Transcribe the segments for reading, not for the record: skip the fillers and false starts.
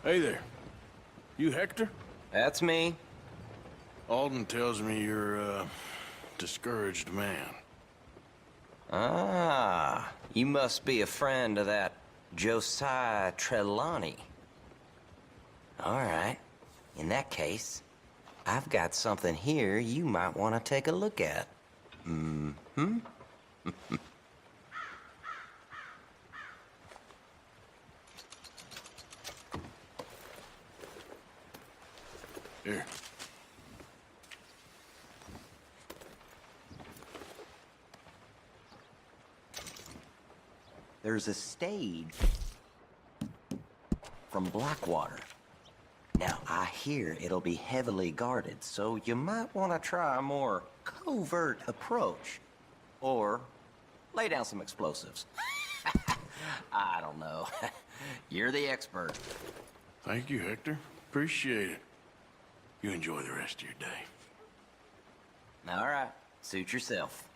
Hey there. You Hector? That's me. Alden tells me you're a discouraged man. Ah, you must be a friend of that Josiah Trelawney. All right. In that case, I've got something here you might want to take a look at. Mm-hmm. Here. There's a stage from Blackwater. Now, I hear it'll be heavily guarded, so you might want to try a more covert approach. Or lay down some explosives. I don't know. You're the expert. Thank you, Hector. Appreciate it. You enjoy the rest of your day. All right. Suit yourself.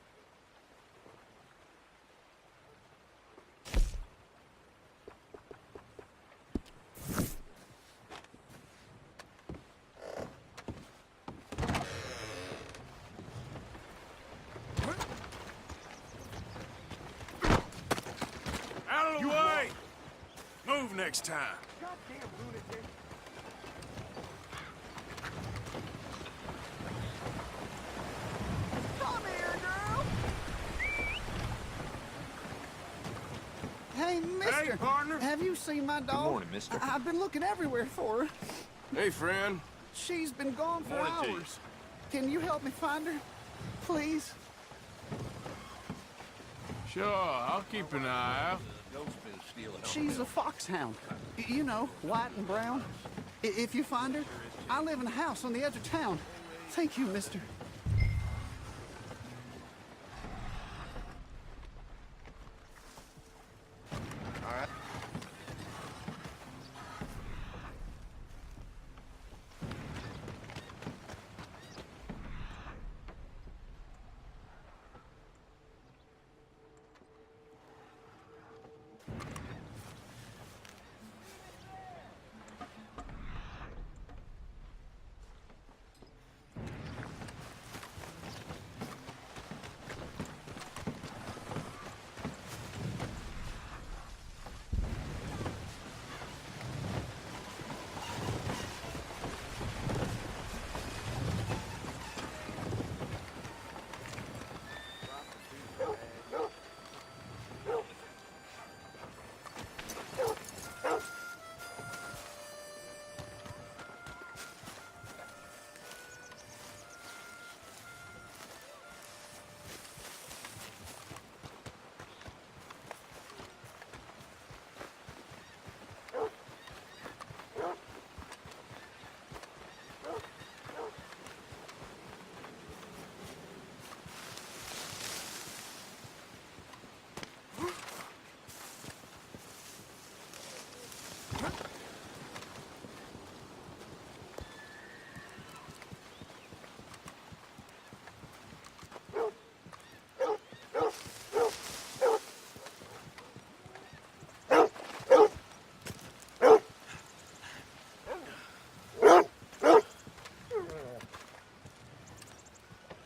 Out of the way! Move next time. Goddamn lunatic. Come here, girl. Hey, mister. Hey, partner. Have you seen my dog? Good morning, mister. I've been looking everywhere for her. Hey, friend. She's been gone for Morning to you. hours. Can you help me find her? Please? Sure, I'll keep an eye out. She's a foxhound. You know, white and brown. If you find her, I live in a house on the edge of town. Thank you, mister.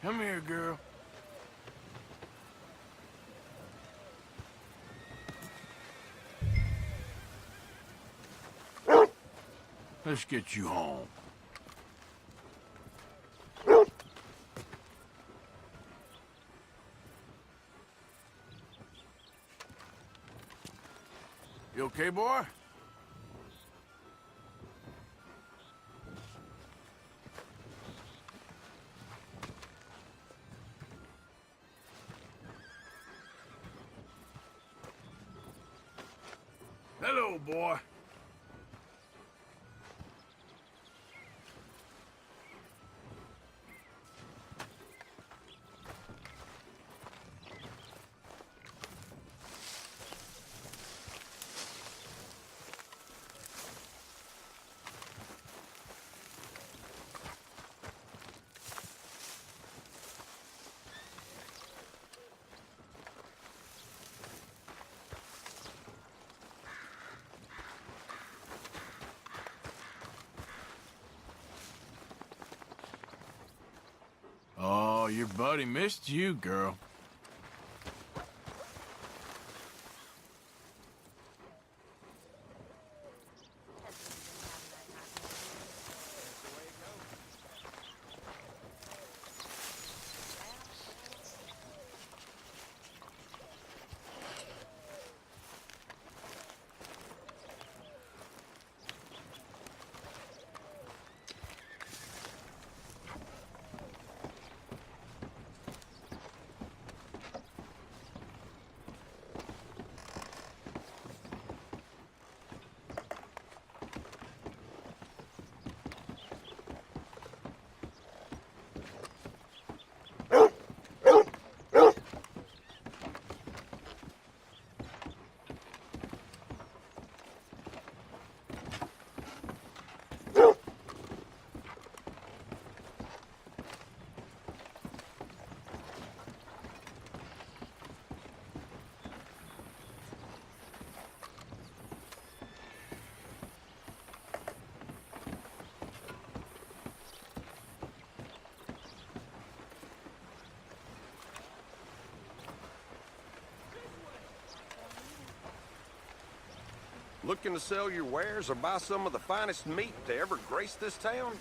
Come here, girl. Let's get you home. You okay, boy? Hello, boy. your buddy missed you, girl. Looking to sell your wares or buy some of the finest meat to ever grace this town?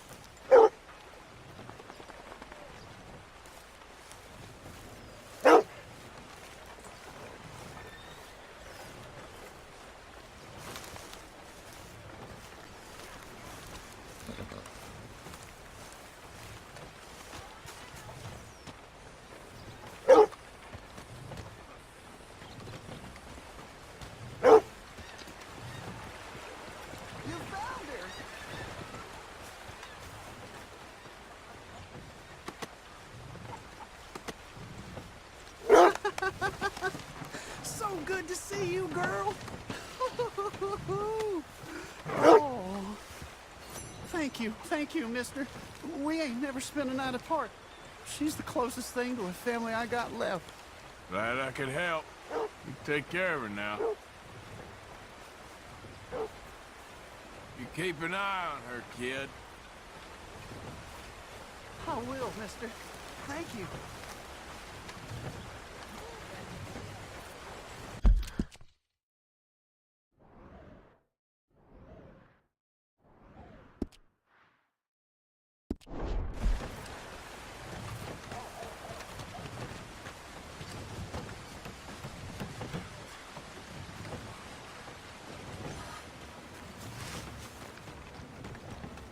You found her! So good to see you, girl. Oh. Thank you, mister. We ain't never spent a night apart. She's the closest thing to a family I got left. Glad I could help. You take care of her now. You keep an eye on her, kid. I will, mister. Thank you.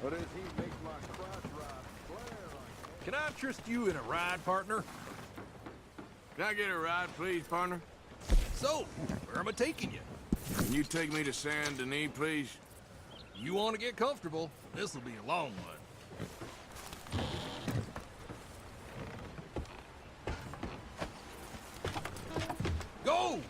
What is he makes my cross rod flare like Can I interest you in a ride, partner? Can I get a ride, please, partner? So, where am I taking you? Can you take me to Saint Denis, please? You want to get comfortable? This'll be a long one. Go!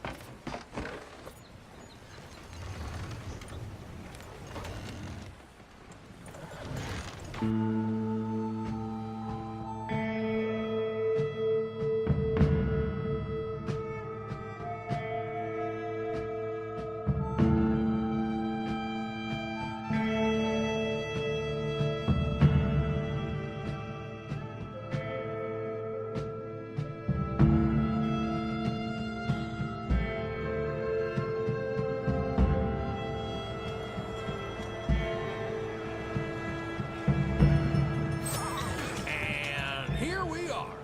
And here we are.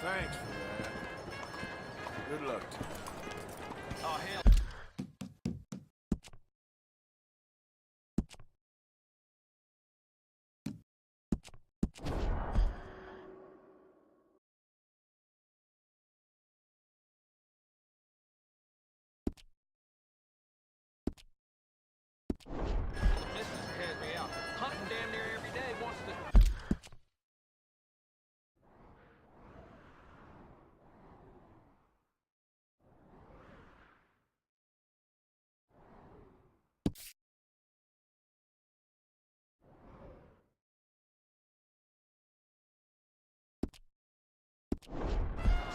Thanks for that. Good luck to you. Oh, hell. Missus has me out hunting damn near every day. Wants to.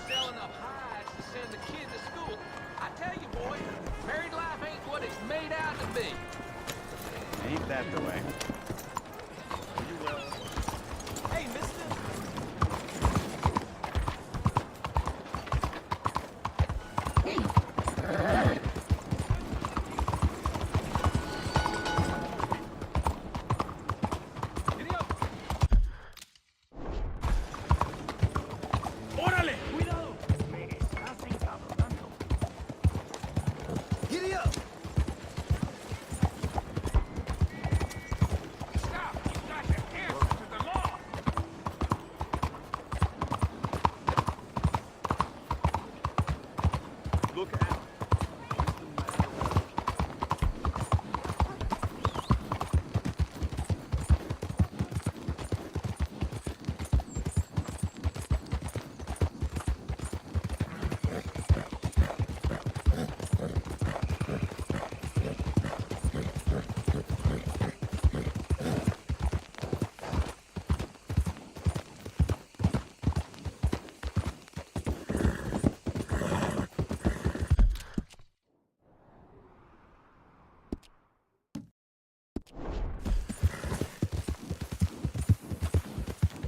Selling up hides to send the kid to school. I tell you, boy, married life ain't what it's made out to be. Ain't that the way? Hey, mister. Look out.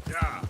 Yeah.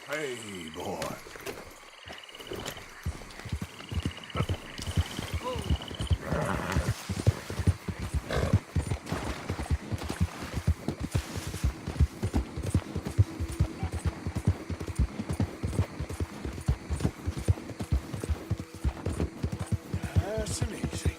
Hey, boy. Nice and easy.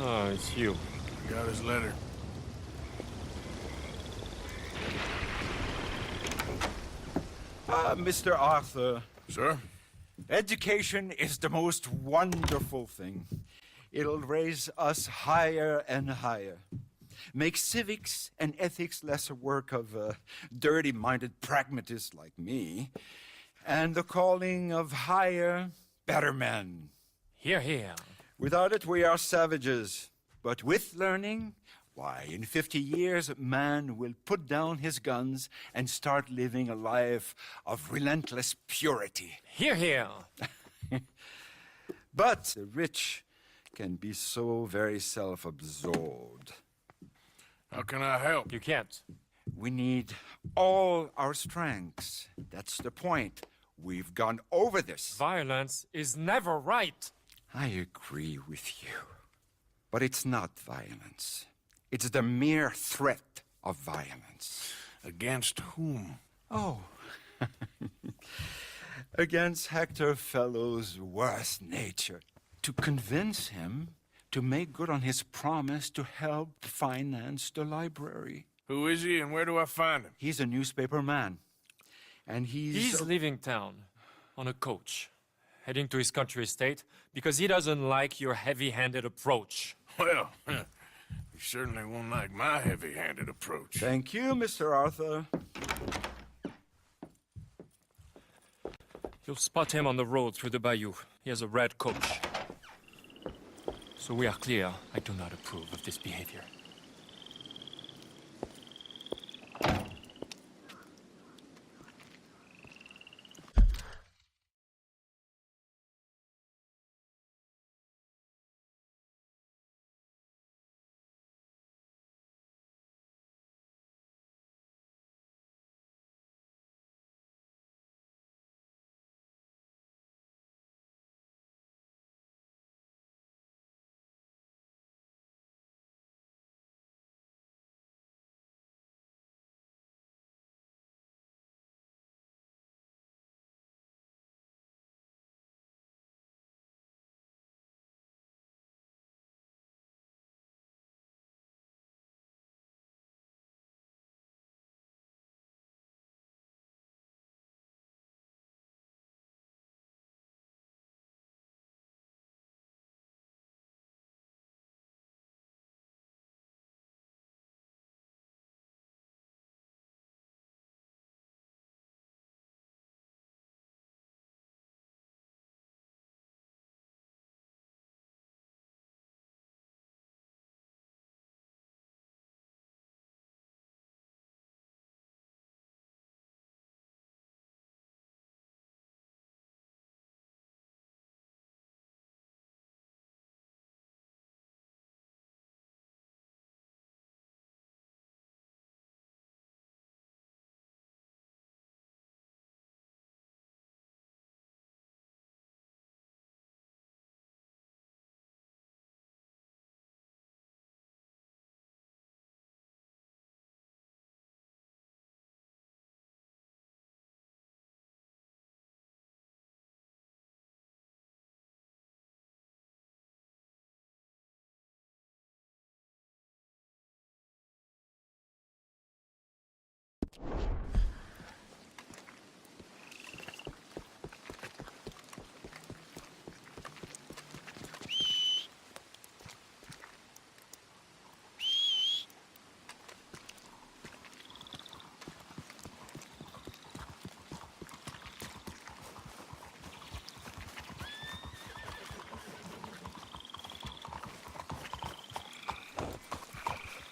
Oh, it's you. Got his letter. Mr. Arthur, Sir? education is the most wonderful thing. It'll raise us higher and higher. Make civics and ethics less a work of dirty-minded pragmatists like me, and the calling of higher, better men. Here, here. Without it, we are savages. But with learning, why, in 50 years, man will put down his guns and start living a life of relentless purity. Here, here. But the rich can be so very self-absorbed. How can I help? You can't. We need all our strengths. That's the point. We've gone over this. Violence is never right. I agree with you. But it's not violence. It's the mere threat of violence. Against whom? Oh. Against Hector Fellow's worst nature. To convince him to make good on his promise to help finance the library. Who is he and where do I find him? He's a newspaper man. And He's leaving town on a coach, heading to his country estate because he doesn't like your heavy-handed approach. Well, you certainly won't like my heavy-handed approach. Thank you, Mr. Arthur. You'll spot him on the road through the bayou. He has a red coach. So we are clear, I do not approve of this behavior.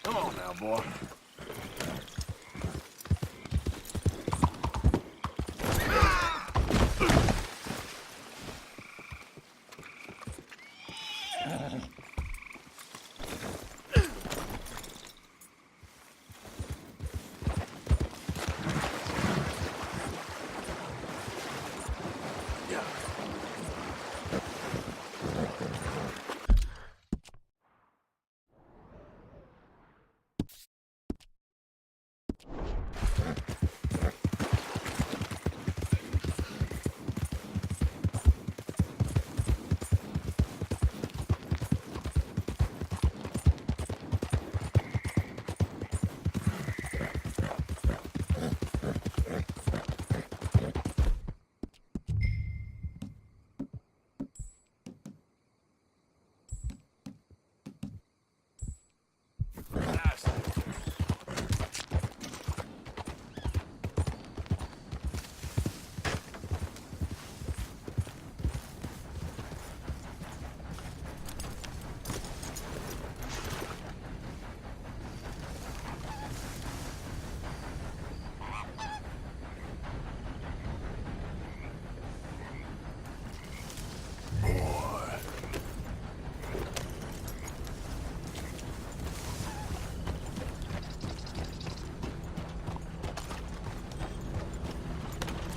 Come on now, boy.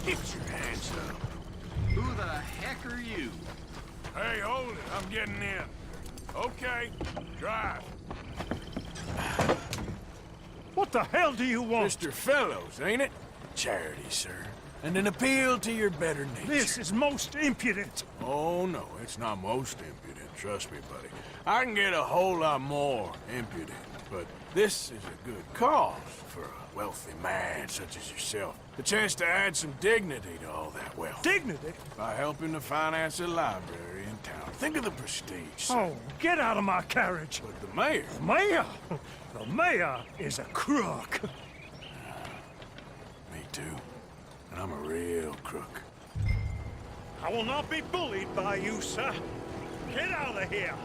Get your hands So, who the heck are you? Hey, hold it. I'm getting in. Okay, drive. What the hell do you want? Mr. Fellows, ain't it? Charity, sir. And an appeal to your better nature. This is most impudent. Oh, no, it's not most impudent. Trust me, buddy. I can get a whole lot more impudent, but this is a good cause for a wealthy man such as yourself. The chance to add some dignity to all that wealth. Dignity? By helping to finance a library in town. Think of the prestige, sir. Oh, get out of my carriage. But the mayor... Mayor? The mayor is a crook. Me too. And I'm a real crook. I will not be bullied by you, sir. Get out of here.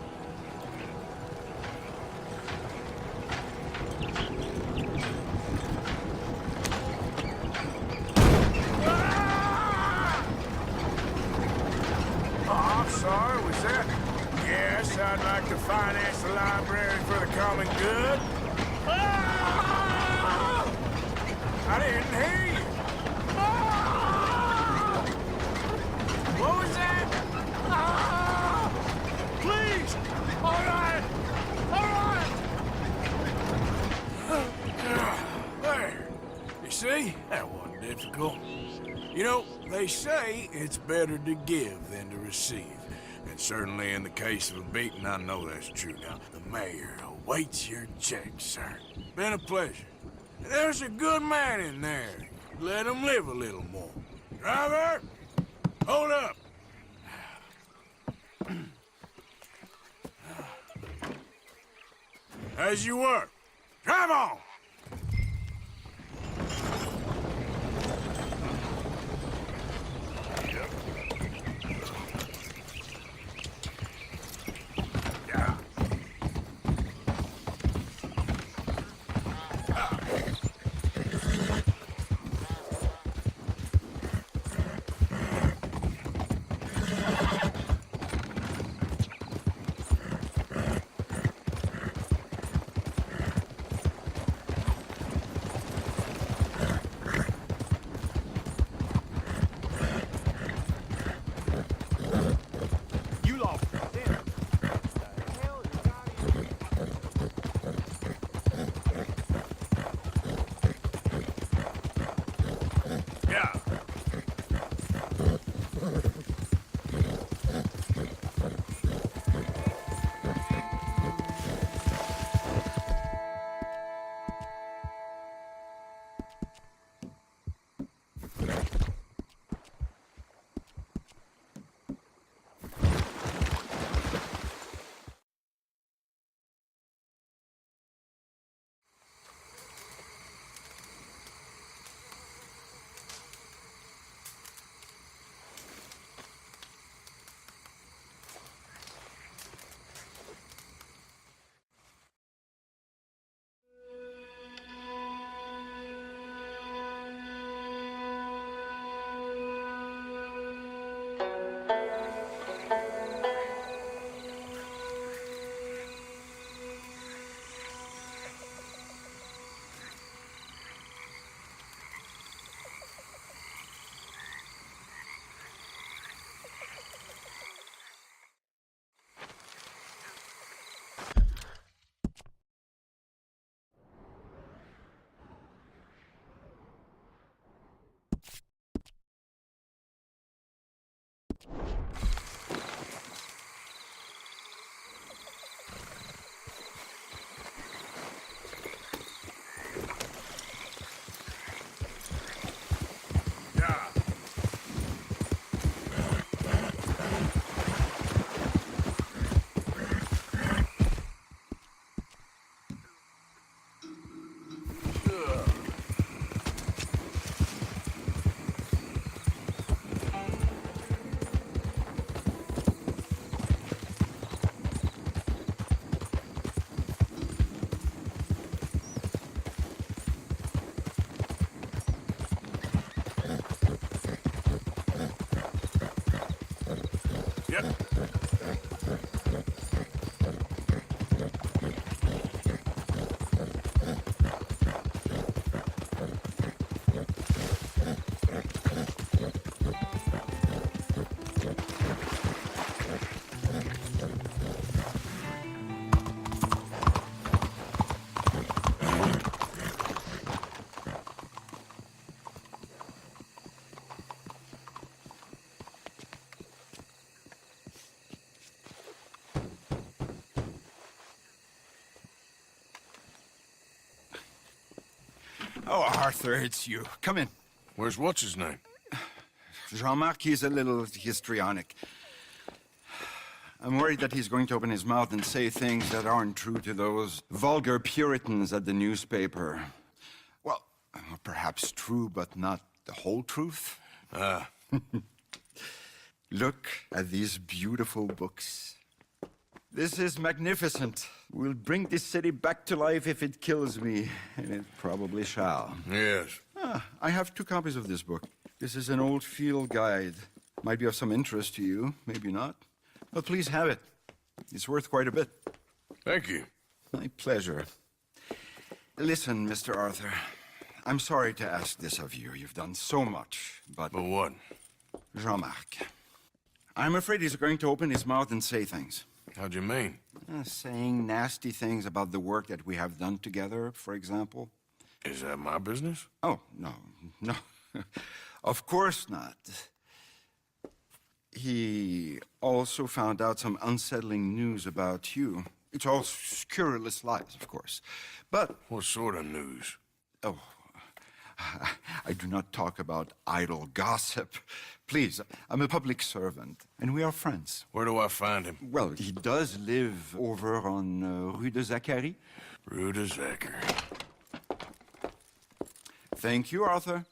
Oh, I'm sorry, was that? Yes, I'd like to finance the library for the common good. I didn't hear you. What was that? Please! All right! There. You see? That wasn't difficult. You know, they say it's better to give than to receive. And certainly in the case of a beating, I know that's true. Now, the mayor awaits your check, sir. Been a pleasure. There's a good man in there. Let him live a little more. Driver, hold up. As you were. Drive on! Oh, Arthur, it's you. Come in. Where's what's-his-name? Jean-Marc, he's a little histrionic. I'm worried that he's going to open his mouth and say things that aren't true to those vulgar Puritans at the newspaper. Well, perhaps true, but not the whole truth. Look at these beautiful books. This is magnificent. We'll bring this city back to life if it kills me, and it probably shall. Yes. I have 2 copies of this book. This is an old field guide. Might be of some interest to you, maybe not. But please have it. It's worth quite a bit. Thank you. My pleasure. Listen, Mr. Arthur, I'm sorry to ask this of you. You've done so much, but... But what? Jean-Marc, I'm afraid he's going to open his mouth and say things. How'd you mean? Saying nasty things about the work that we have done together, for example. Is that my business? Oh, no. Of course not. He also found out some unsettling news about you. It's all scurrilous lies, of course. But... What sort of news? Oh, I do not talk about idle gossip. Please, I'm a public servant, and we are friends. Where do I find him? Well, he does live over on Rue de Zaccharie. Rue de Zaccharie. Thank you, Arthur.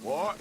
What?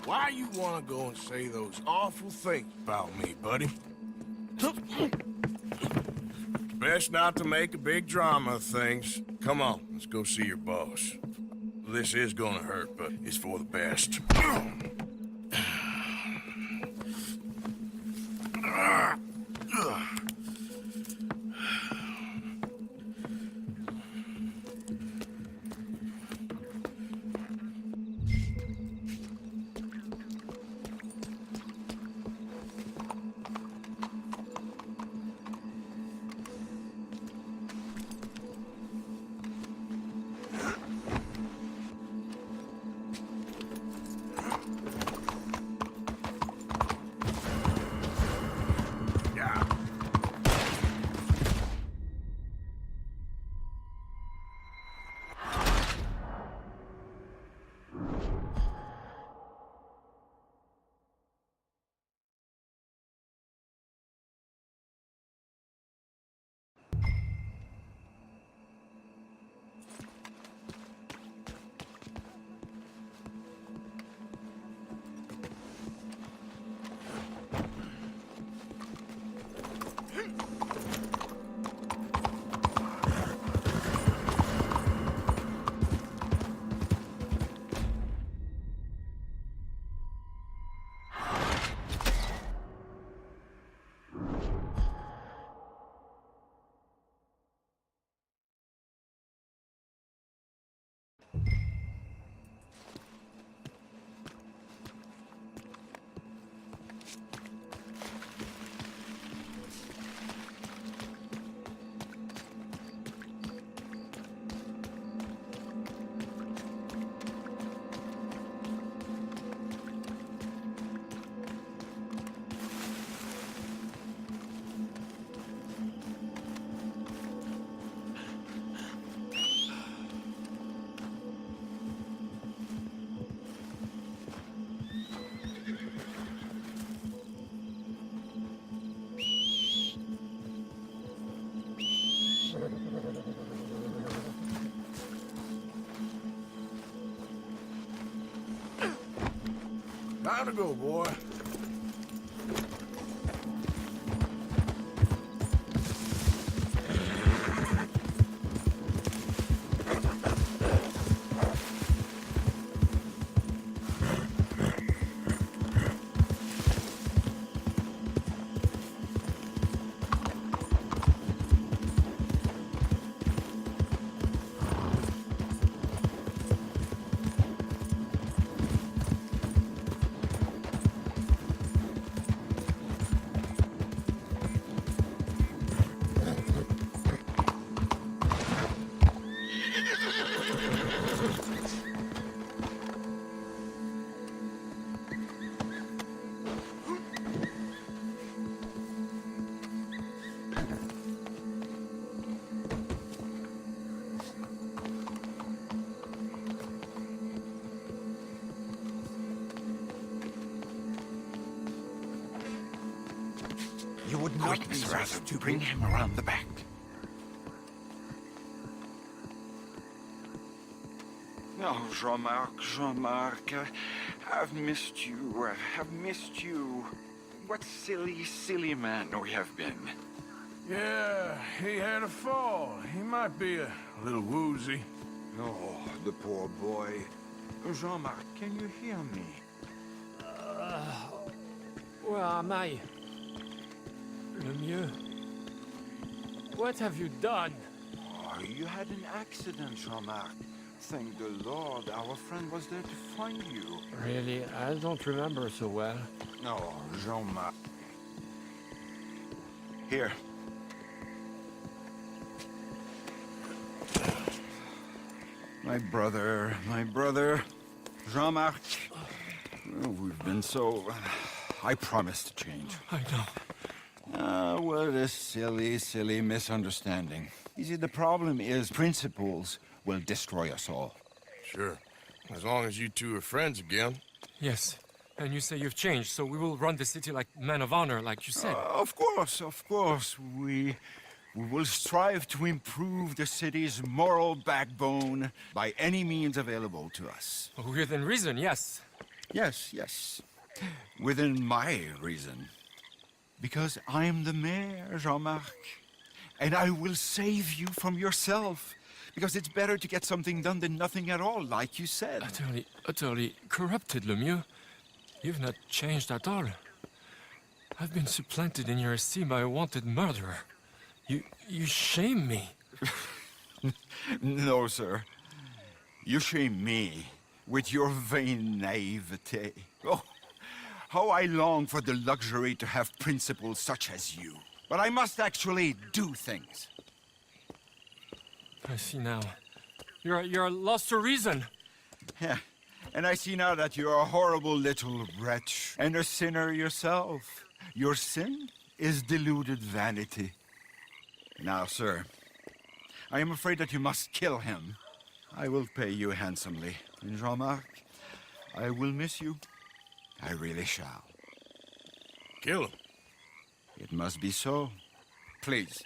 Why you want to go and say those awful things about me, buddy? Best not to make a big drama of things. Come on, let's go see your boss. This is gonna hurt, but it's for the best. Time to go, boy. You would not be so to bring him around the back. Oh, Jean-Marc, I've missed you. I've missed you. What silly man we have been. Yeah, he had a fall. He might be a little woozy. Oh, the poor boy. Jean-Marc, can you hear me? Where am I? Lemieux? What have you done? Oh, you had an accident, Jean-Marc. Thank the Lord, our friend was there to find you. Really, I don't remember so well. No, Jean-Marc. Here. My brother, Jean-Marc. Oh, we've been so... I promised to change. I know. What a silly misunderstanding. You see, the problem is principles will destroy us all. Sure. As long as you two are friends again. Yes. And you say you've changed, so we will run the city like men of honor, like you said. Of course. We will strive to improve the city's moral backbone by any means available to us. Within reason, yes. Yes. Within my reason. Because I'm the mayor, Jean-Marc. And I will save you from yourself. Because it's better to get something done than nothing at all, like you said. Utterly corrupted, Lemieux. You've not changed at all. I've been supplanted in your esteem by a wanted murderer. You shame me. No, sir. You shame me with your vain naivete. Oh, how I long for the luxury to have principles such as you. But I must actually do things. I see now. You're lost to reason. Yeah, and I see now that you're a horrible little wretch and a sinner yourself. Your sin is deluded vanity. Now, sir, I am afraid that you must kill him. I will pay you handsomely. And Jean-Marc, I will miss you. I really shall. Kill him. It must be so. Please.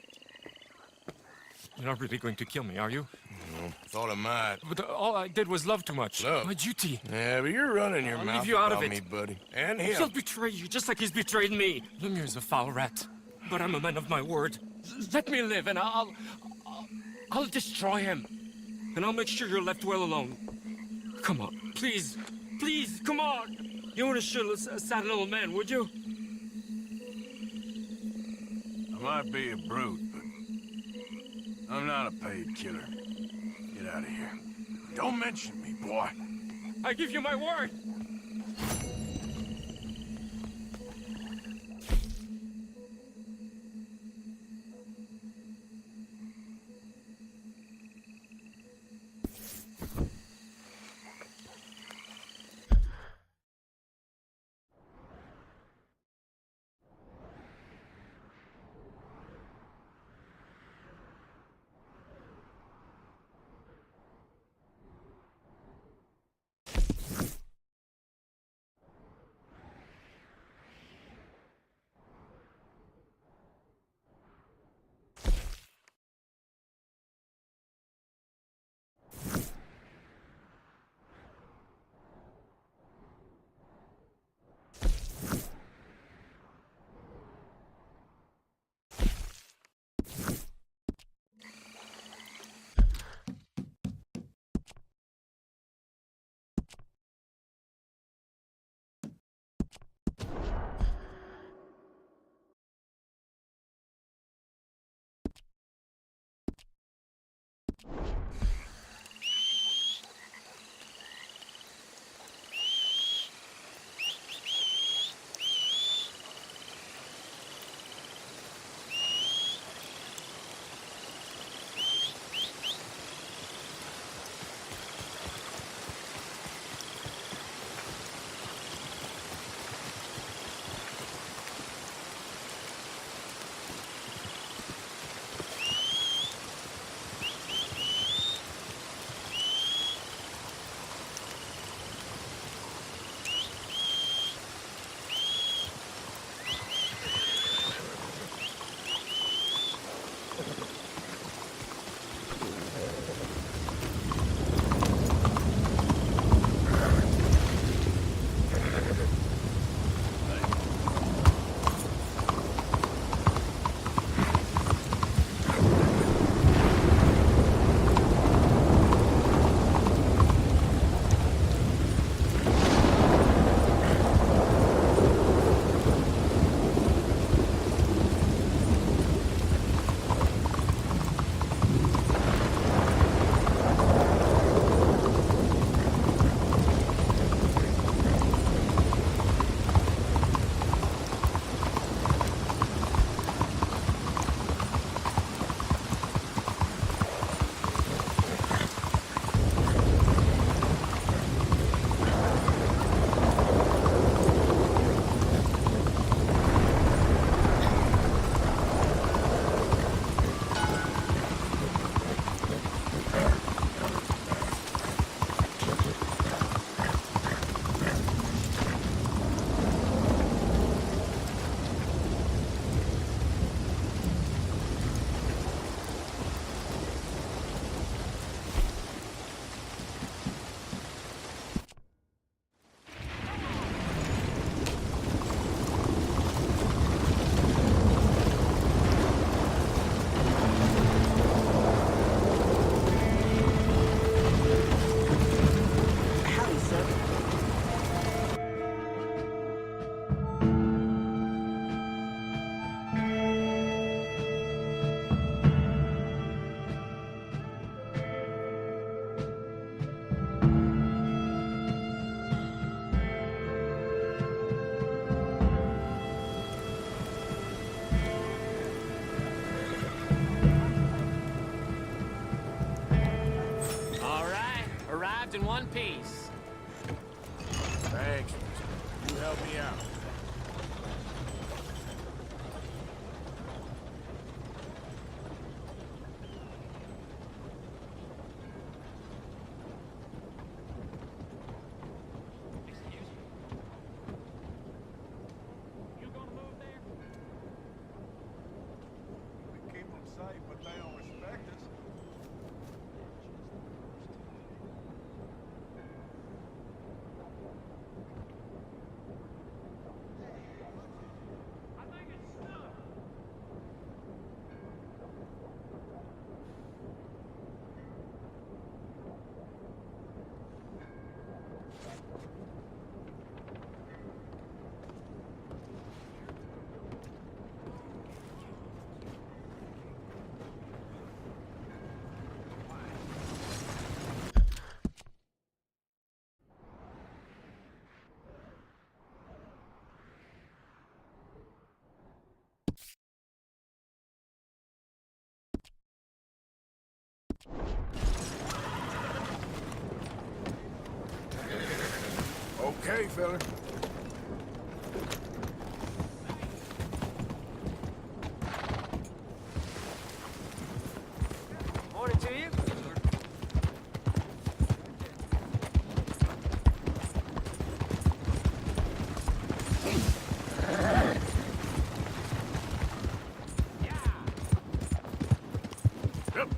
You're not really going to kill me, are you? No, thought I might. But all I did was love too much. Love? My duty. Yeah, but you're running your I'll mouth leave you out about of me, it. buddy. And him. He'll betray you just like he's betrayed me. Lemieux is a foul rat. But I'm a man of my word. Let me live and I'll destroy him. And I'll make sure you're left well alone. Come on, please, come on. You wouldn't shoot a sad little man, would you? I might be a brute, but I'm not a paid killer. Get out of here. Don't mention me, boy. I give you my word. in one piece. Thanks, mister. You help me out. We keep them safe, but they don't respect us. Okay, fella. Morning to you. Yep.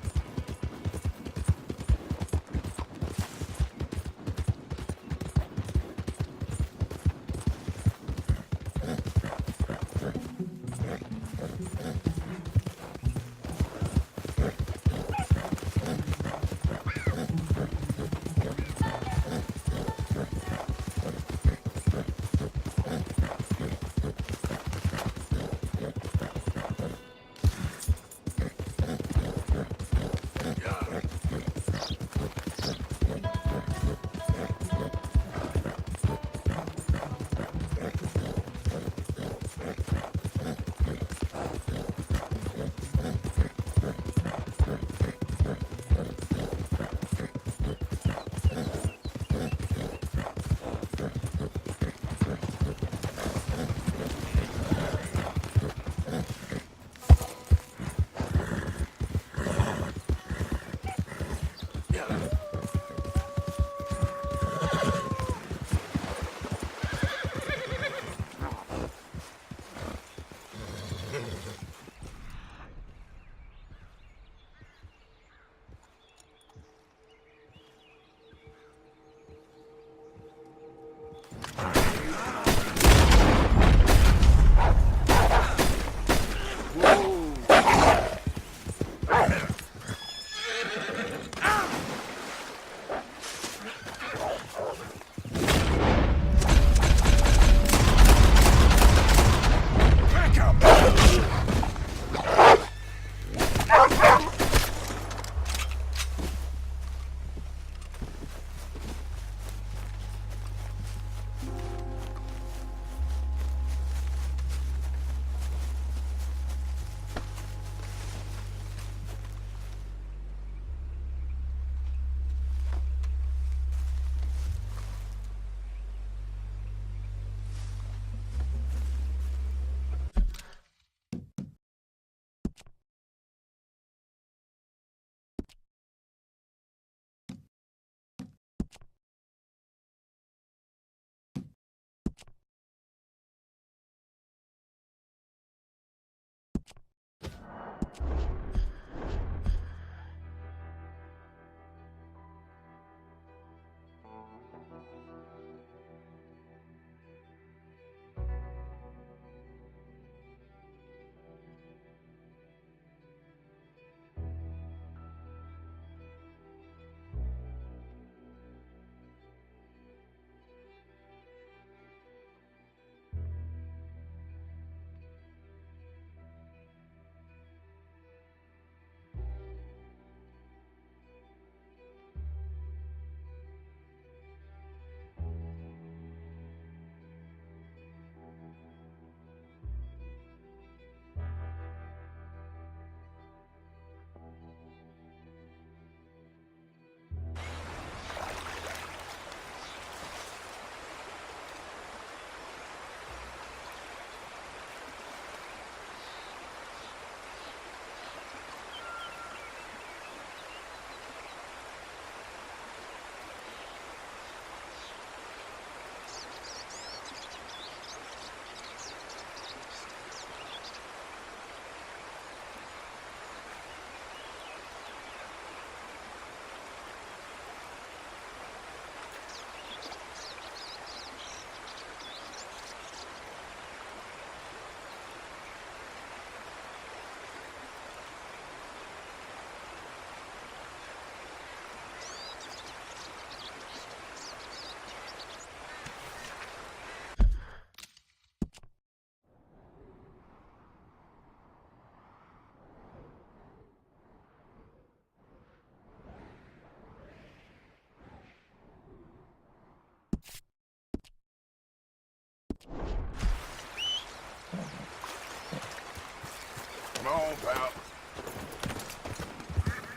on, pal.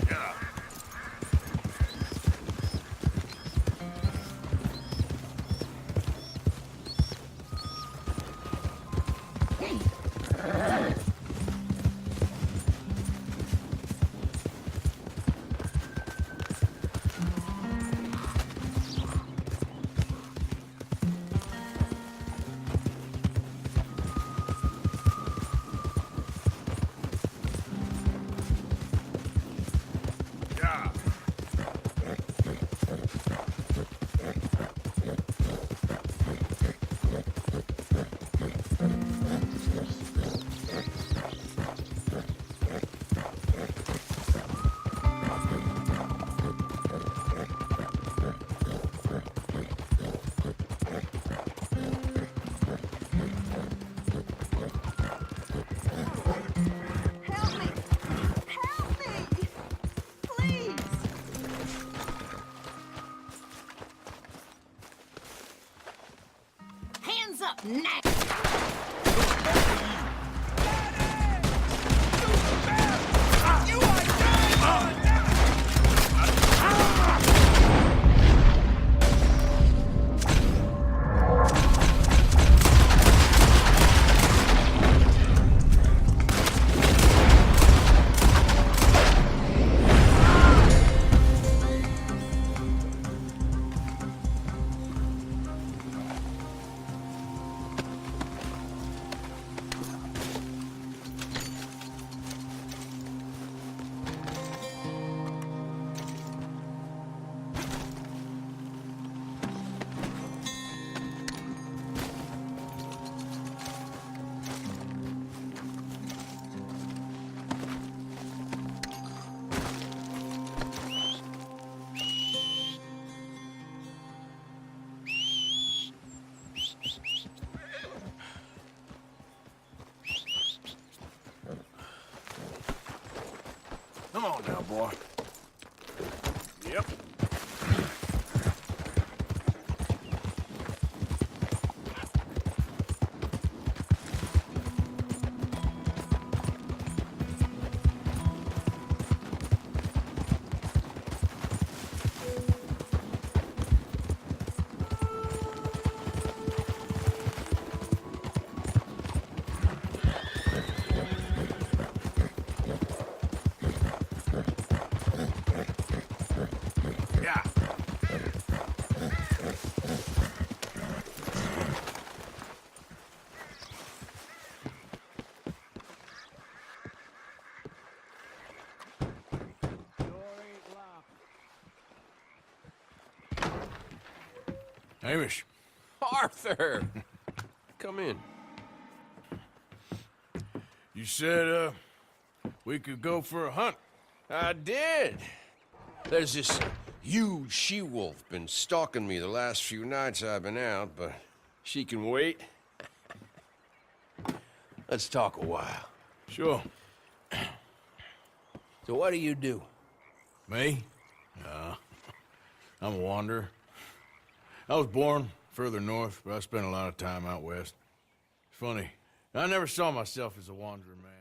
Yeah. Help me! Help me! Please! Hands up now! Come on now, boy. Yep. Yeah. Hamish, Arthur! Come in. you said, we could go for a hunt. I did. There's this huge she-wolf been stalking me the last few nights I've been out, but she can wait. Let's talk a while. Sure. So what do you do? Me? I'm a wanderer. I was born further north, but I spent a lot of time out west. It's funny. I never saw myself as a wanderer, man.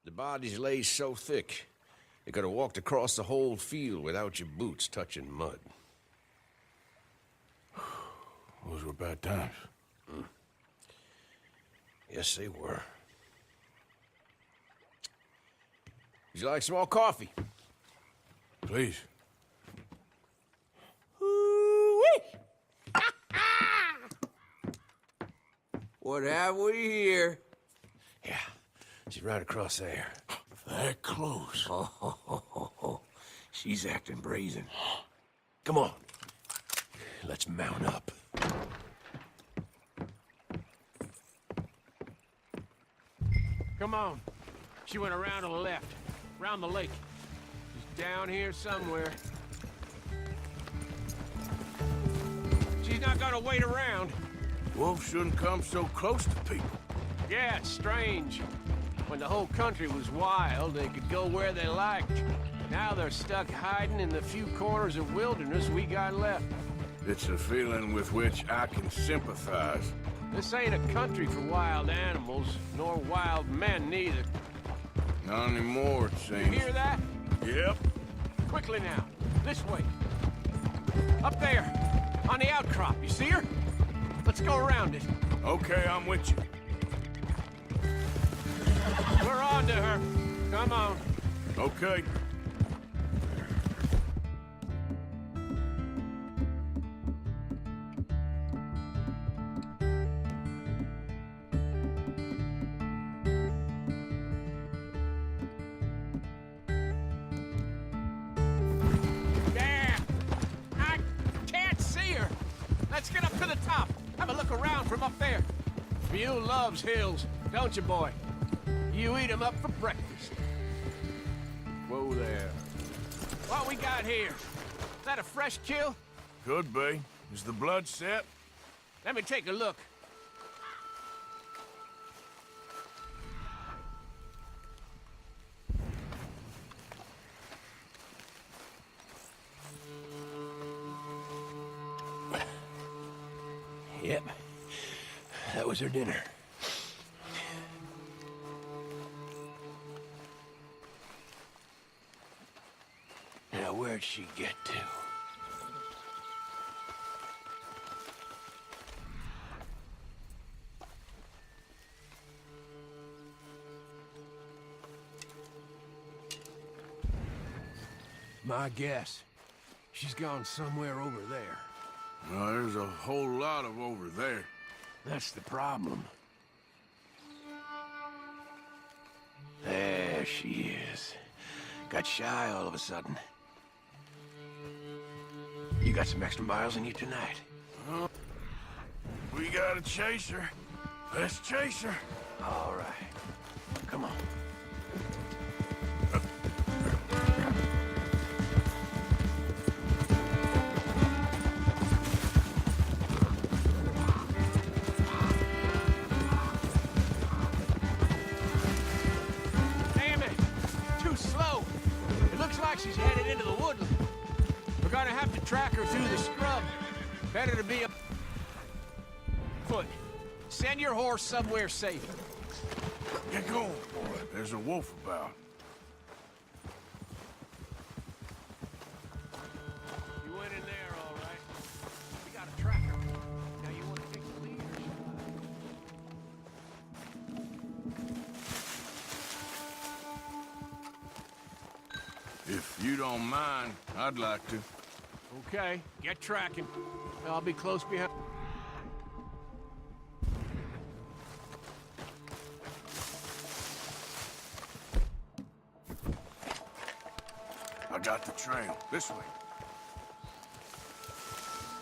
The bodies lay so thick, you could have walked across the whole field without your boots touching mud. Those were bad times. Yes, they were. Would you like some more coffee? Please. What have we here? Yeah, she's right across there. That close. Oh, she's acting brazen. Come on. Let's mount up. Come on. She went around to the left, around the lake. She's down here somewhere. She's not gonna wait around. Wolves shouldn't come so close to people. Yeah, it's strange. When the whole country was wild, they could go where they liked. Now they're stuck hiding in the few corners of wilderness we got left. It's a feeling with which I can sympathize. This ain't a country for wild animals, nor wild men neither. Not anymore, it You seems. hear that? Yep. Quickly now. This way. Up there. On the outcrop. You see her? Let's go around it. Okay, I'm with you. We're on to her. Come on. Okay. There. I can't see her. Let's get up to the top. Have a look around from up there. View loves hills, don't you, boy? You eat 'em up for breakfast. Whoa there. What we got here? Is that a fresh kill? Could be. Is the blood set? Let me take a look. Yep. That was her dinner. Now, where'd she get to? My guess. She's gone somewhere over there. Well, there's a whole lot of over there. That's the problem. There she is. Got shy all of a sudden. You got some extra miles in you tonight. We gotta chase her. Let's chase her. All right. Come on. Damn it! Too slow. It looks like she's headed into the woodland. We're gonna have to track her through the scrub. Better to be a foot. Send your horse somewhere safe. Get going, boy. There's a wolf about. You went in there, all right. We got a tracker. Now you want to take the lead or should I? If you don't mind, I'd like to. Okay, get tracking. I'll be close behind. I got the trail. This way.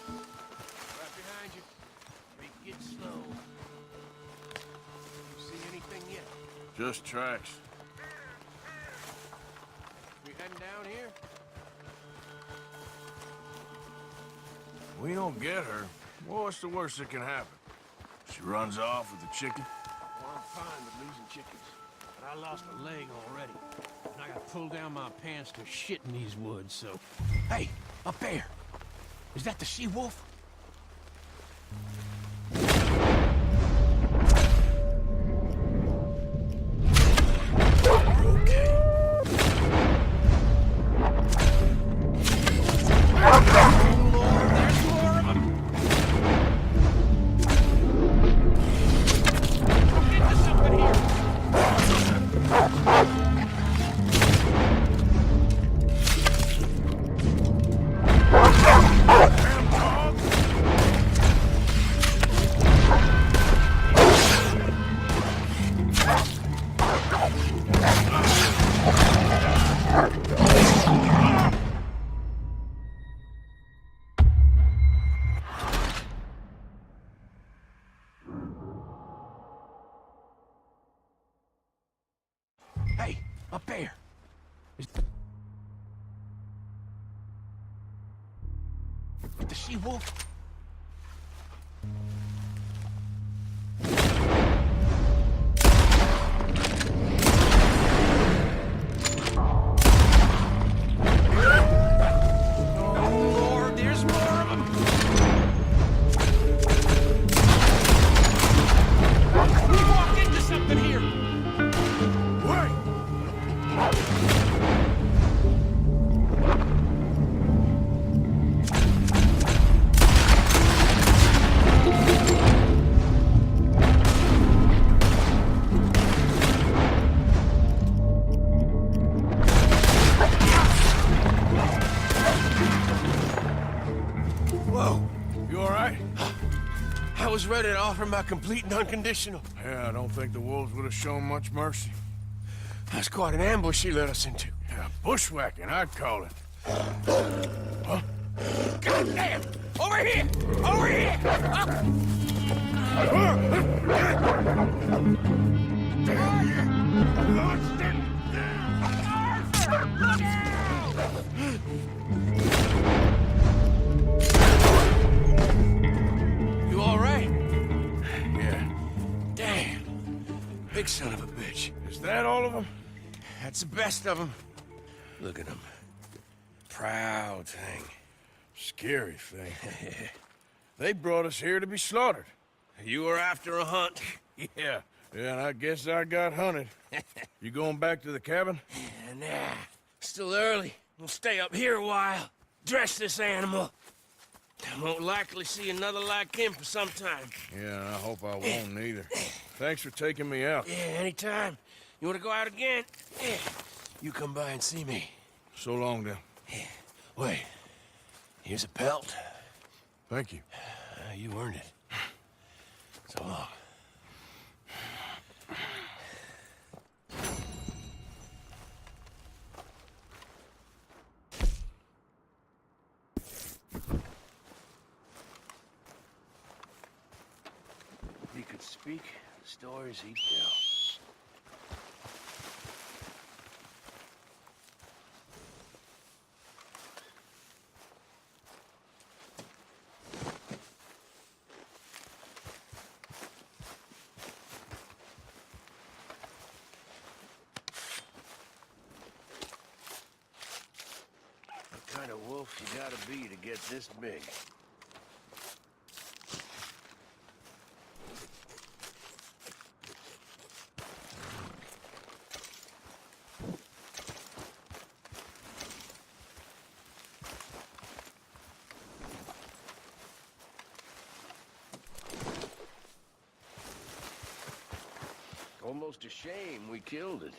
Right behind you. Make it slow. You see anything yet? Just tracks. We heading down here? We don't get her. What's the worst that can happen? She runs off with the chicken. Well, I'm fine with losing chickens. But I lost a leg already. And I gotta pull down my pants to shit in these woods, so... Hey, up there! Is that the she-wolf? Hey, up there! Is that the she-wolf? Oh, Lord, there's more of them! was ready to offer my complete and unconditional. Yeah, I don't think the wolves would have shown much mercy. That's quite an ambush she led us into. Yeah, bushwhacking, I'd call it. Huh? God damn! Over here! Over here! You all right? Yeah. Damn. Big son of a bitch. Is that all of them? That's the best of them. Look at him. Proud thing. Scary thing. They brought us here to be slaughtered. You were after a hunt. Yeah, and I guess I got hunted. You going back to the cabin? Nah, still early. We'll stay up here a while. Dress this animal. I won't likely see another like him for some time. Yeah, and I hope I won't neither. Thanks for taking me out. Yeah, anytime. You want to go out again? Yeah. You come by and see me. So long, then. Wait. Here's a pelt. Thank you. You earned it. So long. He could speak the stories he'd tell. What kind of wolf you gotta be to get this big? Almost a shame we killed it.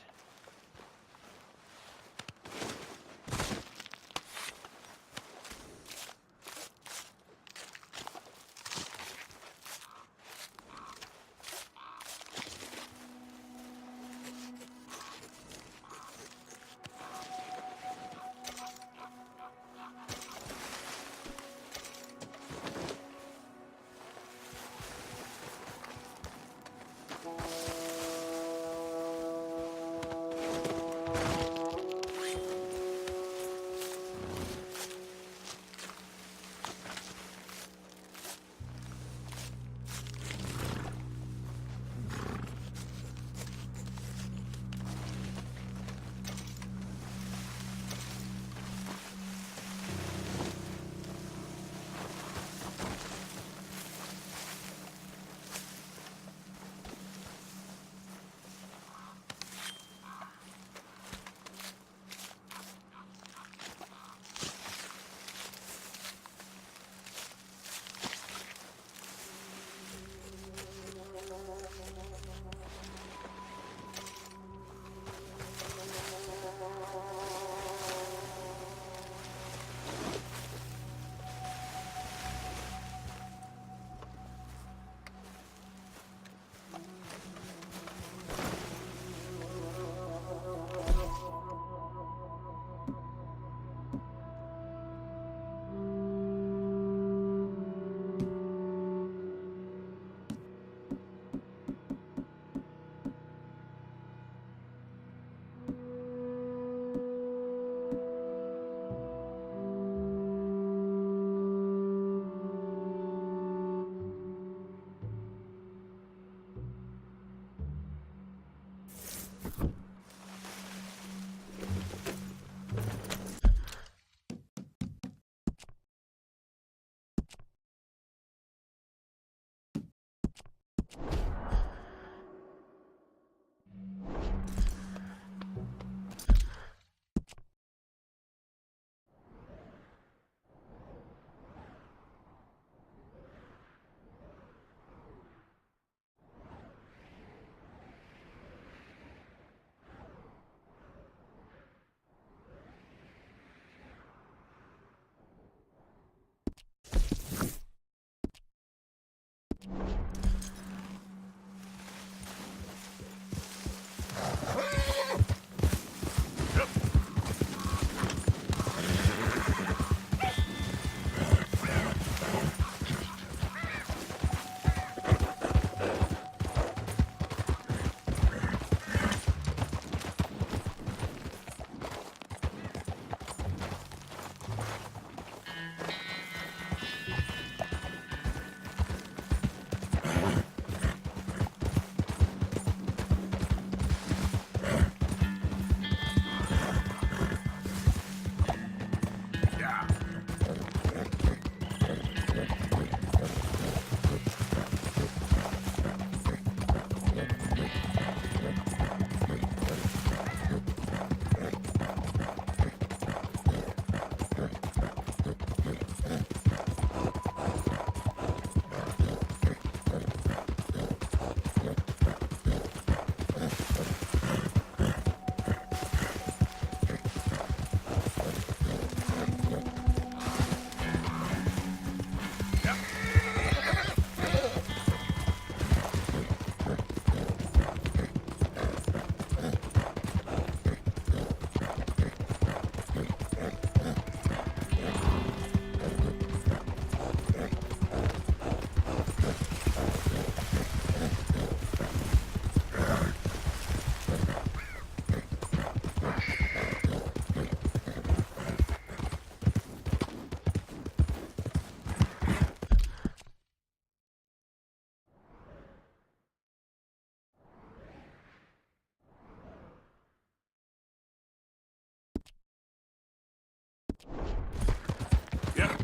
Yeah.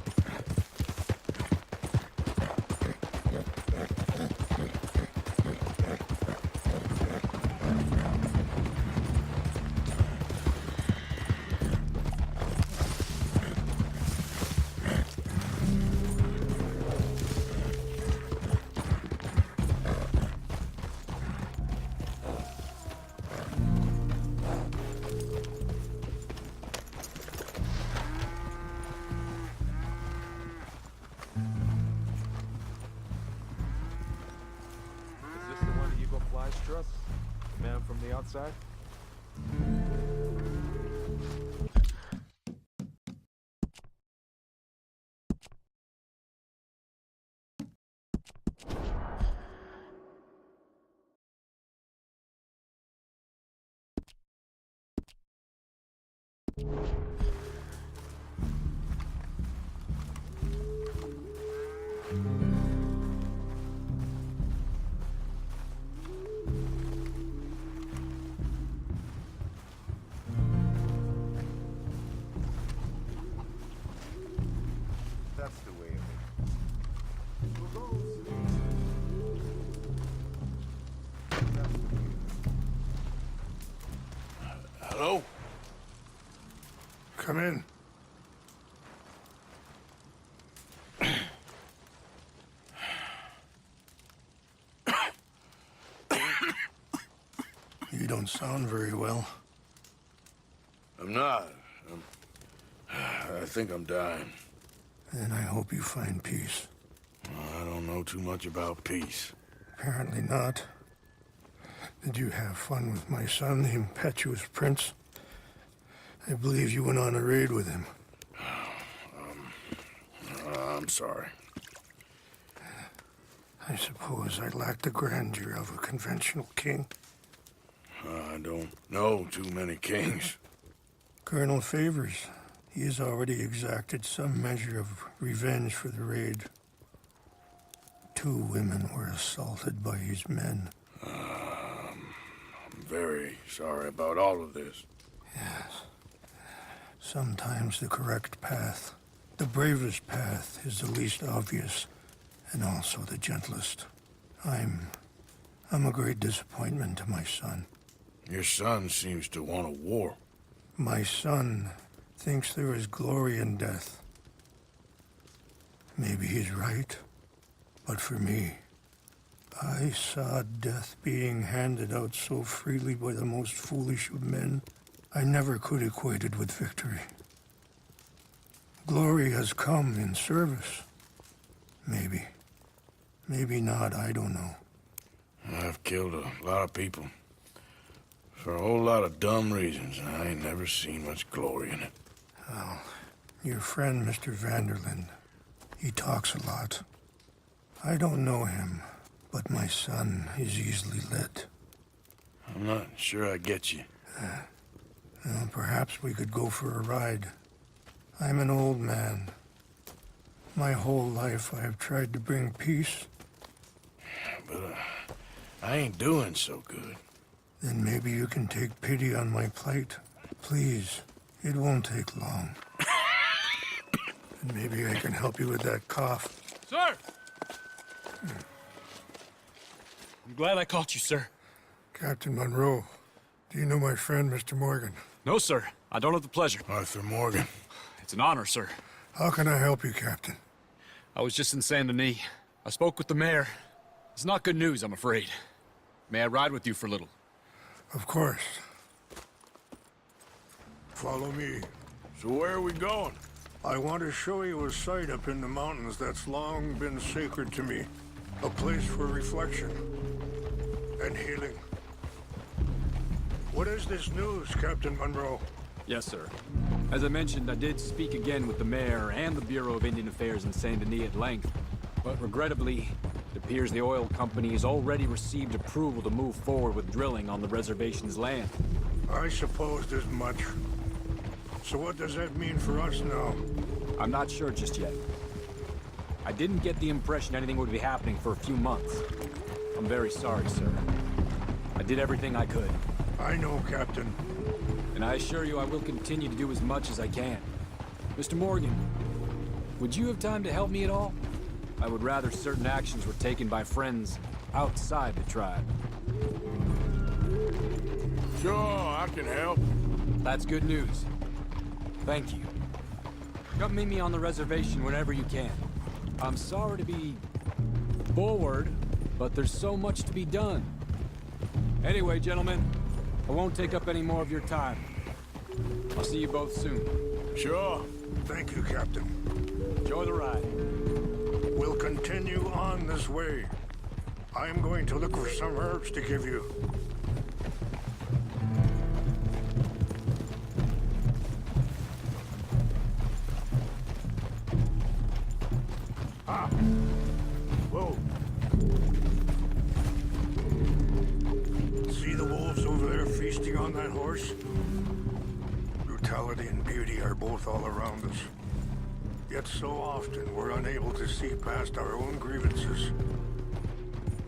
Is this the one that Eagle Flies trusts? The man from the outside? That's the way of it. Hello? Come in. You don't sound very well. I'm not. I think I'm dying. Then I hope you find peace. I don't know too much about peace. Apparently not. Did you have fun with my son, the impetuous prince? I believe you went on a raid with him. I'm sorry. I suppose I lack the grandeur of a conventional king. I don't know too many kings. Colonel Favors, he has already exacted some measure of revenge for the raid. 2 women were assaulted by his men. I'm very sorry about all of this. Yes. Sometimes the correct path, the bravest path, is the least obvious, and also the gentlest. I'm a great disappointment to my son. Your son seems to want a war. My son thinks there is glory in death. Maybe he's right, but for me, I saw death being handed out so freely by the most foolish of men, I never could equate it with victory. Glory has come in service. Maybe. Maybe not, I don't know. I've killed a lot of people. For a whole lot of dumb reasons, and I ain't never seen much glory in it. Well, your friend, Mr. Vanderlyn, he talks a lot. I don't know him, but my son is easily led. I'm not sure I get you. Well, perhaps we could go for a ride. I'm an old man. My whole life I have tried to bring peace. But I ain't doing so good. Then maybe you can take pity on my plight. Please, it won't take long. And maybe I can help you with that cough. Sir! I'm glad I caught you, sir. Captain Monroe, do you know my friend, Mr. Morgan? No, sir. I don't have the pleasure. Arthur Morgan. It's an honor, sir. How can I help you, Captain? I was just in Saint Denis. I spoke with the mayor. It's not good news, I'm afraid. May I ride with you for a little? Of course. Follow me. So where are we going? I want to show you a site up in the mountains that's long been sacred to me. A place for reflection and healing. What is this news, Captain Monroe? Yes, sir. As I mentioned, I did speak again with the mayor and the Bureau of Indian Affairs in Saint Denis at length, but regrettably, it appears the oil company has already received approval to move forward with drilling on the reservation's land. I supposed as much. So what does that mean for us now? I'm not sure just yet. I didn't get the impression anything would be happening for a few months. I'm very sorry, sir. I did everything I could. I know, Captain. And I assure you I will continue to do as much as I can. Mr. Morgan, would you have time to help me at all? I would rather certain actions were taken by friends outside the tribe. Sure, I can help. That's good news. Thank you. Come meet me on the reservation whenever you can. I'm sorry to be forward, but there's so much to be done. Anyway, gentlemen, I won't take up any more of your time. I'll see you both soon. Sure. Thank you, Captain. Enjoy the ride. We'll continue on this way. I'm going to look for some herbs to give you. Ah! Whoa. See the wolves over there feasting on that horse? Brutality and beauty are both all around us. Yet so often we're unable to see past our own grievances.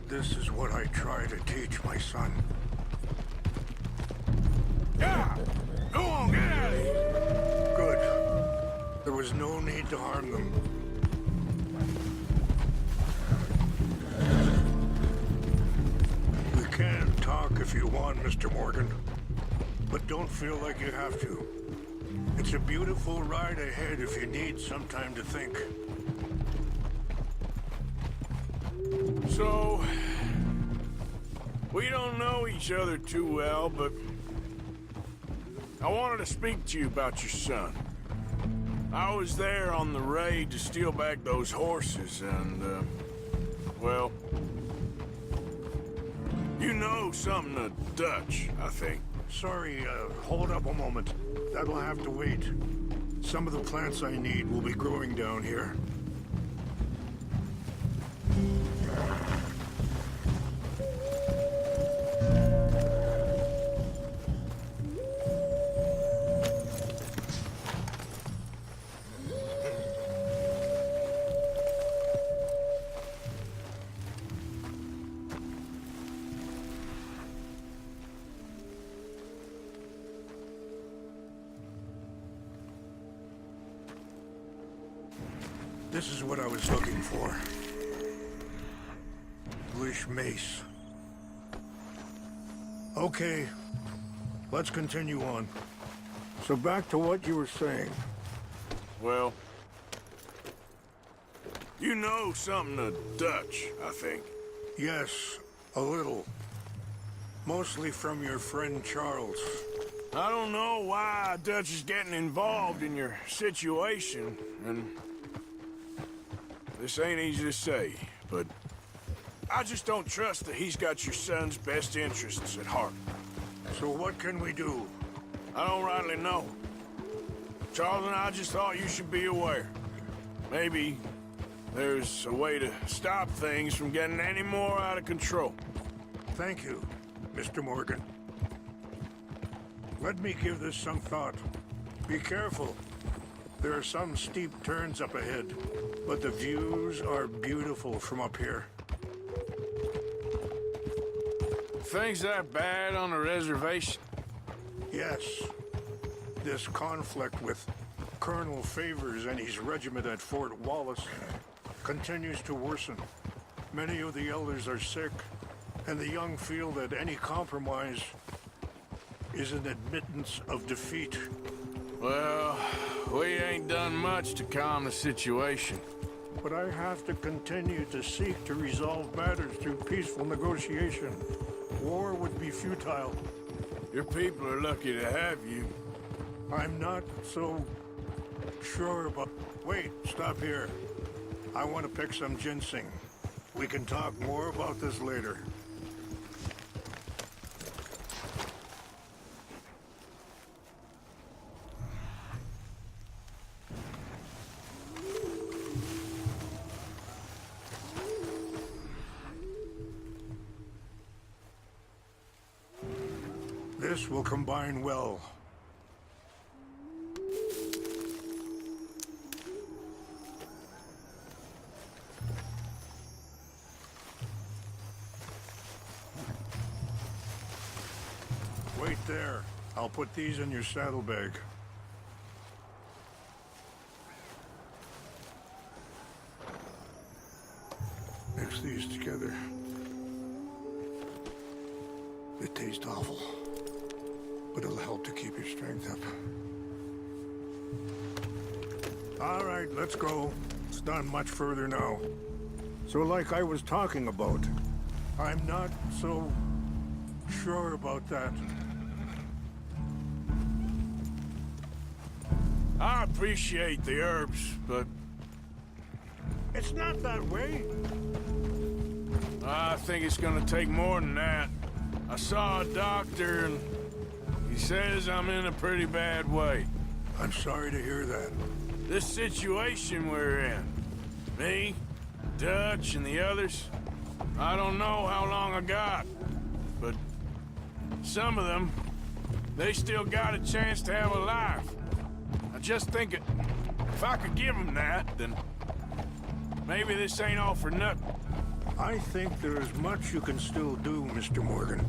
This is what I try to teach my son. Yeah! Go on, get out of here! Good. There was no need to harm them. We can talk if you want, Mr. Morgan. But don't feel like you have to. It's a beautiful ride ahead if you need some time to think. So, we don't know each other too well, but I wanted to speak to you about your son. I was there on the raid to steal back those horses, and, well, you know something of Dutch, I think. Sorry, hold up a moment. That'll have to wait. Some of the plants I need will be growing down here. This is what I was looking for. English mace. Okay, let's continue on. So back to what you were saying. Well, you know something of Dutch, I think. Yes, a little. Mostly from your friend Charles. I don't know why Dutch is getting involved in your situation, and this ain't easy to say, but I just don't trust that he's got your son's best interests at heart. So what can we do? I don't rightly know. Charles and I just thought you should be aware. Maybe there's a way to stop things from getting any more out of control. Thank you, Mr. Morgan. Let me give this some thought. Be careful. There are some steep turns up ahead, but the views are beautiful from up here. Things that bad on the reservation? Yes. This conflict with Colonel Favors and his regiment at Fort Wallace continues to worsen. Many of the elders are sick, and the young feel that any compromise is an admittance of defeat. Well, we ain't done much to calm the situation. But I have to continue to seek to resolve matters through peaceful negotiation. War would be futile. Your people are lucky to have you. I'm not so sure about... Wait, stop here. I want to pick some ginseng. We can talk more about this later. This will combine well. Wait there. I'll put these in your saddlebag. together. It tastes awful, but it'll help to keep your strength up. All right, let's go. It's not much further now. So like I was talking about, I'm not so sure about that. I appreciate the herbs, but It's not that way. I think it's gonna take more than that. I saw a doctor and he says I'm in a pretty bad way. I'm sorry to hear that. This situation we're in, me, Dutch, and the others, I don't know how long I got, but some of them, they still got a chance to have a life. I just think if I could give them that, then maybe this ain't all for nothing. I think there is much you can still do, Mr. Morgan.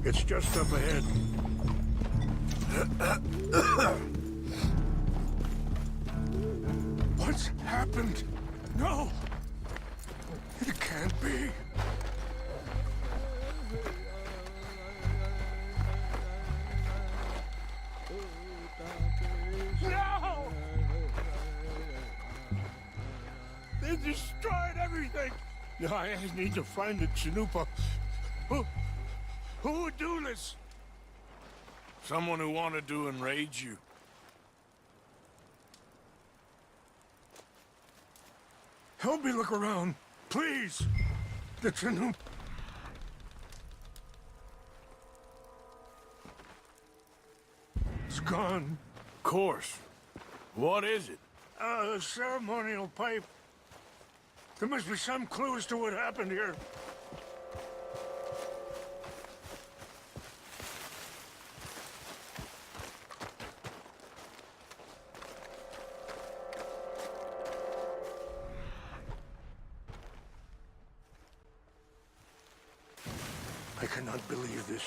It's just up ahead. What's happened? No! It can't be. No! They destroyed everything! No, I need to find the Chanupa. Who would do this? Someone who wanted to enrage you. Help me look around, please. The Chanupa. It's gone. Of course. What is it? A ceremonial pipe. There must be some clues to what happened here. I cannot believe this.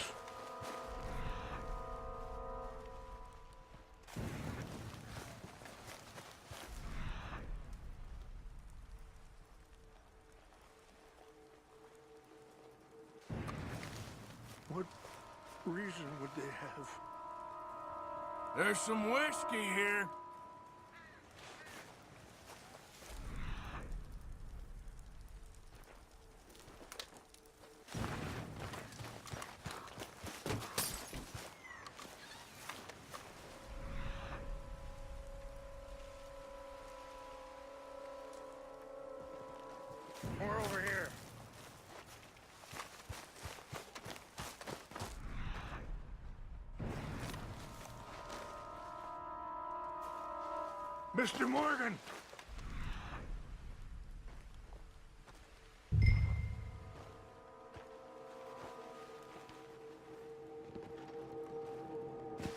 What reason would they have? There's some whiskey here. More over here. Mr. Morgan!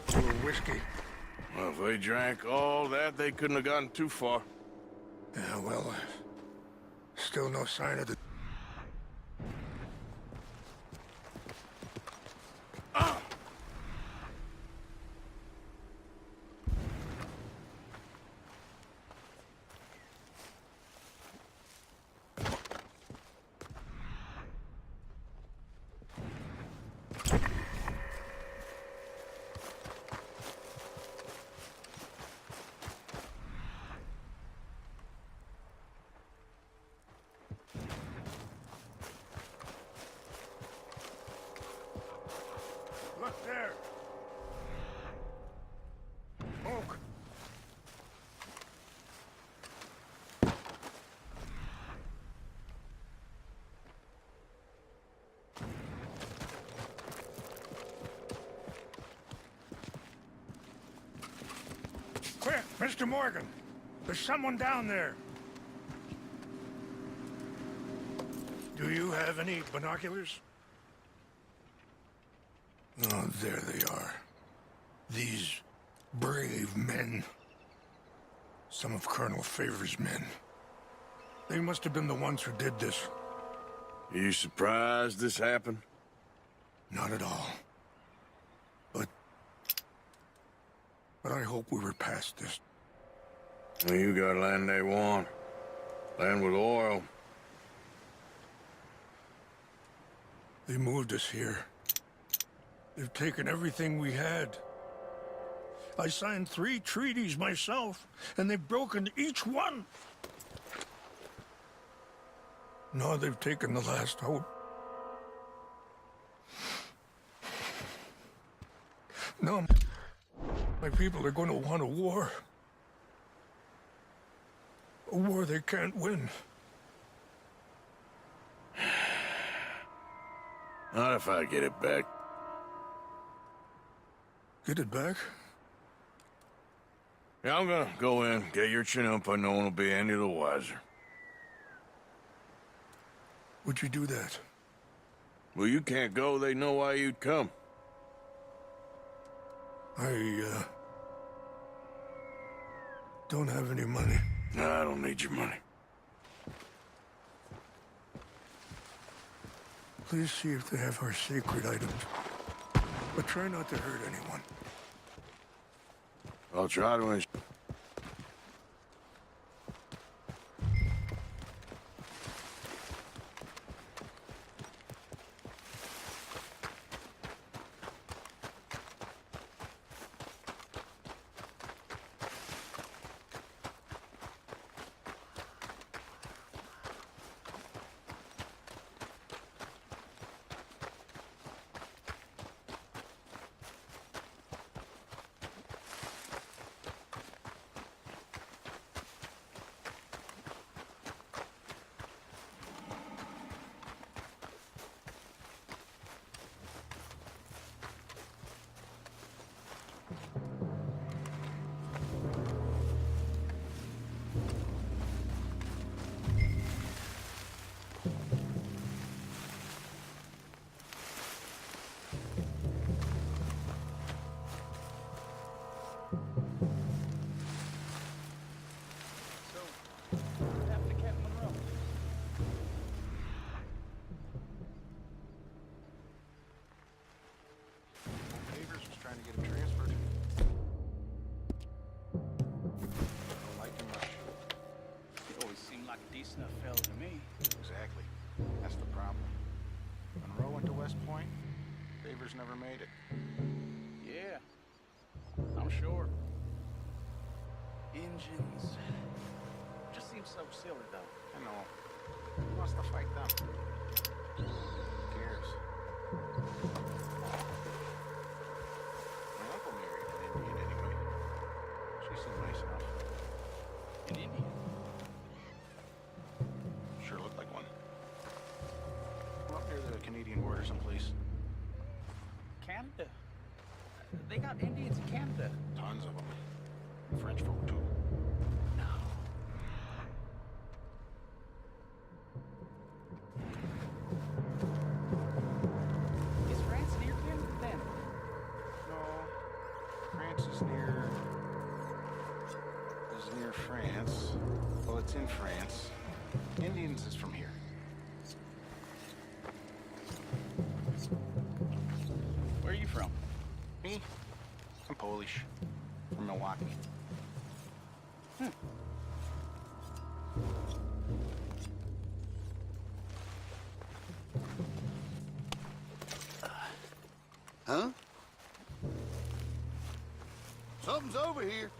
A little whiskey. Well, if they drank all that, they couldn't have gotten too far. Yeah, well, still no sign of the... Mr. Morgan, there's someone down there. Do you have any binoculars? Oh, there they are. These brave men. Some of Colonel Favor's men. They must have been the ones who did this. You surprised this happened? Not at all. But I hope we were past this. Well, you got land they want. Land with oil. They moved us here. They've taken everything we had. I signed 3 treaties myself, and they've broken each one. Now they've taken the last hope. Now my people are going to want a war. A war they can't win. Not if I get it back. Get it back? Yeah, I'm gonna go in, get your Chinook, no one will be any the wiser. Would you do that? Well, you can't go, they know why you'd come. I don't have any money. No, I don't need your money. Please see if they have our sacred items. But try not to hurt anyone. I'll try to ensure. Trying to get him transferred. Don't like him much. He always seemed like a decent enough fellow to me. Exactly. That's the problem. Monroe went to West Point. Favors never made it. Yeah, I'm sure. Engines. Just seems so silly, though. I know. Who wants to fight them? Who cares? My uncle married an Indian anyway. She seemed nice enough. An Indian? Sure looked like one. Well, up near the Canadian border someplace. Canada? They got Indians in Canada. Tons of them. French folk, too. No. Is France near Canada then? No. France is near France. Well, it's in France. Indians is from here. Where are you from? Me? I'm Polish. From Milwaukee. Huh? Something's over here.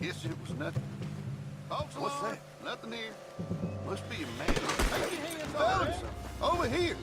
Guess it was nothing. Folks What's along, that? nothing here. Must be a man. Take your hands off. Over here.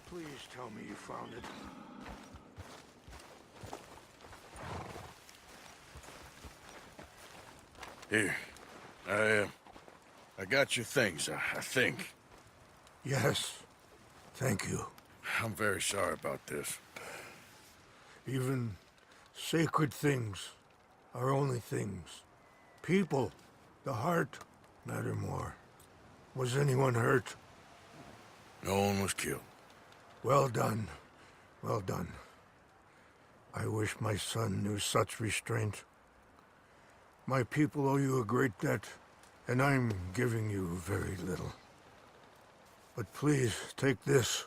Please tell me you found it. Here. I got your things, I think. Yes. Thank you. I'm very sorry about this. Even sacred things are only things. People, the heart, matter more. Was anyone hurt? No one was killed. Well done. Well done. I wish my son knew such restraint. My people owe you a great debt, and I'm giving you very little. But please, take this.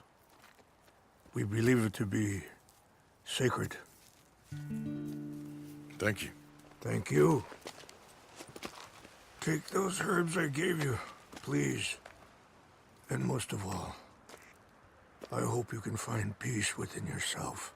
We believe it to be sacred. Thank you. Thank you. Take those herbs I gave you, please. And most of all, I hope you can find peace within yourself.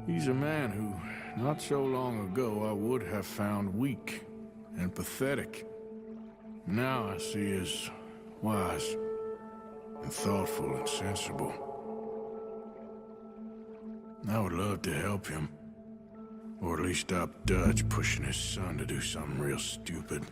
He's a man who, not so long ago, I would have found weak and pathetic. Now I see as wise and thoughtful and sensible. I would love to help him. Or at least stop Dutch pushing his son to do something real stupid.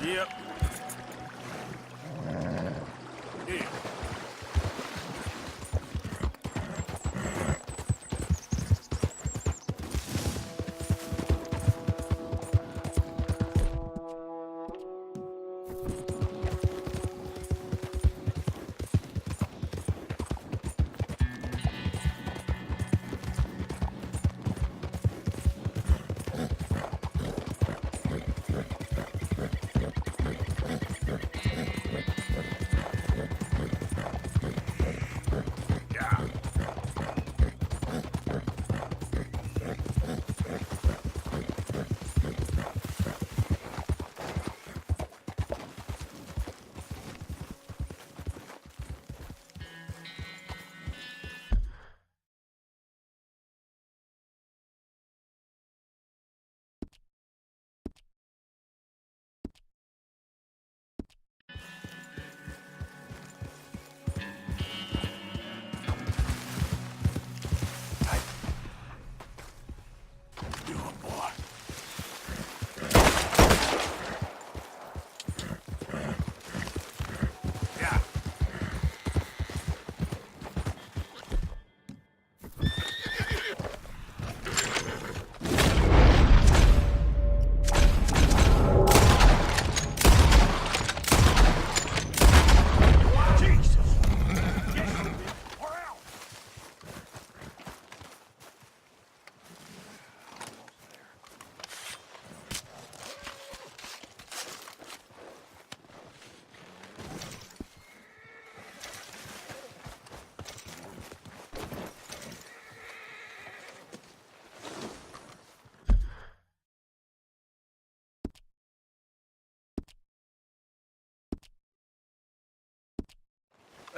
Yep. Here.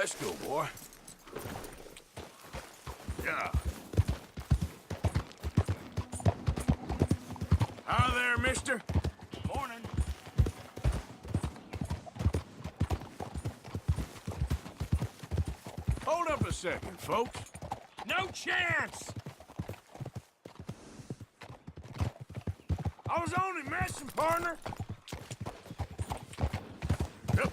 Let's go, boy. Yeah. Hi there, mister. Morning. Hold up a second, folks. No chance! I was only messing, partner. Yep.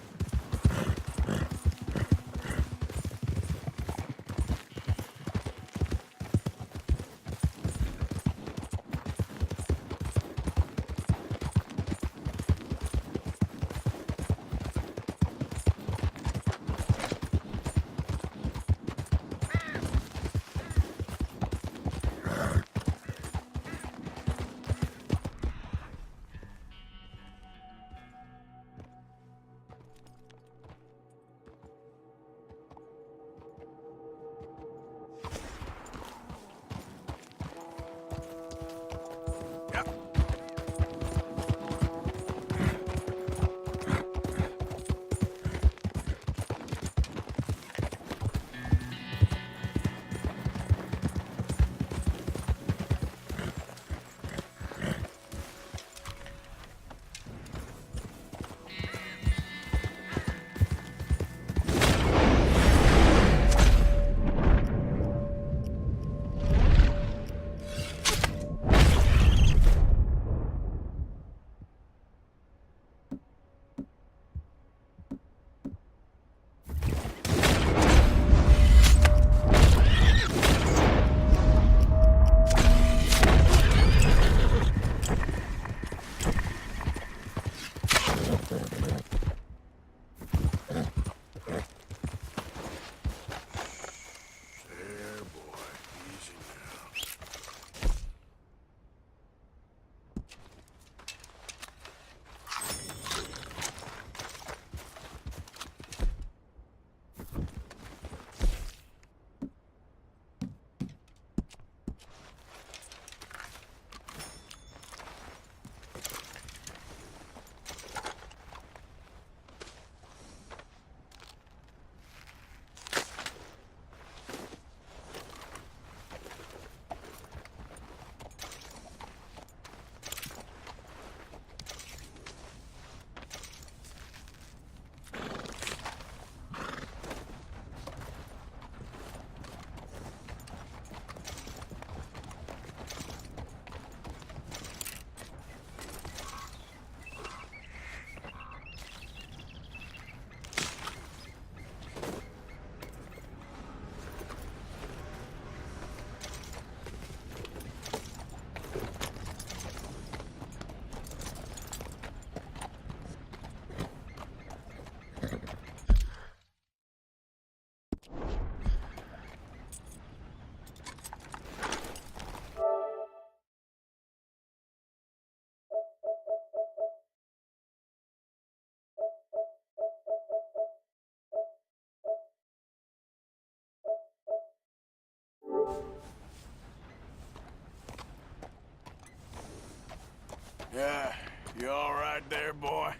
Yeah, you all right there, boy?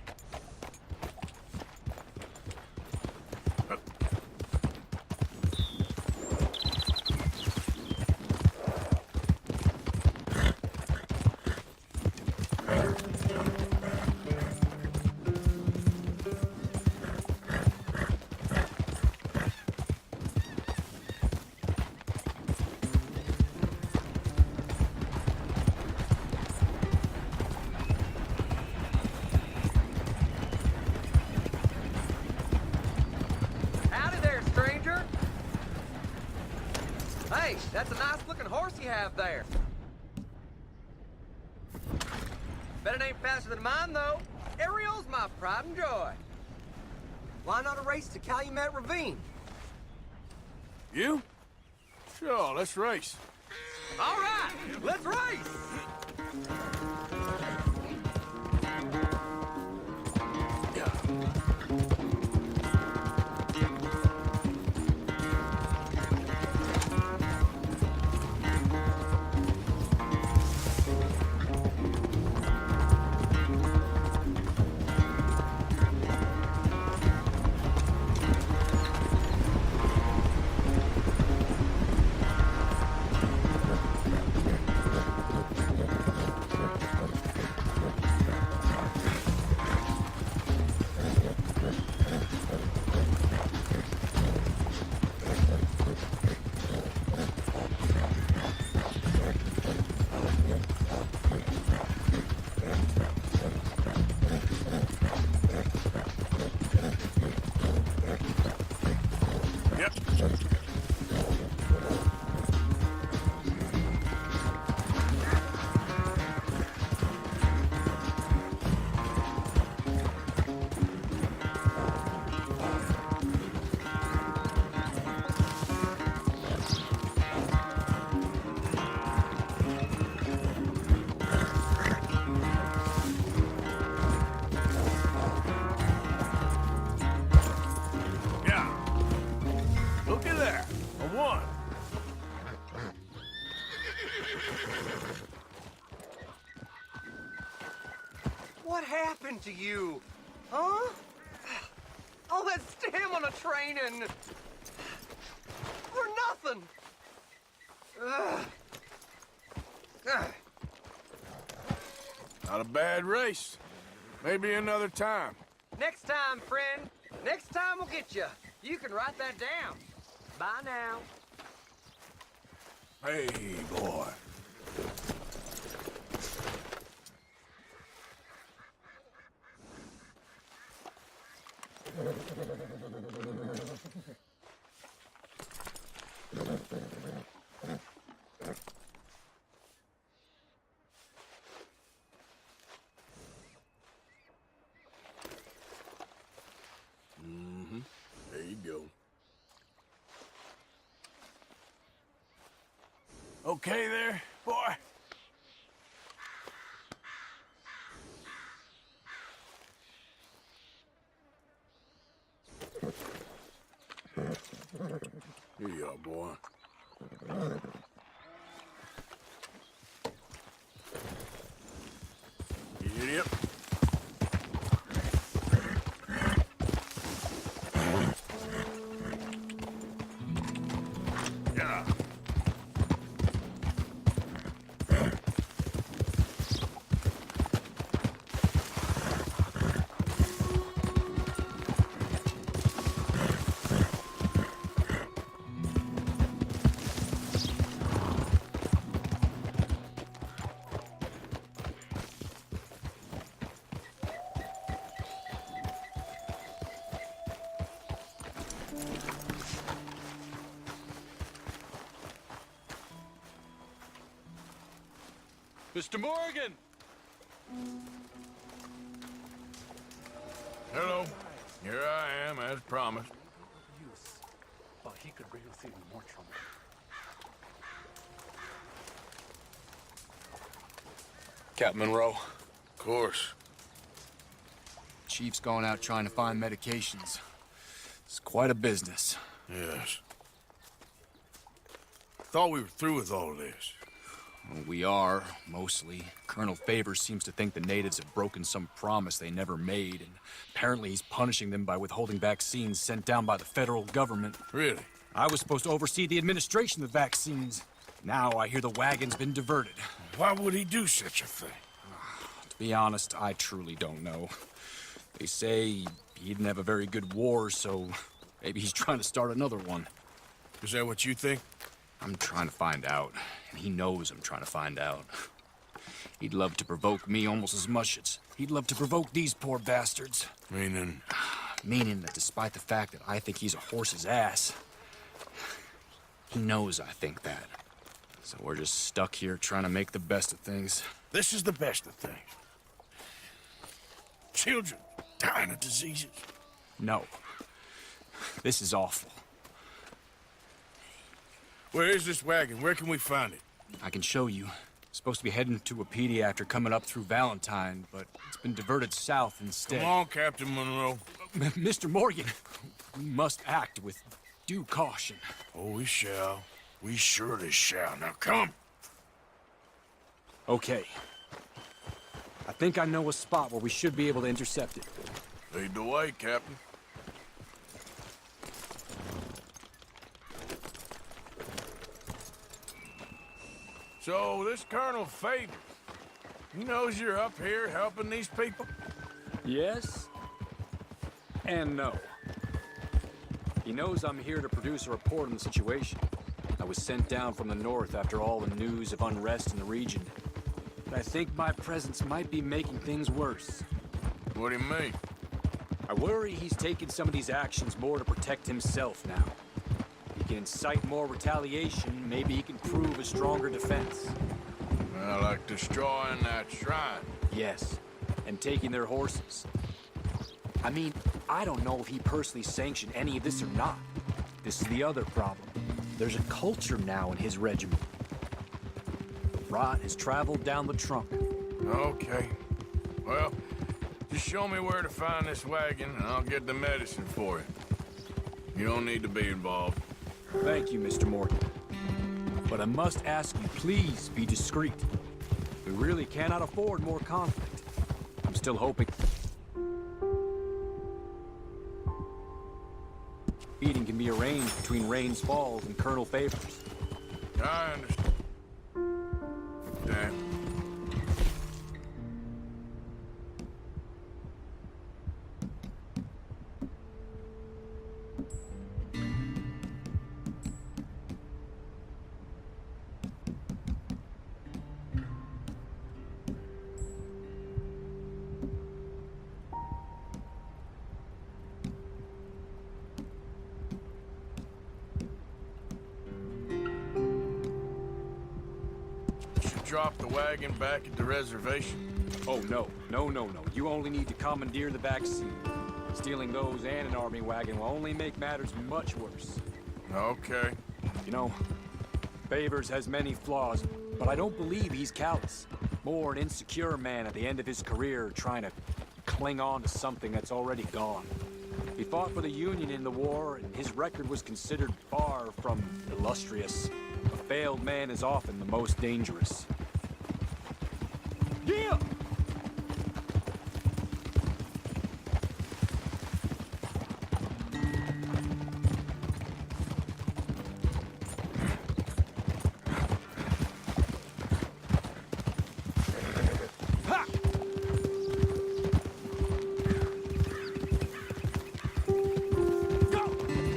Howdy there, stranger. Hey, that's a nice-looking horse you have there. Bet it ain't faster than mine, though. Ariel's my pride and joy. Why not a race to Calumet Ravine? You? Sure, let's race. All right, let's race! Looky there, a one. What happened to you? Huh? All that stamina training. For nothing. Ugh. Ugh. Not a bad race. Maybe another time. Next time, friend. Next time we'll get you. You can write that down. Bye now. Hey, boy. There you go. Okay there, boy? Here you are, boy. Idiot. Yeah. Mr. Morgan! Hello. Here I am, as promised. But he could bring us even more trouble. Captain Monroe. Of course. Chief's gone out trying to find medications. It's quite a business. Yes. Thought we were through with all this. Well, we are, mostly. Colonel Favors seems to think the natives have broken some promise they never made, and apparently he's punishing them by withholding vaccines sent down by the federal government. Really? I was supposed to oversee the administration of the vaccines. Now I hear the wagon's been diverted. Why would he do such a thing? To be honest, I truly don't know. They say he didn't have a very good war, so maybe he's trying to start another one. Is that what you think? I'm trying to find out, and he knows I'm trying to find out. He'd love to provoke me almost as much as he'd love to provoke these poor bastards. Meaning? Meaning that despite the fact that I think he's a horse's ass, he knows I think that. So we're just stuck here trying to make the best of things. This is the best of things. Children dying of diseases. No. This is awful. Where is this wagon? Where can we find it? I can show you. Supposed to be heading to a PD after coming up through Valentine, but it's been diverted south instead. Come on, Captain Monroe. Mr. Morgan, we must act with due caution. Oh, we shall. We surely shall. Now come. Okay. I think I know a spot where we should be able to intercept it. Lead the way, Captain. So, this Colonel Favors, he knows you're up here helping these people? Yes and no. He knows I'm here to produce a report on the situation. I was sent down from the north after all the news of unrest in the region. But I think my presence might be making things worse. What do you mean? I worry he's taking some of these actions more to protect himself now. He can incite more retaliation, maybe he can prove a stronger defense. Well, like destroying that shrine. Yes, and taking their horses. I mean, I don't know if he personally sanctioned any of this or not. This is the other problem. There's a culture now in his regiment. Rot has traveled down the trunk. Okay. Well, just show me where to find this wagon, and I'll get the medicine for you. You don't need to be involved. Thank you, Mr. Morgan. But I must ask you, please be discreet. We really cannot afford more conflict. I'm still hoping... meeting can be arranged between Rains Falls and Colonel Favors. I understand. Damn. Drop the wagon back at the reservation? Oh, no. No. You only need to commandeer the vaccine. Stealing those and an army wagon will only make matters much worse. Okay. You know, Favors has many flaws, but I don't believe he's callous. More an insecure man at the end of his career trying to cling on to something that's already gone. He fought for the Union in the war, and his record was considered far from illustrious. A failed man is often the most dangerous. Yeah!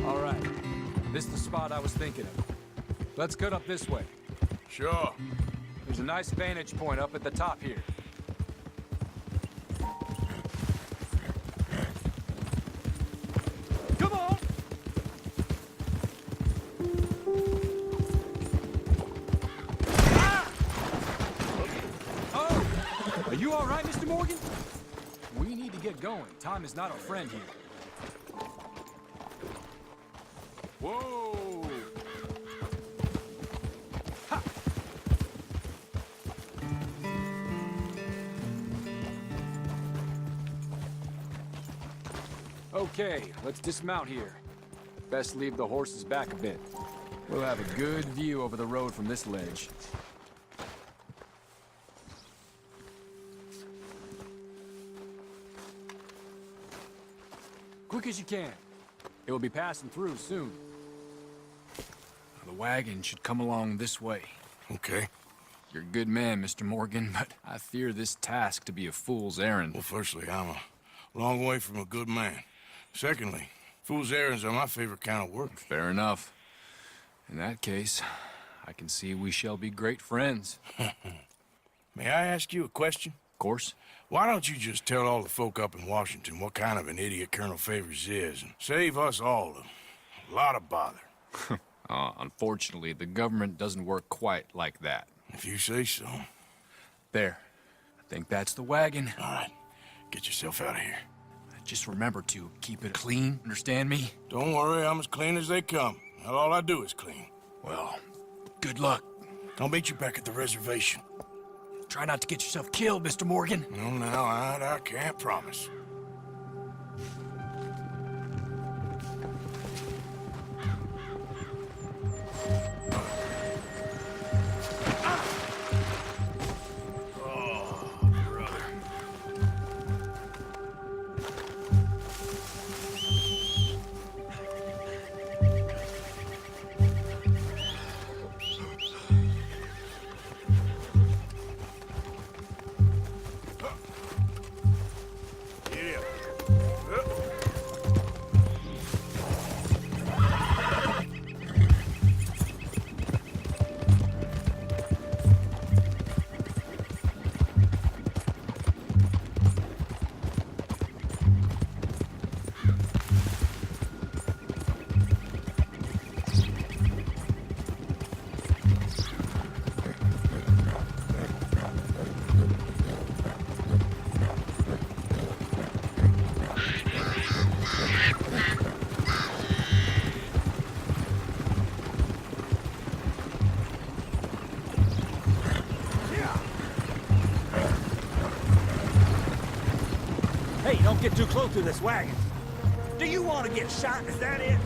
All right. This is the spot I was thinking of. Let's cut up this way. Sure. There's a nice vantage point up at the top here. Come on! Ah! Oh! Are you all right, Mr. Morgan? We need to get going. Time is not our friend here. Whoa! Okay, let's dismount here. Best leave the horses back a bit. We'll have a good view over the road from this ledge. Quick as you can. It will be passing through soon. The wagon should come along this way. Okay. You're a good man, Mr. Morgan, but I fear this task to be a fool's errand. Well, firstly, I'm a long way from a good man. Secondly, fool's errands are my favorite kind of work. Fair enough. In that case, I can see we shall be great friends. May I ask you a question? Of course. Why don't you just tell all the folk up in Washington what kind of an idiot Colonel Favors is, and save us all a lot of bother? Unfortunately, the government doesn't work quite like that. If you say so. There. I think that's the wagon. All right. Get yourself out of here. Just remember to keep it clean, understand me? Don't worry, I'm as clean as they come. Not all I do is clean. Well, good luck. I'll meet you back at the reservation. Try not to get yourself killed, Mr. Morgan. No, now, I can't promise. Hey, don't get too close to this wagon. Do you want to get shot? Is that it?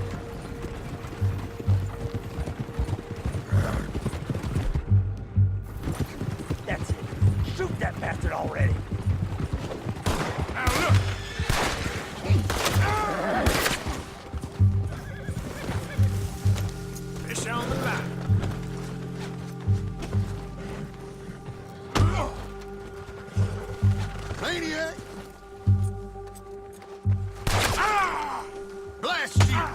That's it. Shoot that bastard already. Now look! Fish on the line. Maniac! Blast you!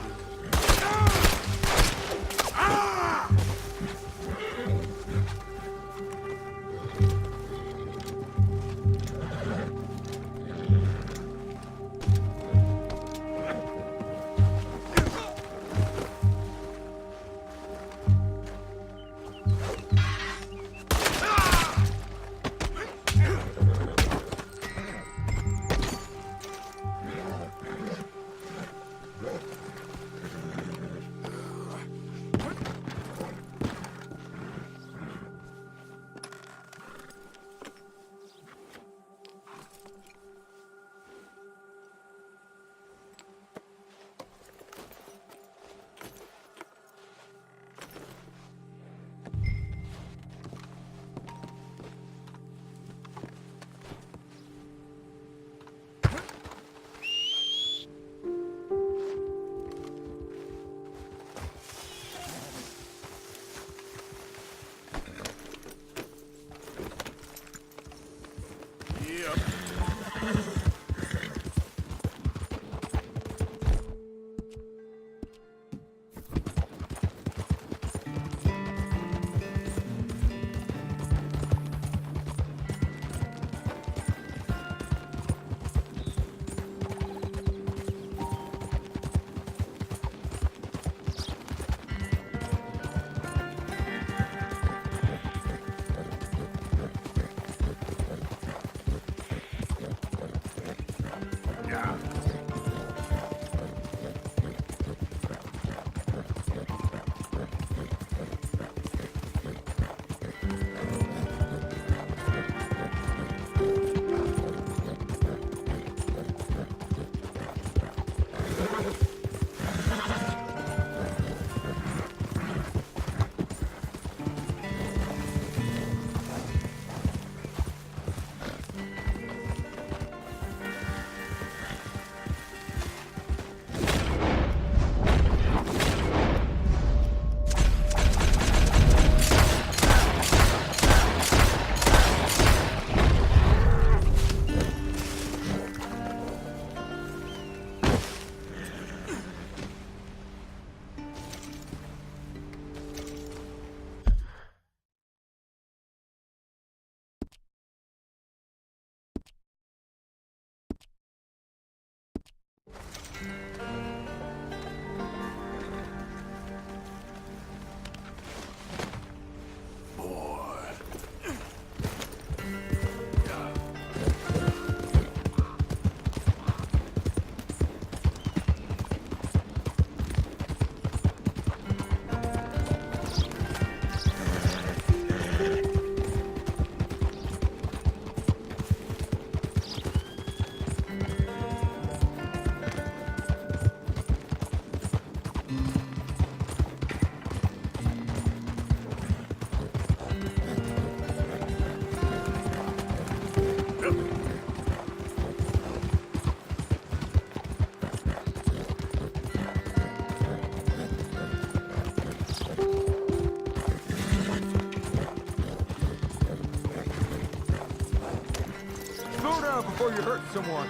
before you hurt someone.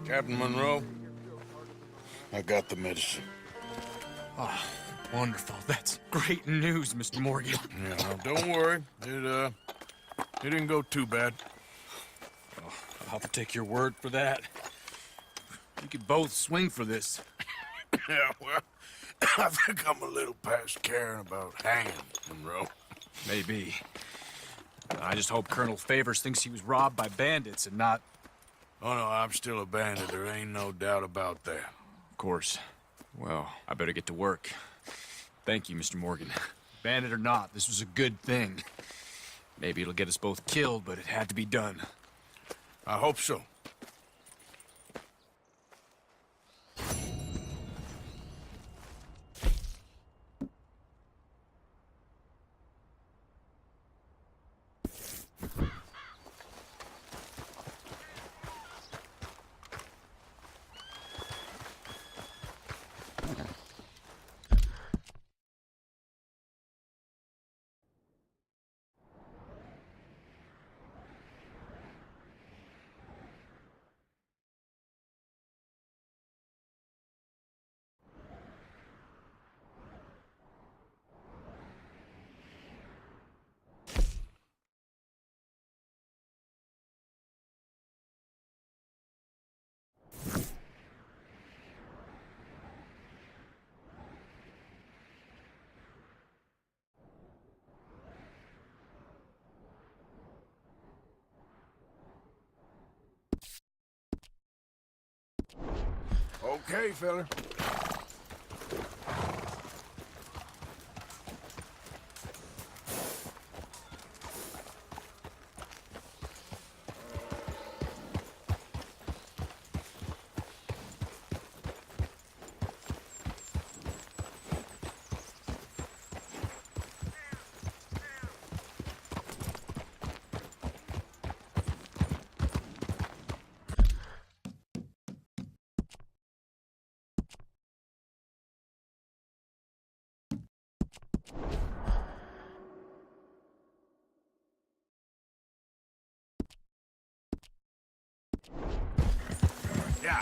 Captain Monroe, I got the medicine. Oh, wonderful. That's great news, Mr. Morgan. Yeah, well, don't worry. It didn't go too bad. Oh, I'll have to take your word for that. We could both swing for this. Yeah, well, I think I'm a little past caring about hanging, Monroe. Maybe. I just hope Colonel Favors thinks he was robbed by bandits and not... Oh, no, I'm still a bandit. There ain't no doubt about that. Of course. Well, I better get to work. Thank you, Mr. Morgan. Bandit or not, this was a good thing. Maybe it'll get us both killed, but it had to be done. I hope so. Okay, fella. Yeah.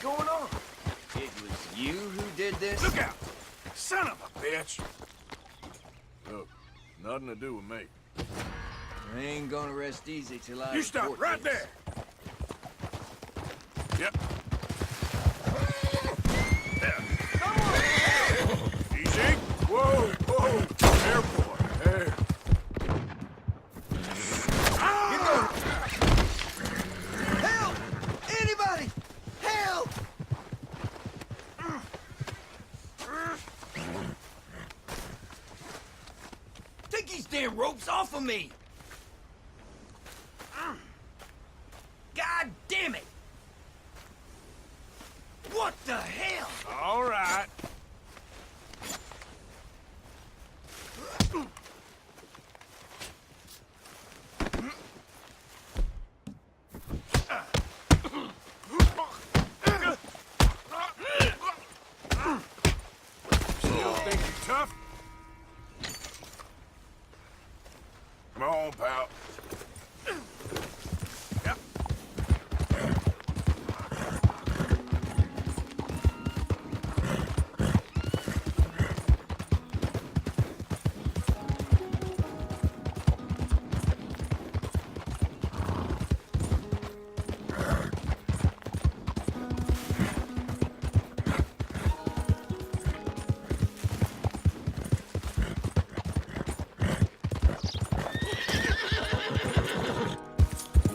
going on? It was you who did this? Look out! Son of a bitch! Look, nothing to do with me. I ain't gonna rest easy till I You stop report right this. there! Yep. Easy. Whoa, whoa. There, boy. There. Help! Anybody! Help! Take these damn ropes off of me! God damn it! What the hell? All right. Still think you're tough? Come on, pal. Yep.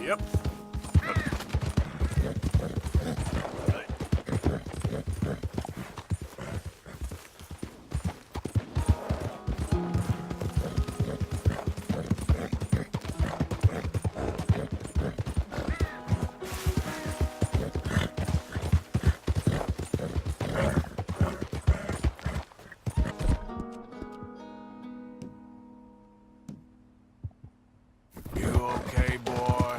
Yep. You okay, boy?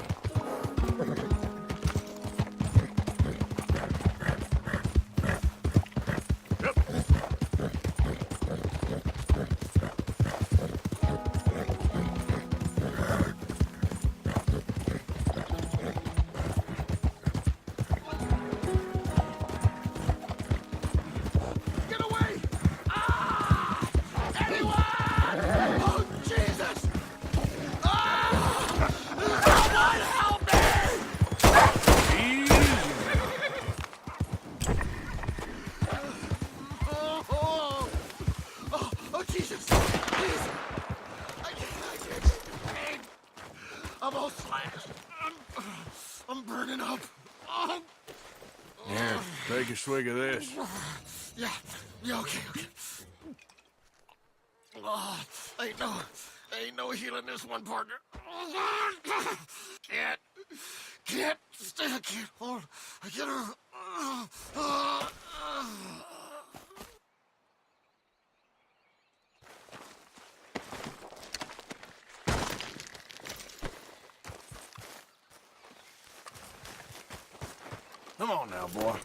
Get away! Ah! Anyone! Oh, Jesus! Ah! Someone help me! Oh, Jesus! Please! I can't. Pain. I'm all slashed. I'm burning up. Oh. Here, take a swig of this. Yeah, okay. Oh, ain't no healing this one, partner. Can't stay. I can't hold. I can't. Come on now, boy.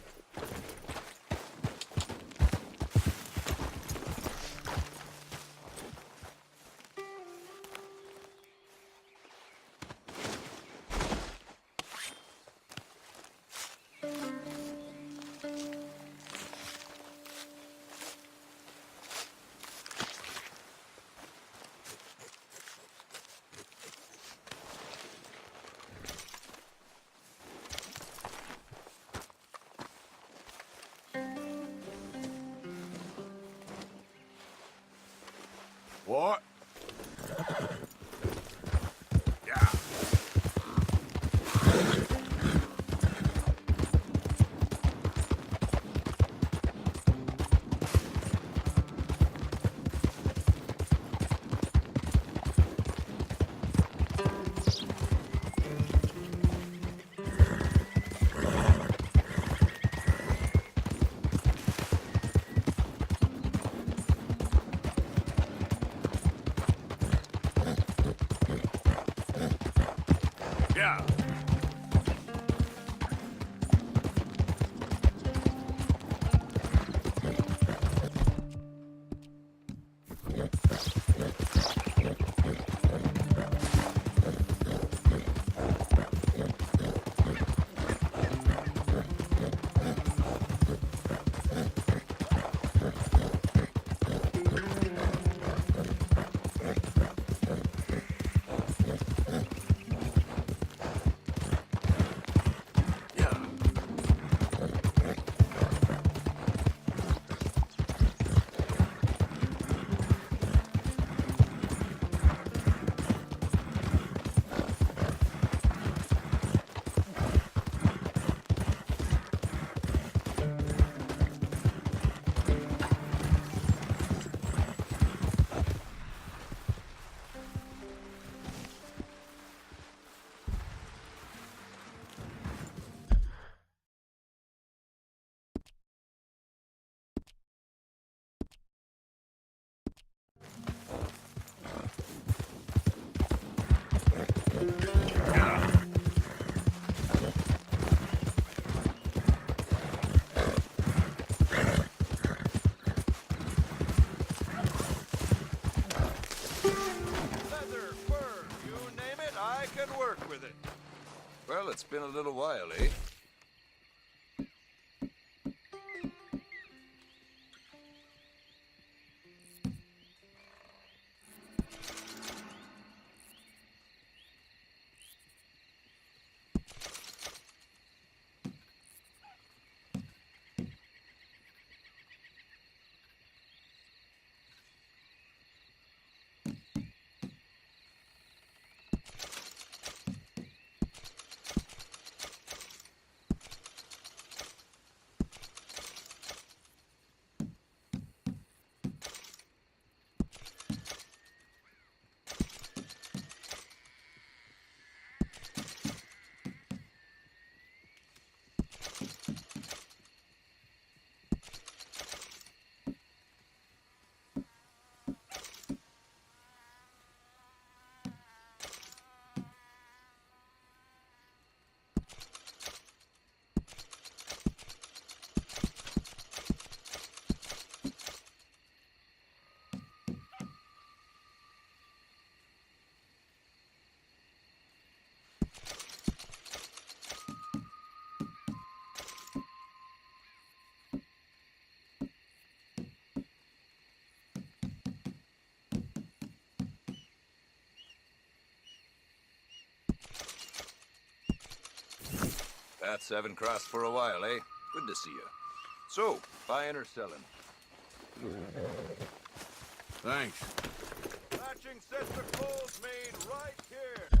What? Yeah. Well, it's been a little while, eh? Paths haven't crossed for a while, eh? Good to see you. So, buying or selling? Thanks. Matching sets of clothes made right here.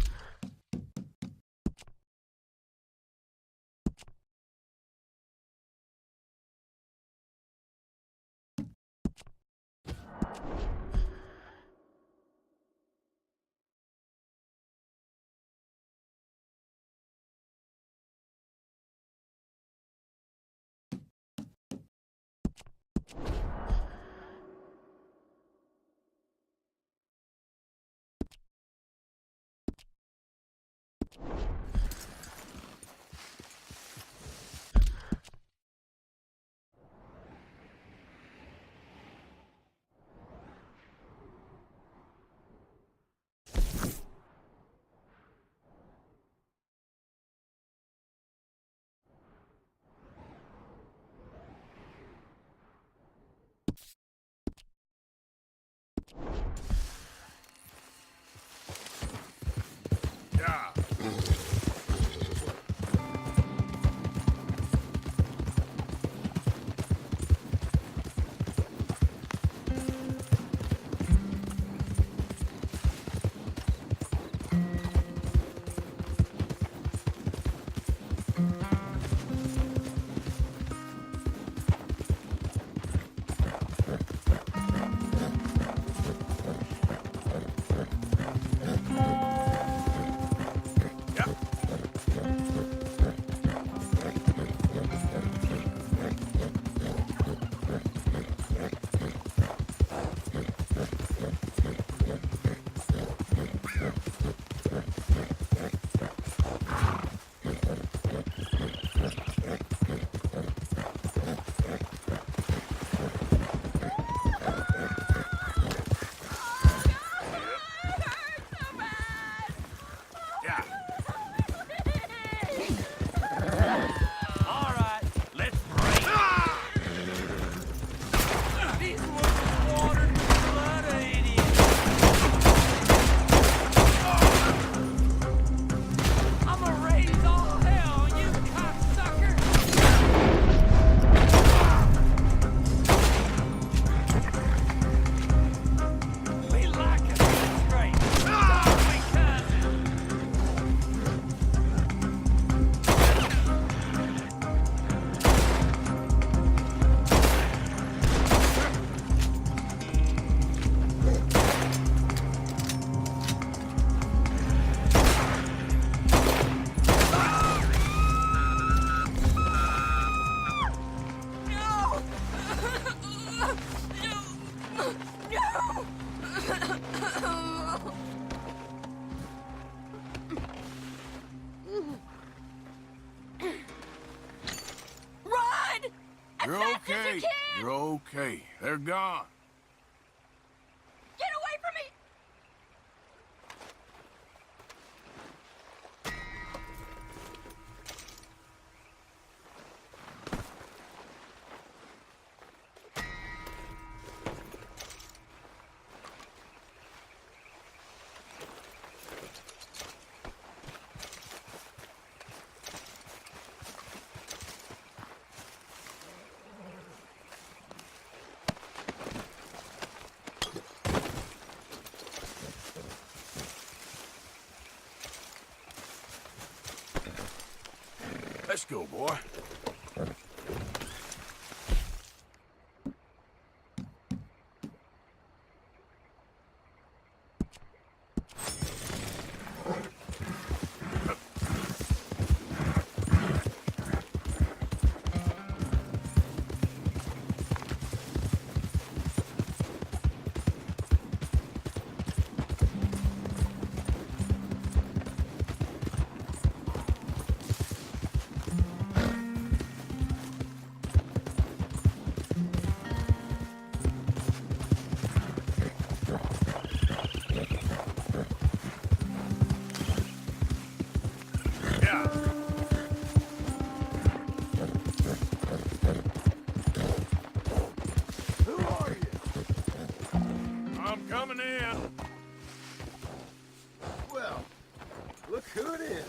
You're okay. You're okay. They're gone. Get away from me! go, boy. Coming in. Well, look who it is.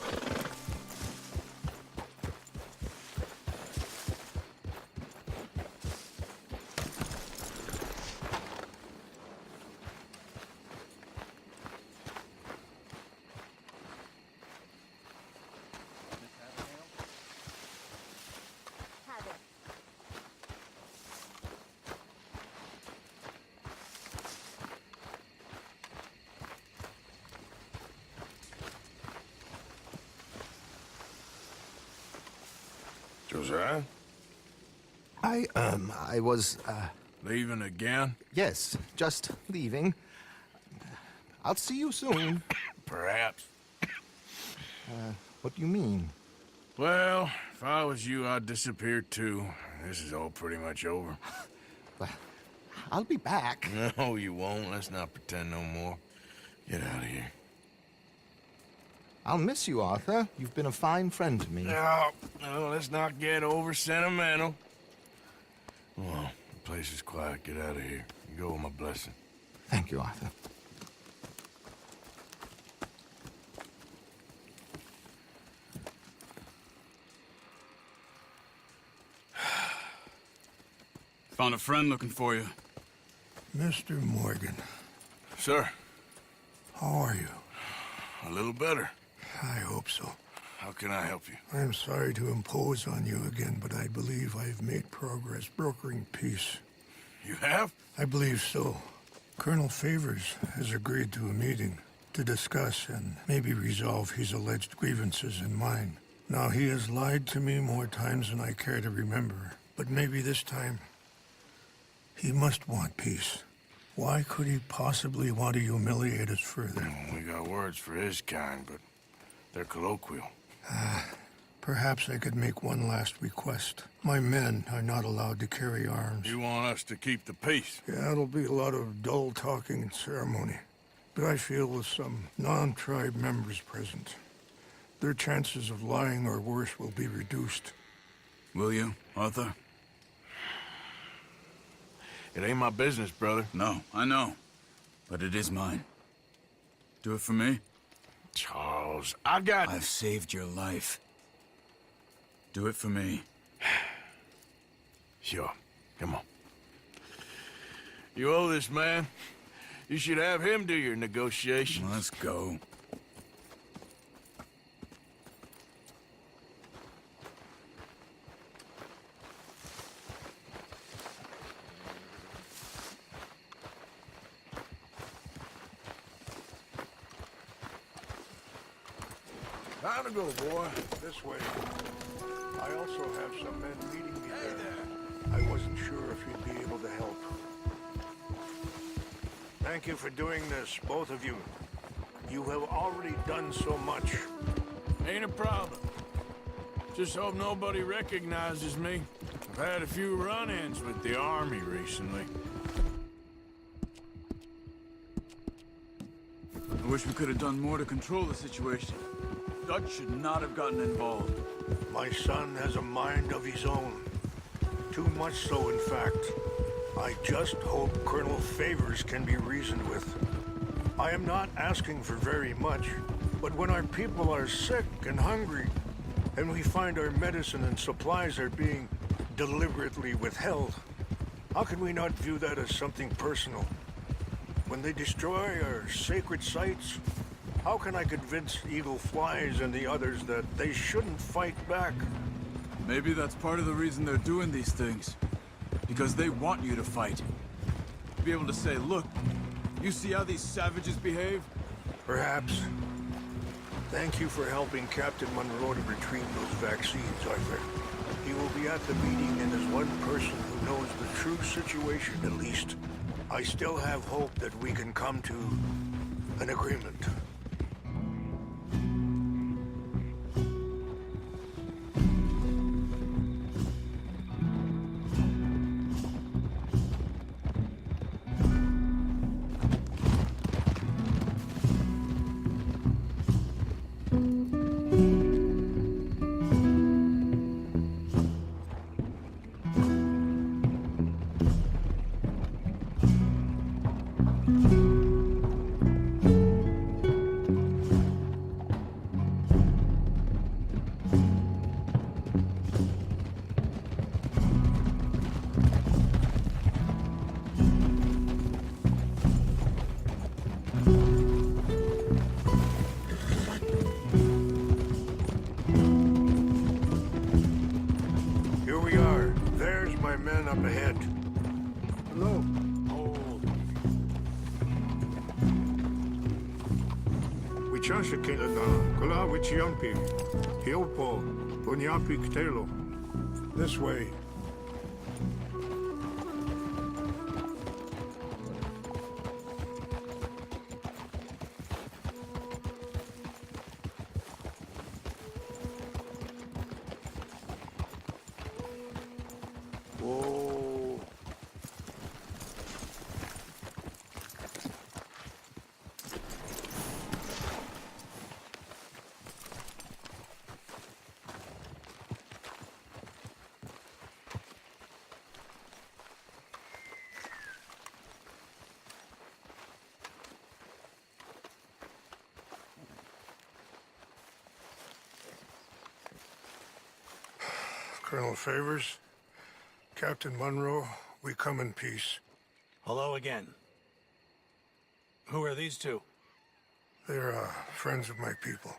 Josiah? I was, Leaving again? yes, just leaving. I'll see you soon. Perhaps. What do you mean? Well, if I was you, I'd disappear too. This is all pretty much over. I'll be back. No, you won't. Let's not pretend no more. Get out of here. I'll miss you, Arthur. You've been a fine friend to me. No, let's not get over sentimental. Well, the place is quiet. Get out of here. You go with my blessing. Thank you, Arthur. Found a friend looking for you. Mr. Morgan. Sir. How are you? A little better. I hope so. How can I help you? I'm sorry to impose on you again, but I believe I've made progress brokering peace. You have? I believe so. Colonel Favors has agreed to a meeting to discuss and maybe resolve his alleged grievances and mine. Now, he has lied to me more times than I care to remember, but maybe this time he must want peace. Why could he possibly want to humiliate us further? We got words for his kind, but they're colloquial. Perhaps I could make one last request. My men are not allowed to carry arms. You want us to keep the peace? Yeah, it'll be a lot of dull talking and ceremony. But I feel with some non-tribe members present, their chances of lying or worse will be reduced. Will you, Arthur? It ain't my business, brother. No, I know. But it is mine. Do it for me? Charles, I've saved your life. Do it for me. Sure. Come on. You owe this man. You should have him do your negotiations. Let's go. Time to go, boy. This way. I also have some men meeting me there. I wasn't sure if you'd be able to help. Thank you for doing this, both of you. You have already done so much. Ain't a problem. Just hope nobody recognizes me. I've had a few run-ins with the army recently. I wish we could have done more to control the situation. Dutch should not have gotten involved. My son has a mind of his own. Too much so, in fact. I just hope Colonel Favors can be reasoned with. I am not asking for very much, but when our people are sick and hungry, and we find our medicine and supplies are being deliberately withheld, how can we not view that as something personal? When they destroy our sacred sites, how can I convince Eagle Flies and the others that they shouldn't fight back? Maybe that's part of the reason they're doing these things. Because they want you to fight. Be able to say, look, you see how these savages behave? Perhaps. Thank you for helping Captain Monroe to retrieve those vaccines, Arthur. He will be at the meeting and is one person who knows the true situation, at least. I still have hope that we can come to an agreement. Here we are. There's my men up ahead. Hello. Wichansa Kilana, Kula Wichiampi, Hiopo, Bunyapi Ktelo. This way. Whoa. Colonel Favors, Captain Monroe, we come in peace. Hello again. Who are these two? They're friends of my people.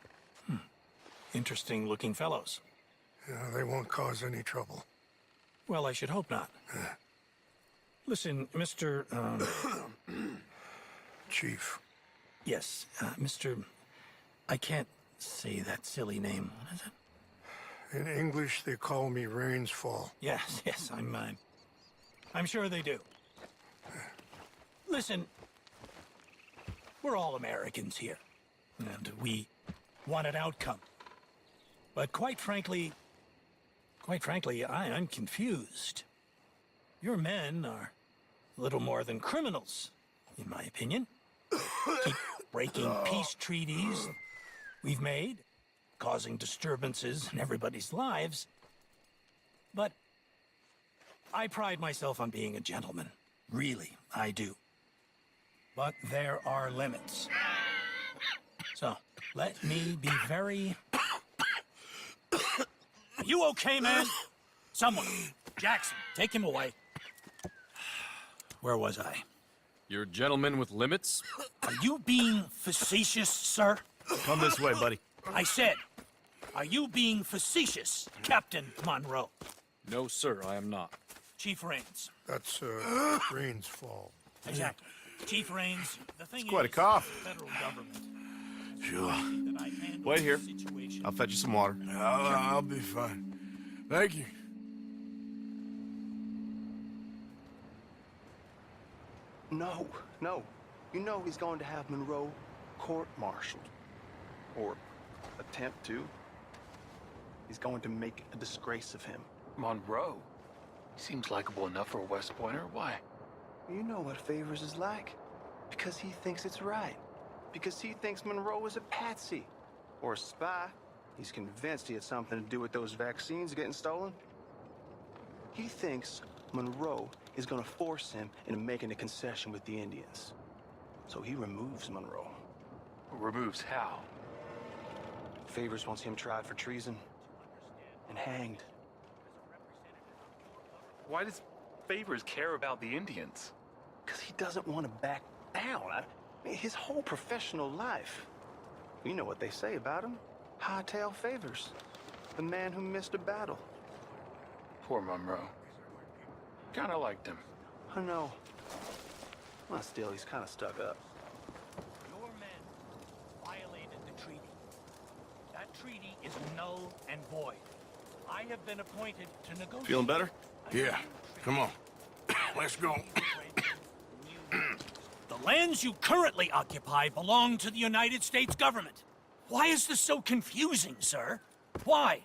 Interesting looking fellows. Yeah, they won't cause any trouble. Well, I should hope not. Listen, Mr. Chief. Yes, Mr. I can't say that silly name. What is it? In English, they call me Rainsfall. Yes, I'm sure they do. Listen, we're all Americans here, and we want an outcome. But quite frankly, I'm confused. Your men are little more than criminals, in my opinion. Keep breaking peace treaties we've made, causing disturbances in everybody's lives. But I pride myself on being a gentleman. Really, I do. But there are limits. So, let me be very... Are you okay, man? Someone. Jackson, take him away. Where was I? You're a gentleman with limits? Are you being facetious, sir? Come this way, buddy. I said, are you being facetious, Captain Monroe? No, sir, I am not. Chief Rains. That's, Rains' fault. Exactly. Chief Rains, the thing It's quite a is, cough. the federal government... Sure. that I handle Wait here. the situation. I'll fetch you some water. I'll be fine. Thank you. No. You know he's going to have Monroe court-martialed. Or attempt to. He's going to make a disgrace of him. Monroe? He seems likable enough for a West Pointer. Why? You know what Favors is like. Because he thinks it's right. Because he thinks Monroe is a patsy. Or a spy. He's convinced he had something to do with those vaccines getting stolen. He thinks Monroe is gonna force him into making a concession with the Indians. So he removes Monroe. Removes how? Favors wants him tried for treason and hanged. Why does Favors care about the Indians? Because he doesn't want to back down. I mean, his whole professional life. You know what they say about him. Hightail Favors. The man who missed a battle. Poor Monroe. Kinda liked him. I know. Well, still, he's kind of stuck up. Your men violated the treaty. That treaty is null and void. I have been appointed to negotiate. Feeling better? Yeah. Come on. Let's go. The lands you currently occupy belong to the United States government. Why is this so confusing, sir? Why?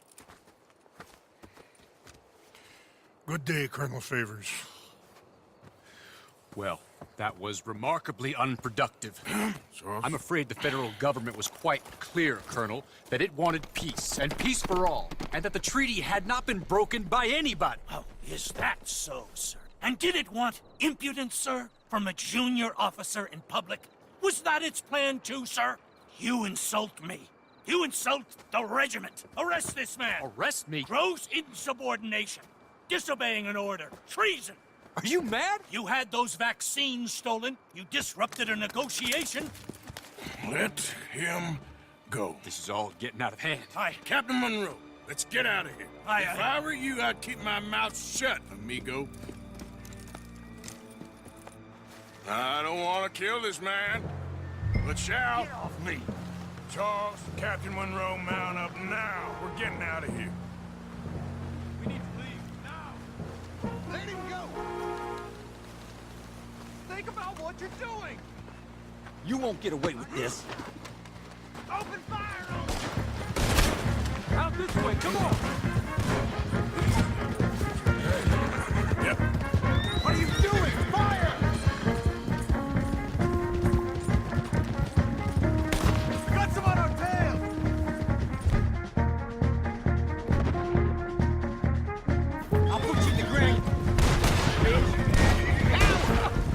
Good day, Colonel Favors. Well, that was remarkably unproductive. I'm afraid the federal government was quite clear, Colonel, that it wanted peace, and peace for all, and that the treaty had not been broken by anybody. Oh, is that so, sir? And did it want impudence, sir, from a junior officer in public? Was that its plan too, sir? You insult me. You insult the regiment. Arrest this man. Arrest me? Gross insubordination. Disobeying an order. Treason. Are you mad? You had those vaccines stolen. You disrupted a negotiation. Let him go. This is all getting out of hand. Hi. Captain Monroe, let's get out of here. If I were you, I'd keep my mouth shut, amigo. I don't want to kill this man, but shall. Get off me. Charles, Captain Monroe, mount up now. We're getting out of here. We need to leave now. Let him go! Think about what you're doing. You won't get away with this. Open fire on them. Out this way, come on! Yep. What are you doing? Fire! We got some on our tail. I'll put you in the ground.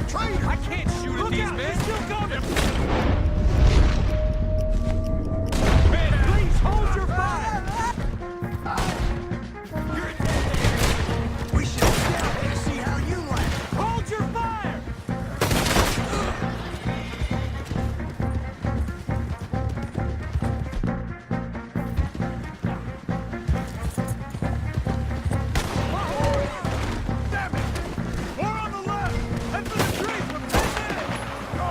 Traitor! I can't shoot at these men! They're still coming. Man, please hold your fire! We should get out there to see how you like. Hold your fire. Damn it! More on the left. Head for the trees for 10 minutes. Go.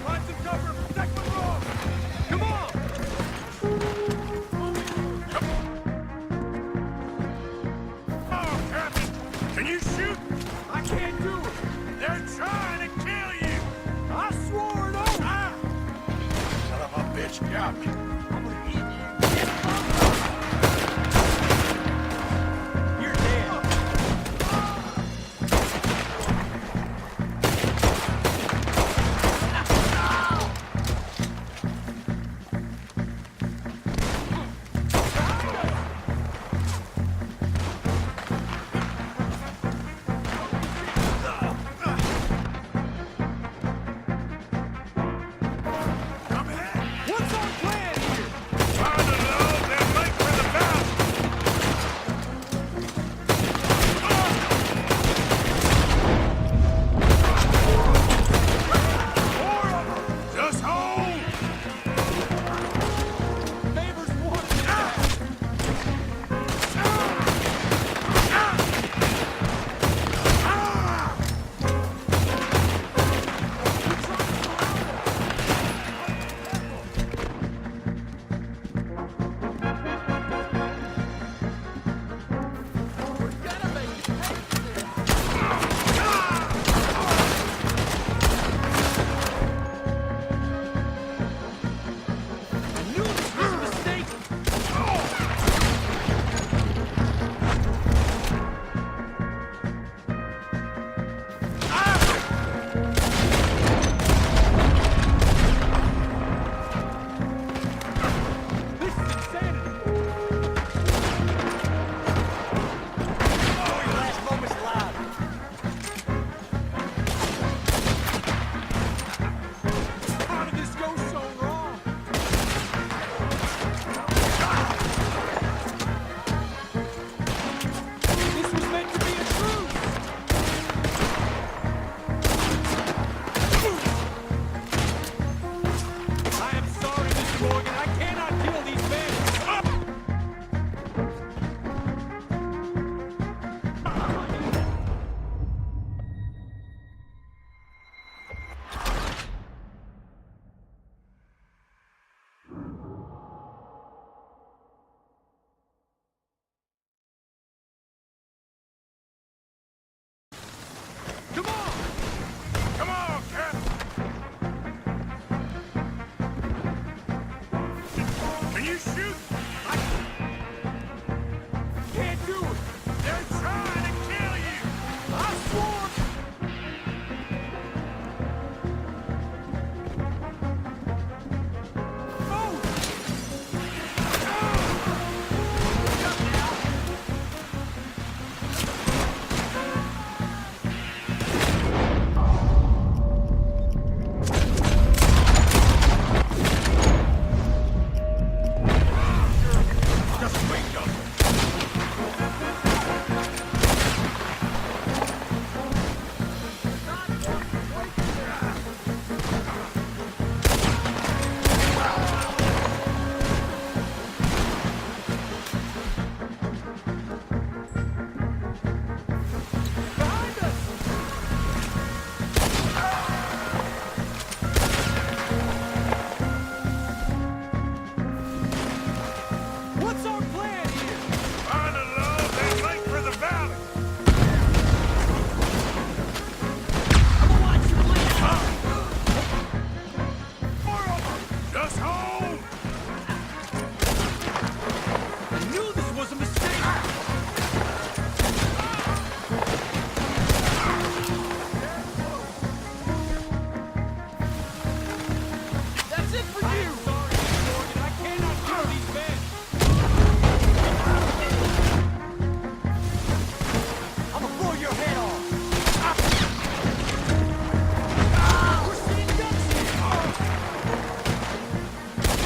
Find some cover. Protect Monroe. Come on. Oh, Captain, can you shoot? I can't do it. They're trying to kill you. I swore it over. Son of a bitch got me. I'm gonna eat you. You're dead. What's our plan here? Try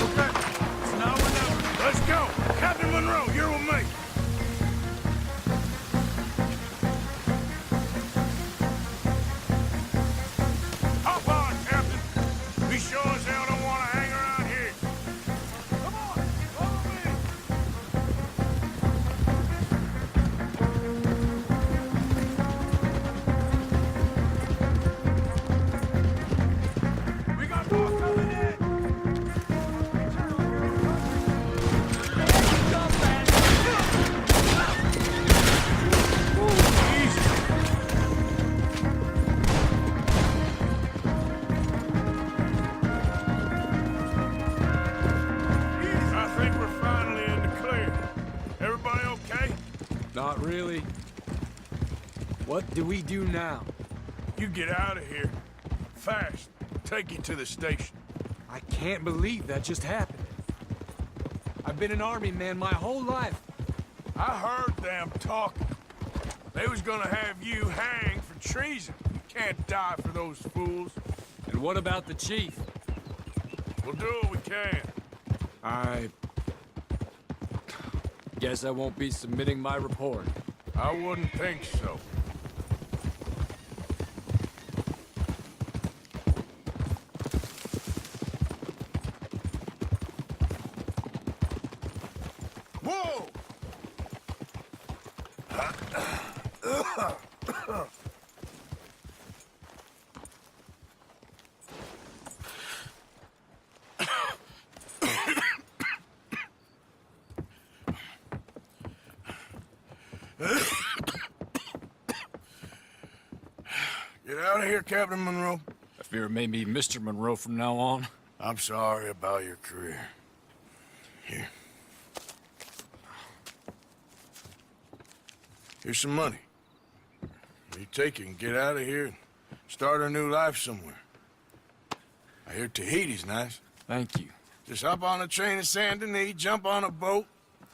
Okay, it's now or never. Let's go. Captain Monroe, you're with me. Hop on, Captain. We sure as hell don't want to hang around here. Come on, follow me. We got more coming in. I think we're finally in the clear. Everybody okay? Not really. What do we do now? You get out of here. Fast. Take you to the station. I can't believe that just happened. I've been an army man my whole life. I heard them talking. They was gonna have you hanged for treason. You can't die for those fools. And what about the chief? We'll do what we can. I guess I won't be submitting my report. I wouldn't think so. Whoa! Get out of here, Captain Monroe. I fear it may be Mr. Monroe from now on. I'm sorry about your career. Here. Here's some money. You take it and get out of here and start a new life somewhere. I hear Tahiti's nice. Thank you. Just hop on a train to Saint Denis, jump on a boat,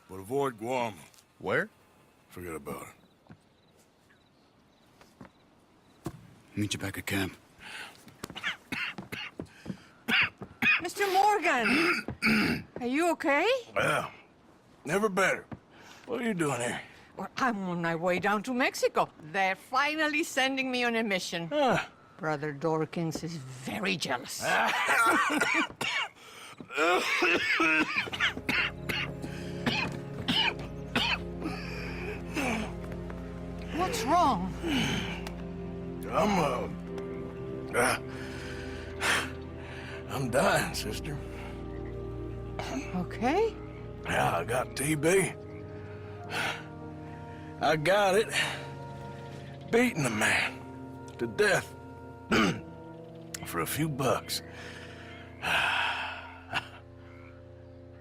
but avoid Guam. Where? Forget about it. Meet you back at camp. Mr. Morgan! Are you okay? Well, never better. What are you doing here? Well, I'm on my way down to Mexico. They're finally sending me on a mission. Brother Dorkins is very jealous. What's wrong? I'm dying, sister. Okay. Yeah, I got TB. I got it. Beating a man to death for a few bucks.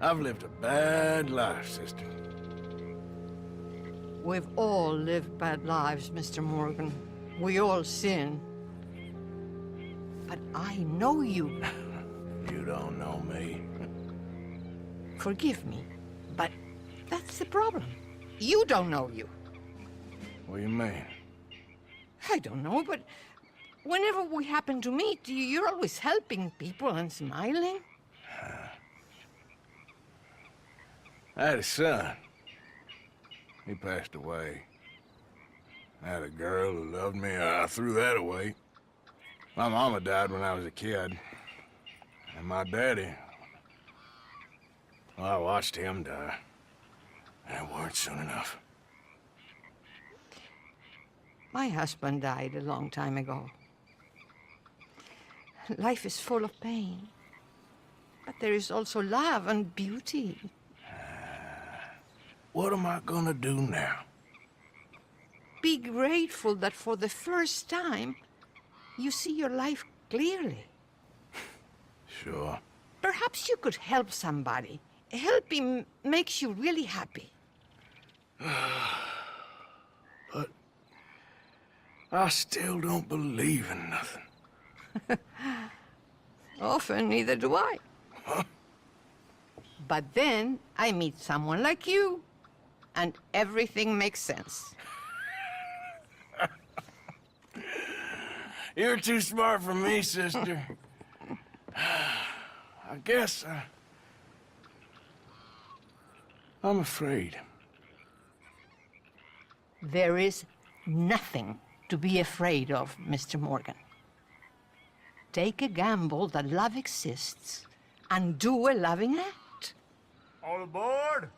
I've lived a bad life, sister. We've all lived bad lives, Mr. Morgan. We all sin. But I know you. You don't know me. Forgive me, but that's the problem. You don't know you. What do you mean? I don't know, but whenever we happen to meet, you're always helping people and smiling. I had a son. He passed away. I had a girl who loved me. I threw that away. My mama died when I was a kid. And my daddy, well, I watched him die. And it weren't soon enough. My husband died a long time ago. Life is full of pain. But there is also love and beauty. What am I gonna do now? Be grateful that for the first time, you see your life clearly. Sure. Perhaps you could help somebody. Helping makes you really happy. But I still don't believe in nothing. Often, neither do I. Huh? But then I meet someone like you, and everything makes sense. You're too smart for me, sister. I guess I'm afraid. There is nothing to be afraid of, Mr. Morgan. Take a gamble that love exists and do a loving act. All aboard!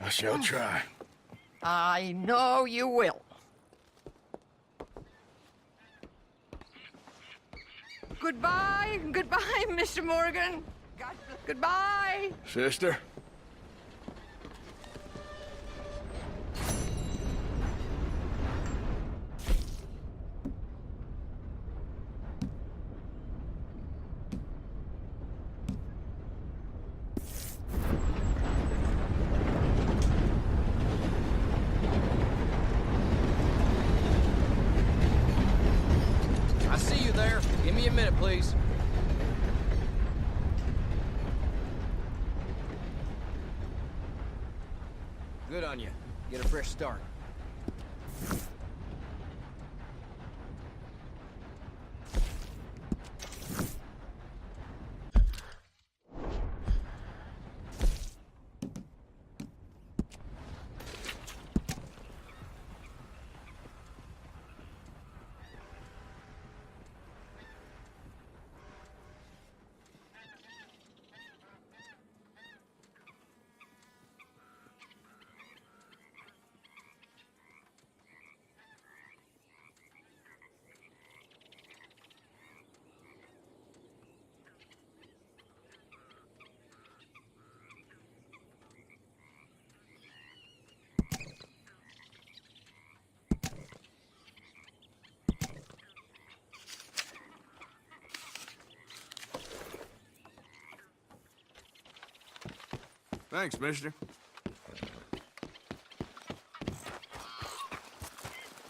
I shall try. I know you will. Goodbye, goodbye, Mr. Morgan. Goodbye. Sister? I see you there. Give me a minute, please. Good on you. Get a fresh start. Thanks, mister.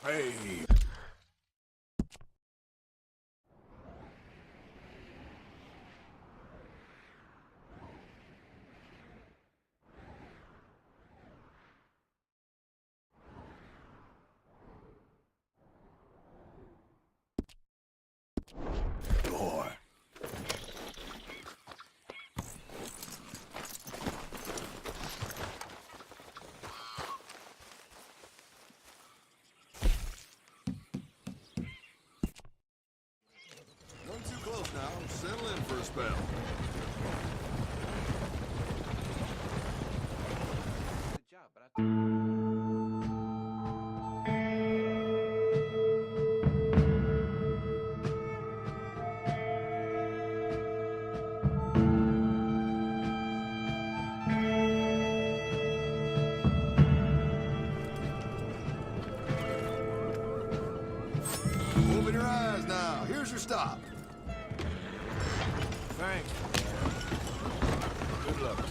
Hey. Boy. None too close now. Settle in for a spell. Open your eyes now. Here's your stop. Thanks. Good luck.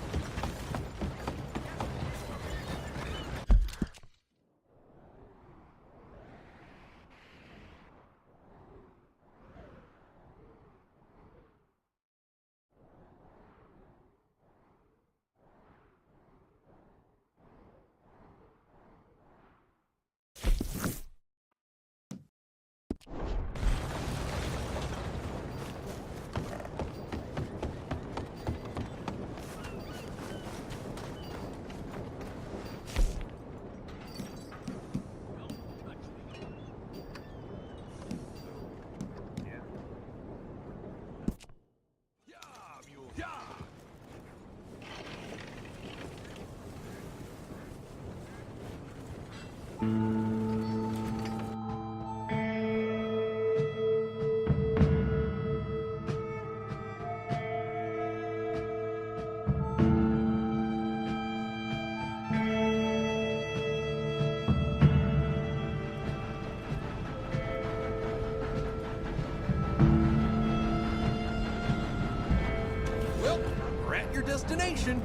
Well, we're at your destination.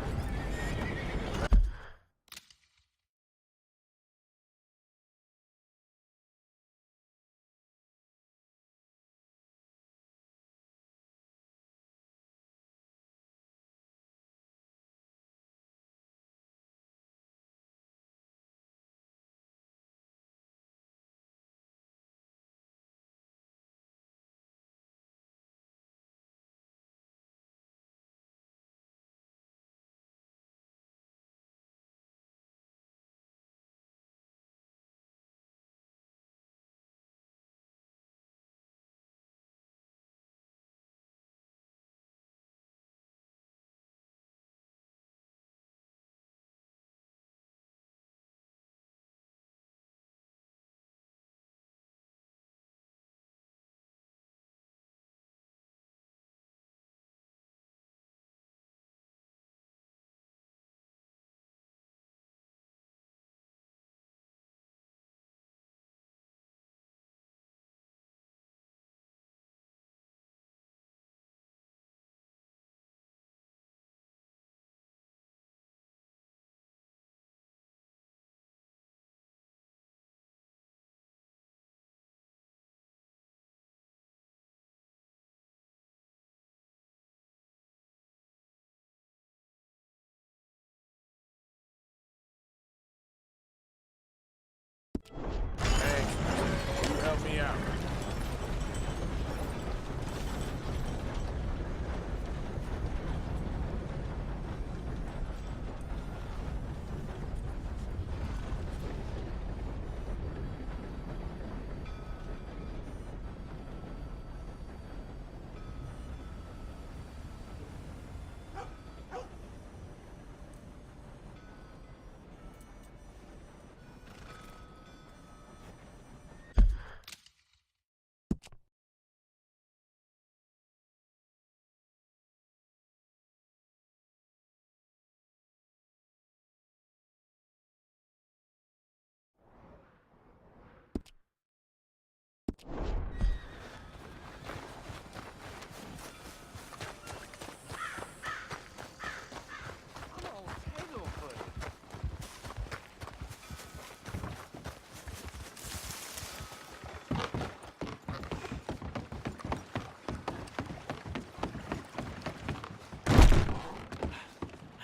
out.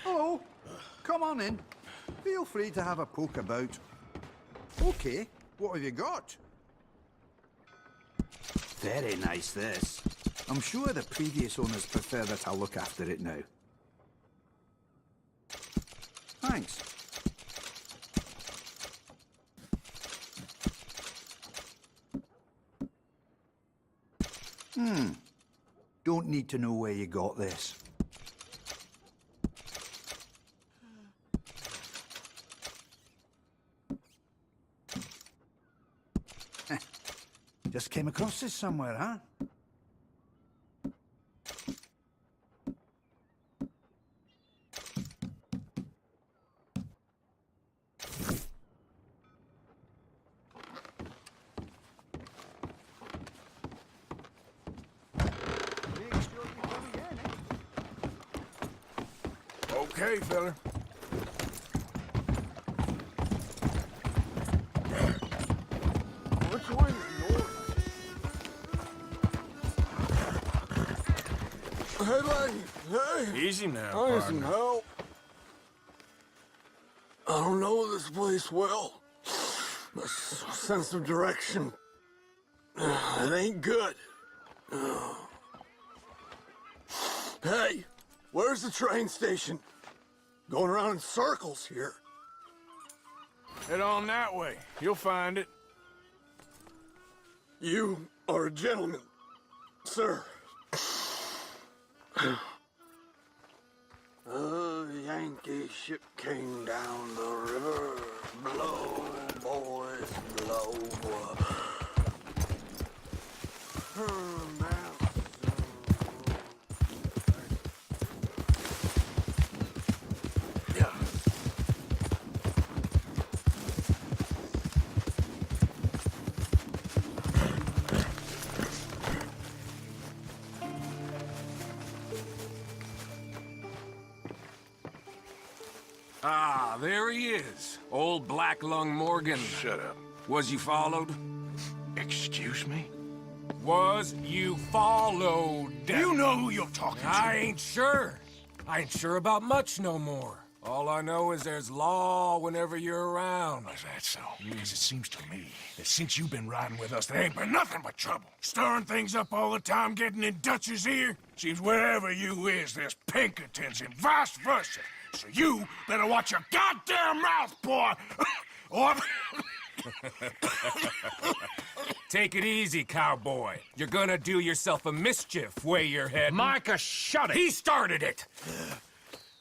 Hello. Come on in. Feel free to have a poke about. Okay, what have you got? Very nice, this. I'm sure the previous owners prefer that I look after it now. Thanks. Don't need to know where you got this. Just came across this somewhere, huh? Okay, fella. Which way is north? Hey, lady. Hey. Easy now, I need some partner. help. I don't know this place well. My sense of direction, it ain't good. Hey, where's the train station? Going around in circles here. Head on that way. You'll find it. You are a gentleman, sir. A Yankee ship came down the river. Blow, boys, blow. Ah, there he is. Old Black Lung Morgan. Shut up. Was you followed? Excuse me? Was you followed? You know who you're talking to. I ain't sure. I ain't sure about much no more. All I know is there's law whenever you're around. Is that so? Because it seems to me that since you've been riding with us, there ain't been nothing but trouble. Stirring things up all the time, getting in Dutch's ear. Seems wherever you is, there's Pinkertons and vice versa. So you better watch your goddamn mouth, boy! Or... Take it easy, cowboy. You're gonna do yourself a mischief way you're heading. Micah, shut it! He started it!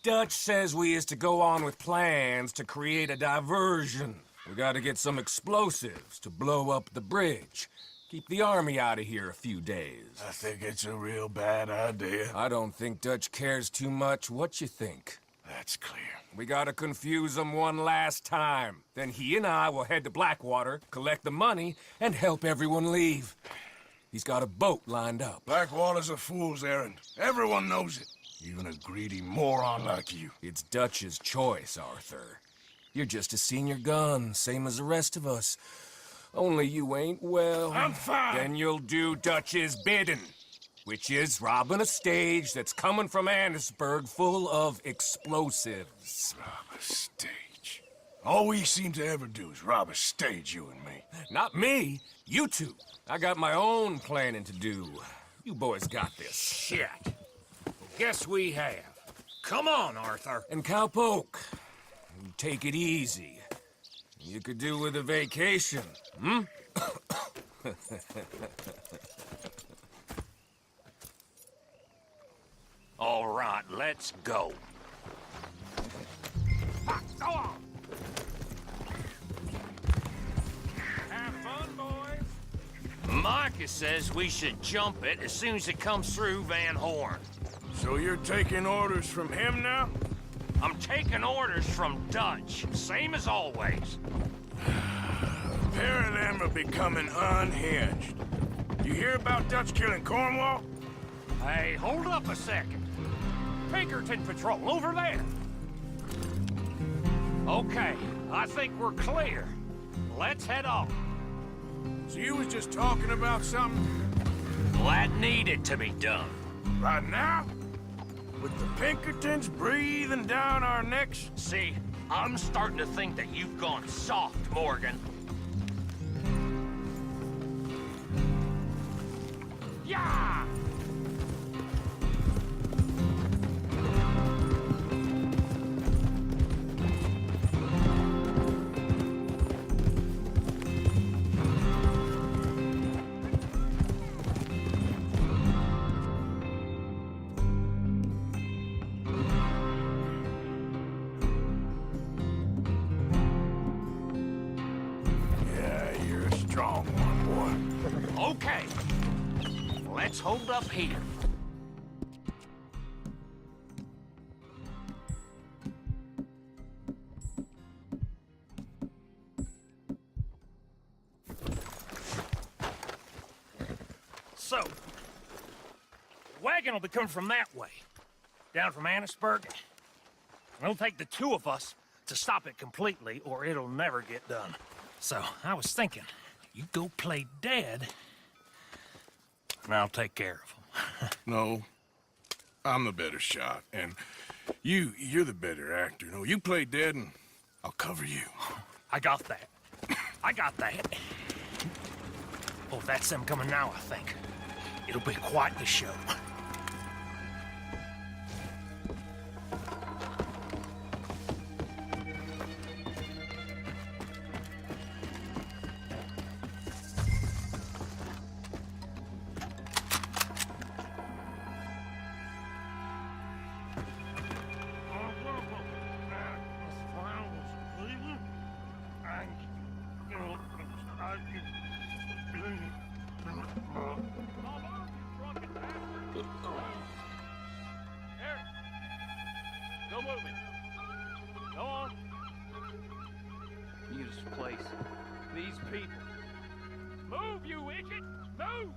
Dutch says we is to go on with plans to create a diversion. We gotta get some explosives to blow up the bridge. Keep the army out of here a few days. I think it's a real bad idea. I don't think Dutch cares too much what you think. That's clear. We gotta confuse him one last time. Then he and I will head to Blackwater, collect the money, and help everyone leave. He's got a boat lined up. Blackwater's a fool's errand. Everyone knows it. Even a greedy moron like you. It's Dutch's choice, Arthur. You're just a senior gun, same as the rest of us. Only you ain't well. I'm fine. Then you'll do Dutch's bidding. Which is robbing a stage that's coming from Annesburg full of explosives. Rob a stage. All we seem to ever do is rob a stage, you and me. Not me. You two. I got my own planning to do. You boys got this. Shit. Guess we have. Come on, Arthur. And Cowpoke. Take it easy. You could do with a vacation, hmm? All right, let's go. Go on. Have fun, boys. Micah says we should jump it as soon as it comes through Van Horn. So you're taking orders from him now? I'm taking orders from Dutch, same as always. A pair of them are becoming unhinged. You hear about Dutch killing Cornwall? Hey, hold up a second. Pinkerton Patrol, over there. Okay, I think we're clear. Let's head off. So you was just talking about something? Well, that needed to be done. Right now? With the Pinkertons breathing down our necks? See, I'm starting to think that you've gone soft, Morgan. Yeah! Okay, let's hold up here. So, the wagon will be coming from that way, down from Annisburg. It'll take the two of us to stop it completely, or it'll never get done. So, I was thinking, you go play dead, and I'll take care of him. No. I'm the better shot, and you're the better actor. No, you play dead, and I'll cover you. I got that. I got that. Oh, that's them coming now, I think. It'll be quite the show. Go moving. Go on. Use this place. These people. Move, you idiot! Move!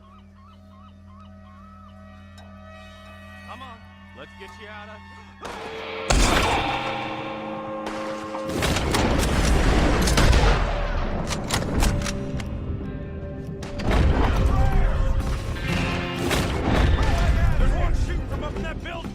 Come on. Let's get you out of... There's one shooting from up in that building!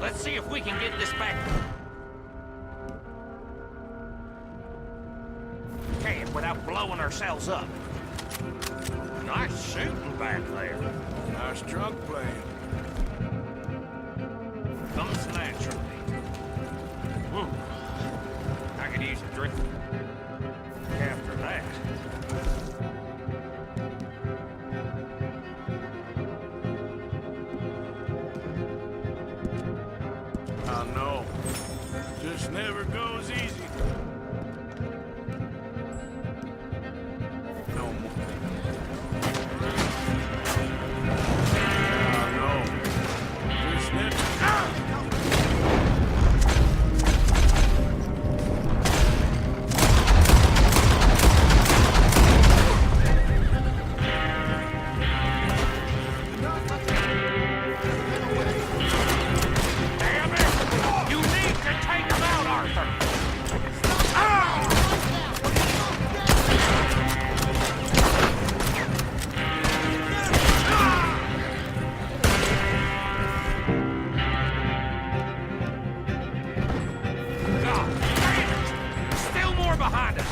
Let's see if we can get this back. Can without blowing ourselves up. Nice shooting back there. Nice drunk playing. Comes naturally. I could use a drink after that. This never goes easy. No more. No. This never... Damn it! You need to take him out, Arthur! God damn it! Still more behind us!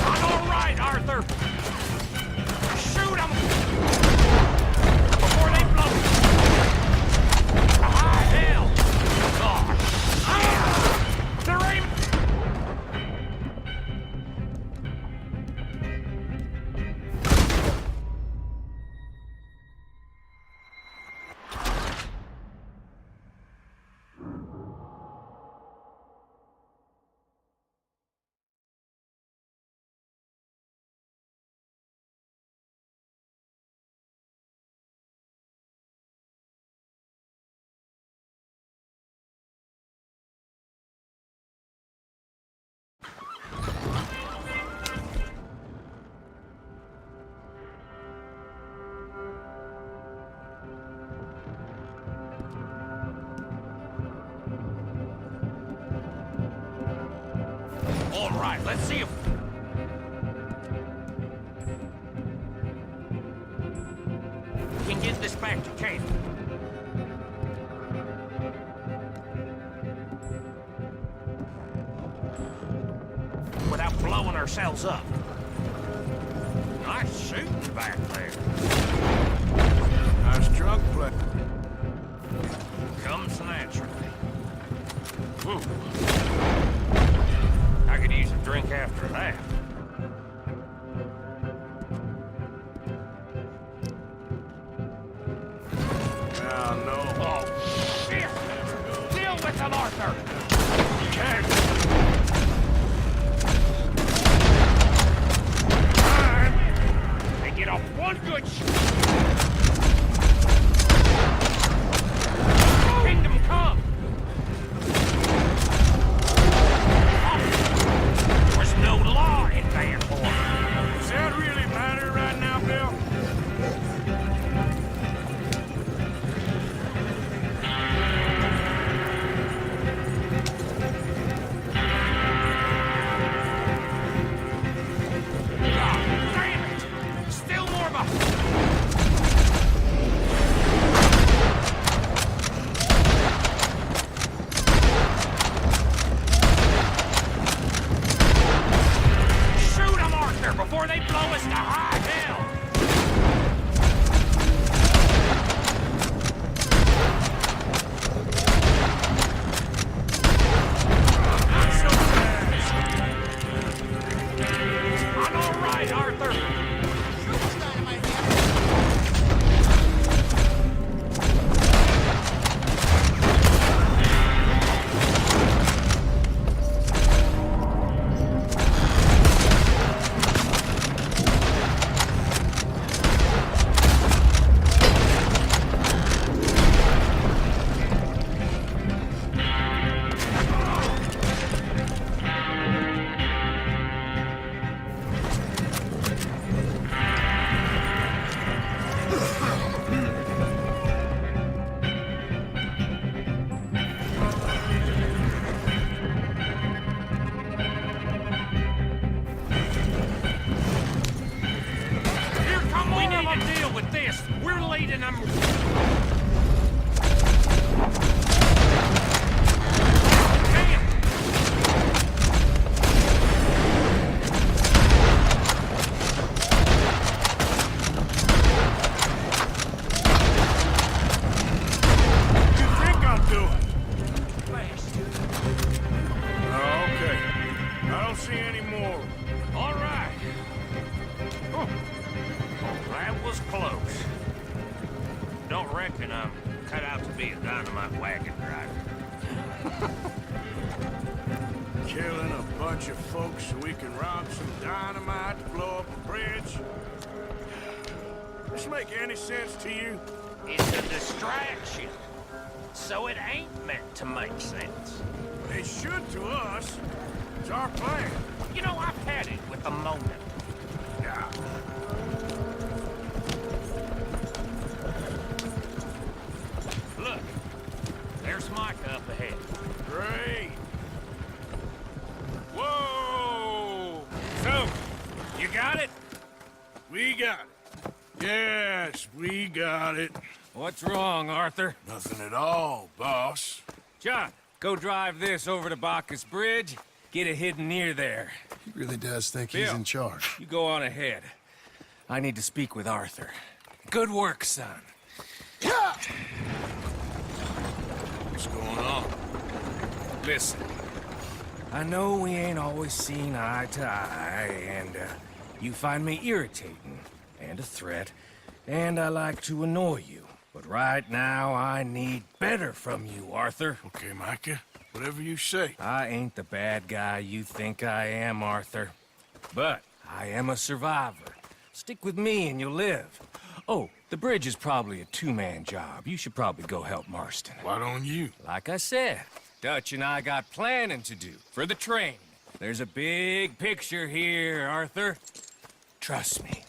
I'm all right, Arthur! Shoot 'em! Before they blow! Ah, hell! God! Ah! There ain't... All right, let's see if... we can get this back to camp. Without blowing ourselves up. Nice shooting back there. Nice drunk play. Comes naturally. I could use a drink after that. Oh, no. Oh, shit! Deal with him, Arthur! Okay. They get off one good shot. Kingdom come! There's no law in Vanport. Does that really matter right now, Bill? God damn it! Still more behind. be a dynamite wagon driver. Killing a bunch of folks so we can rob some dynamite to blow up a bridge? This make any sense to you? It's a distraction. So it ain't meant to make sense. It should to us. It's our plan. You know, I've had it with the Mona. Yeah. Look, there's Micah up ahead. Great. Whoa! So, you got it? We got it. Yes, we got it. What's wrong, Arthur? Nothing at all, boss. John, go drive this over to Bacchus Bridge. Get it hidden near there. He really does think Bill, he's in charge. You go on ahead. I need to speak with Arthur. Good work, son. What's going on? Listen, I know we ain't always seen eye to eye, and you find me irritating and a threat, and I like to annoy you. But right now, I need better from you, Arthur. Okay, Micah. Whatever you say. I ain't the bad guy you think I am, Arthur. But I am a survivor. Stick with me and you'll live. Oh, the bridge is probably a two-man job. You should probably go help Marston. Why don't you? Like I said, Dutch and I got planning to do for the train. There's a big picture here, Arthur. Trust me.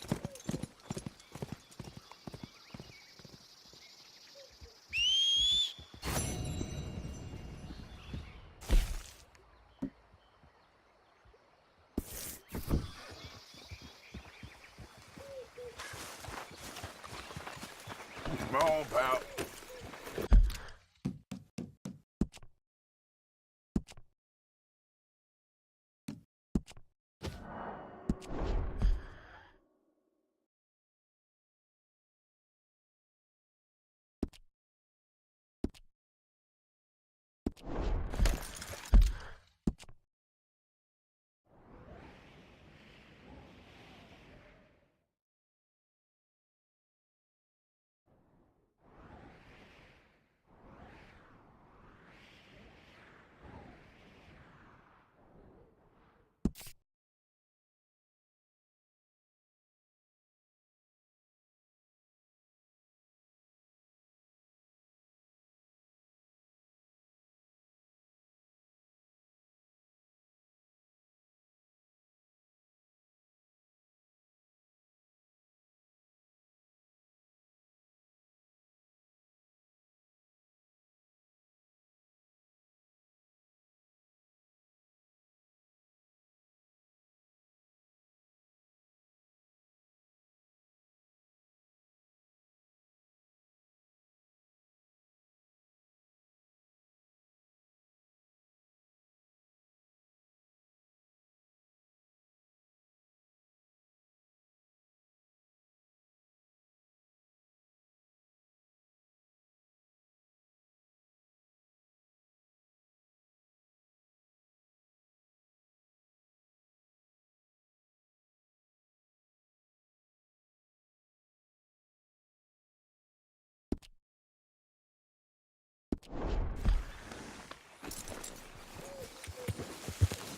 Come on, pal.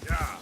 Yeah.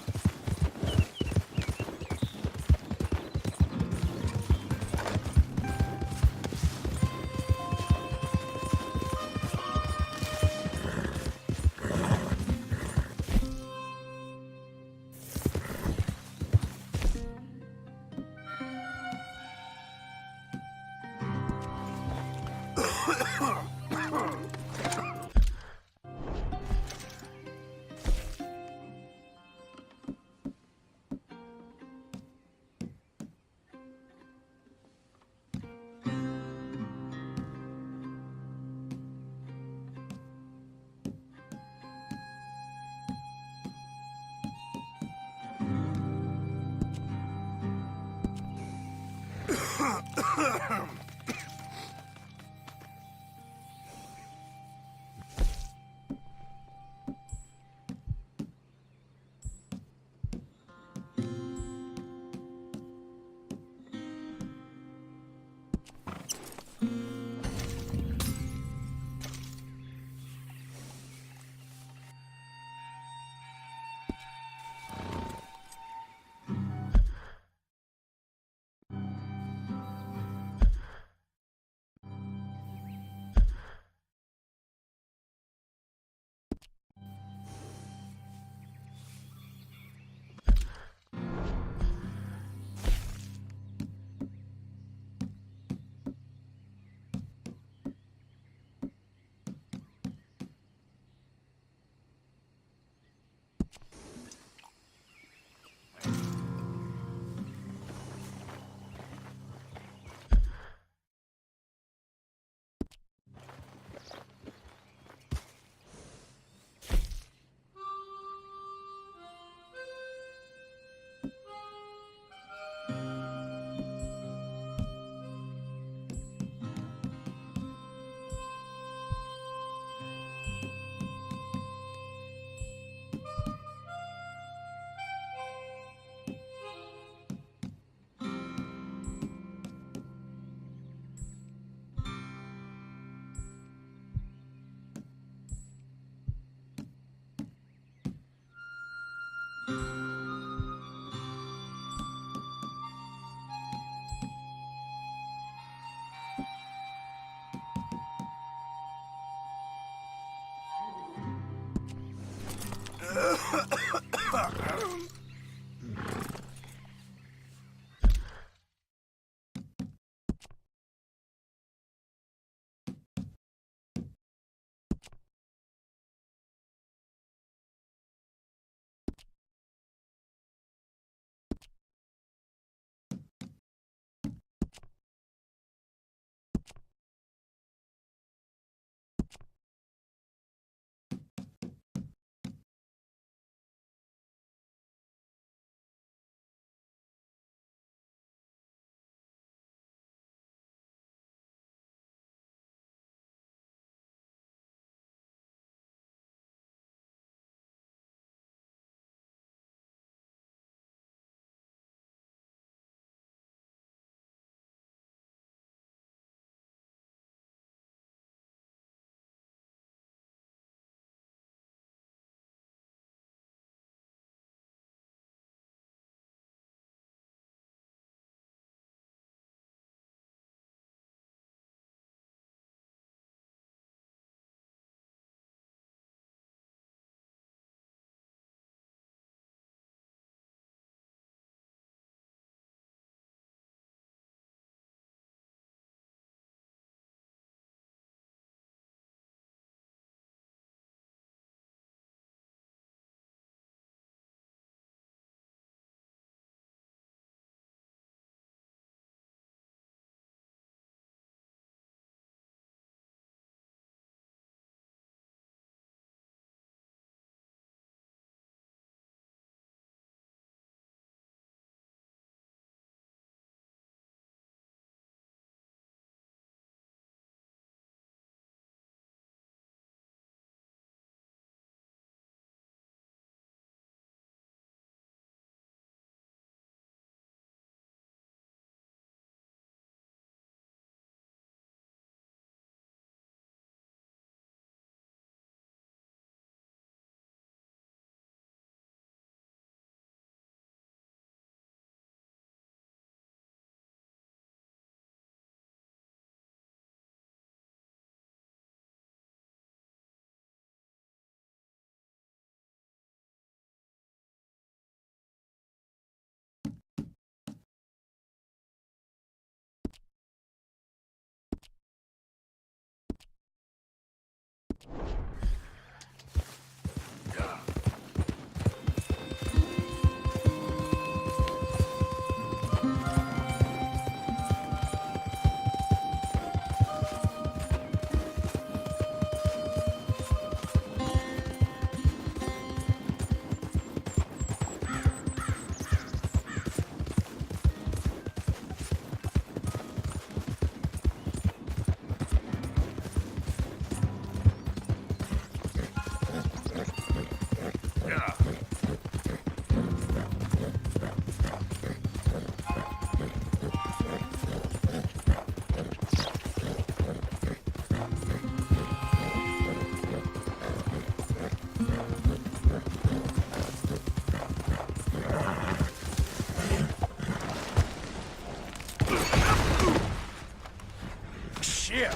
Shit!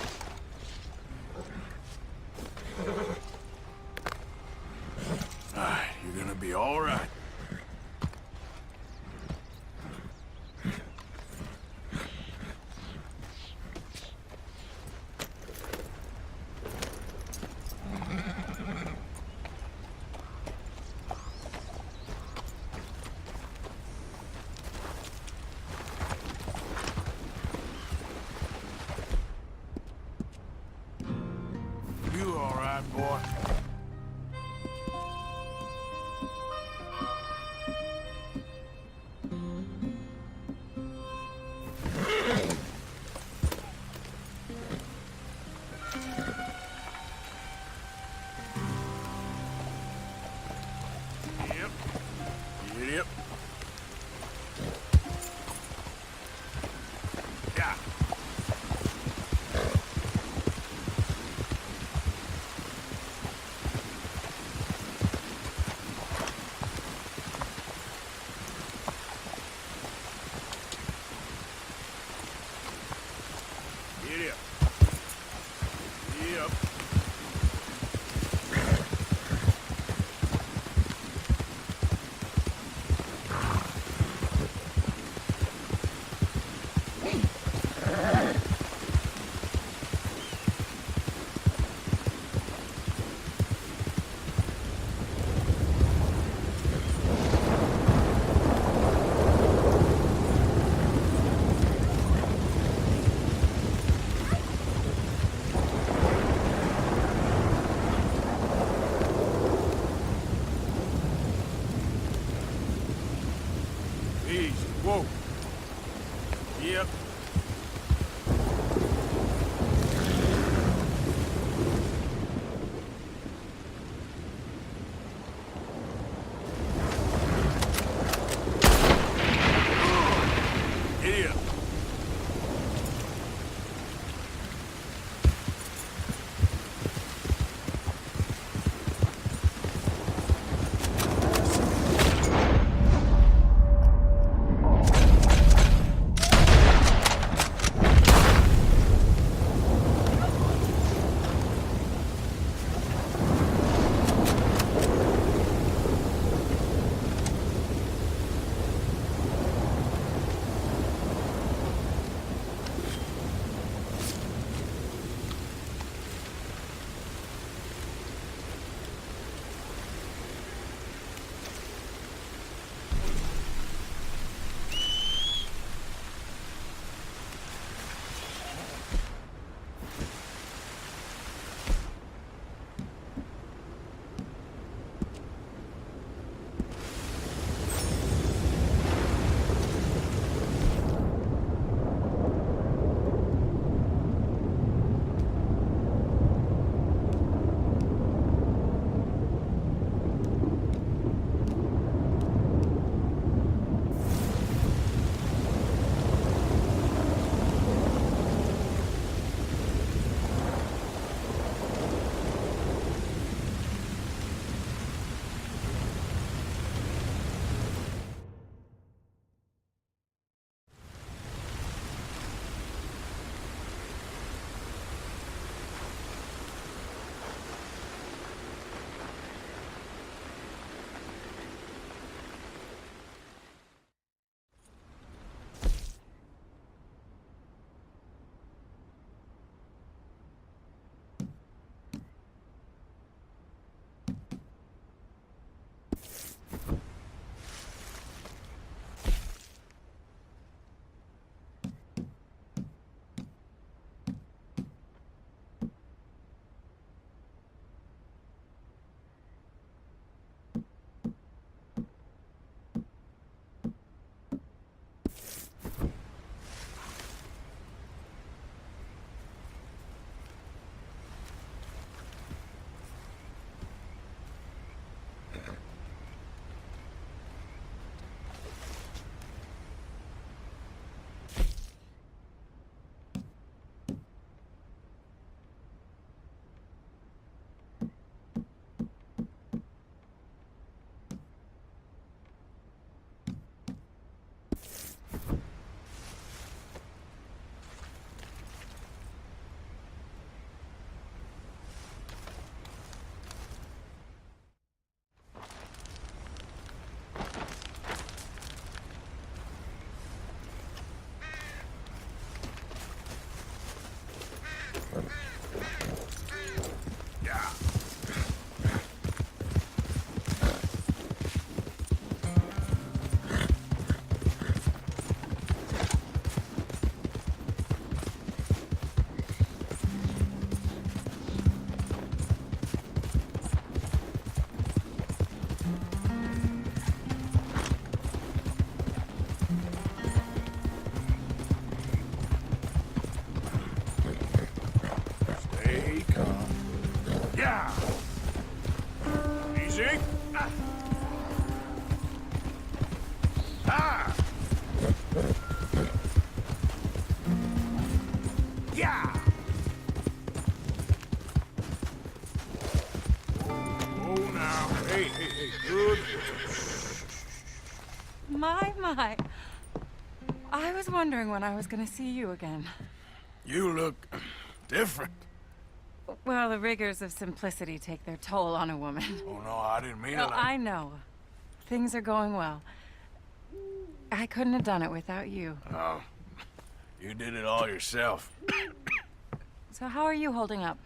Alright, you're gonna be all right. You all right, boy? Yep. Yeah. Easy. Ah! Yeah! Oh, now. Hey, good. My. I was wondering when I was gonna see you again. You look different. Well, the rigors of simplicity take their toll on a woman. Oh, no, I didn't mean No, it. I know. Things are going well. I couldn't have done it without you. Oh, you did it all yourself. So how are you holding up?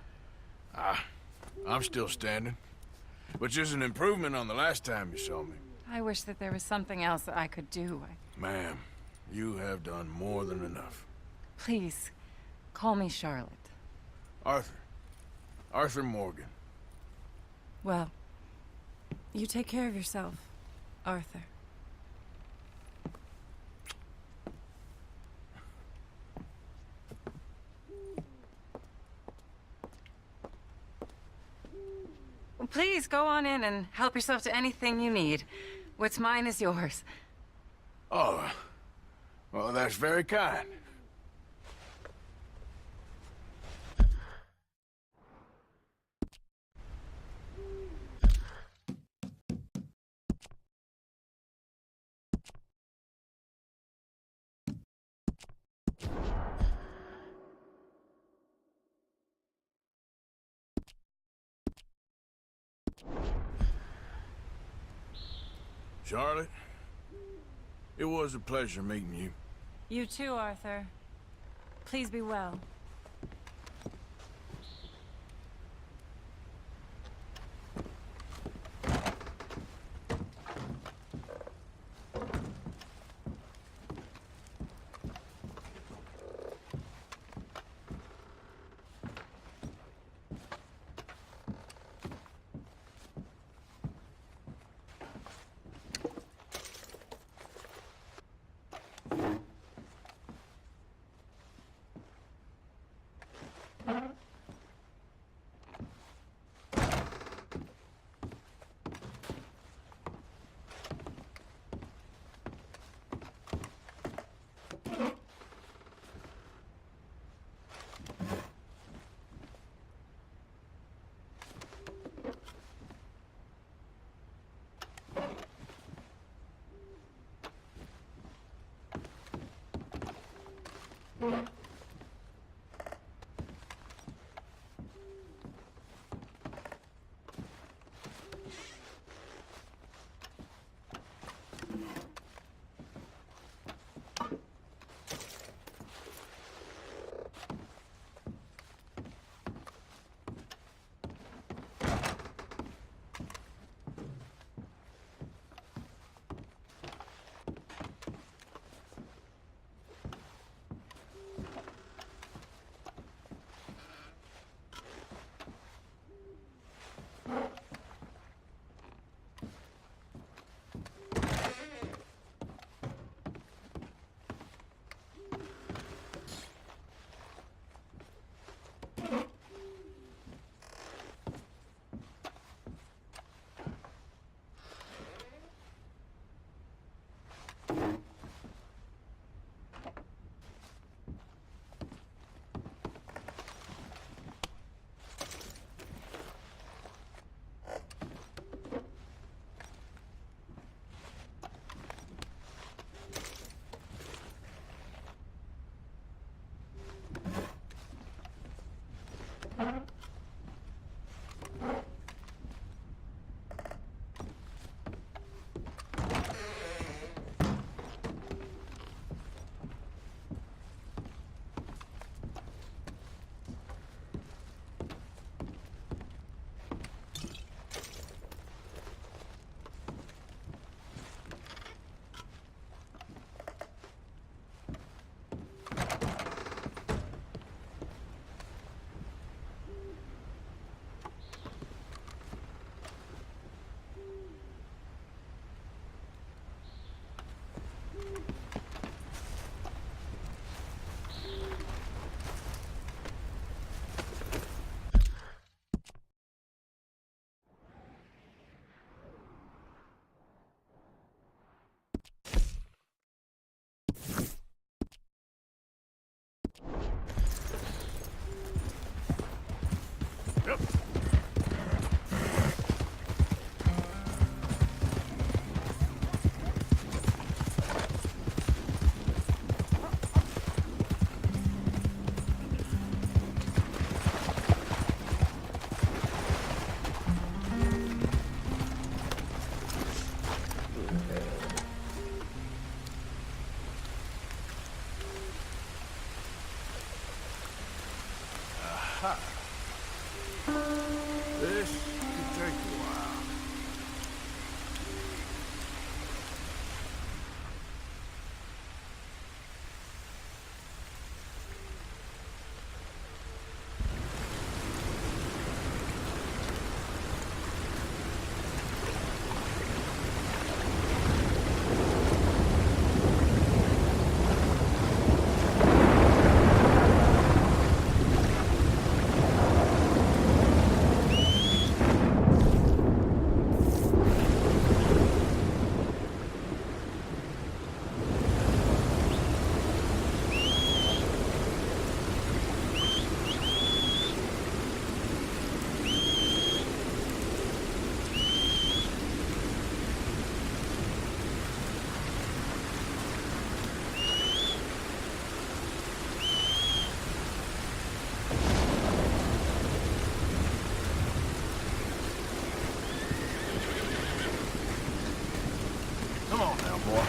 I'm still standing, which is an improvement on the last time you saw me. I wish that there was something else that I could do. Ma'am, you have done more than enough. Please, call me Charlotte. Arthur Morgan. Well, you take care of yourself, Arthur. Well, please go on in and help yourself to anything you need. What's mine is yours. Oh, well, that's very kind. Charlotte, it was a pleasure meeting you. You too, Arthur. Please be well. This could take a while. Come on now, boy.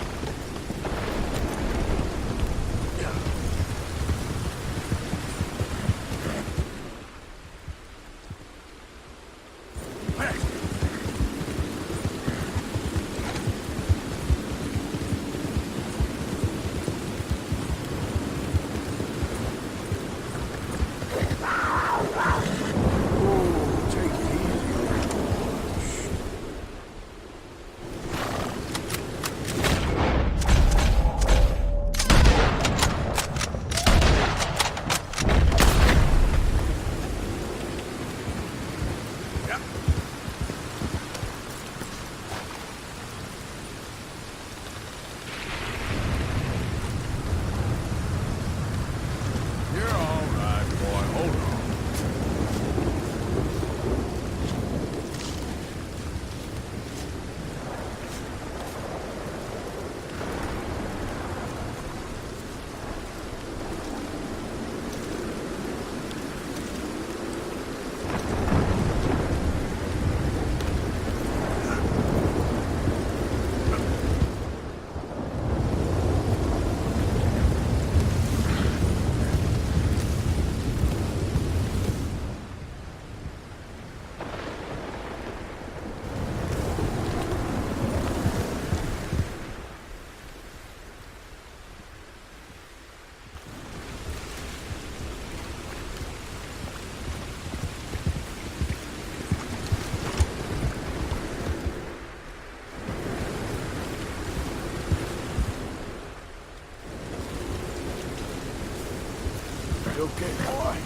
You're all right, boy. Hold on. You okay, boy?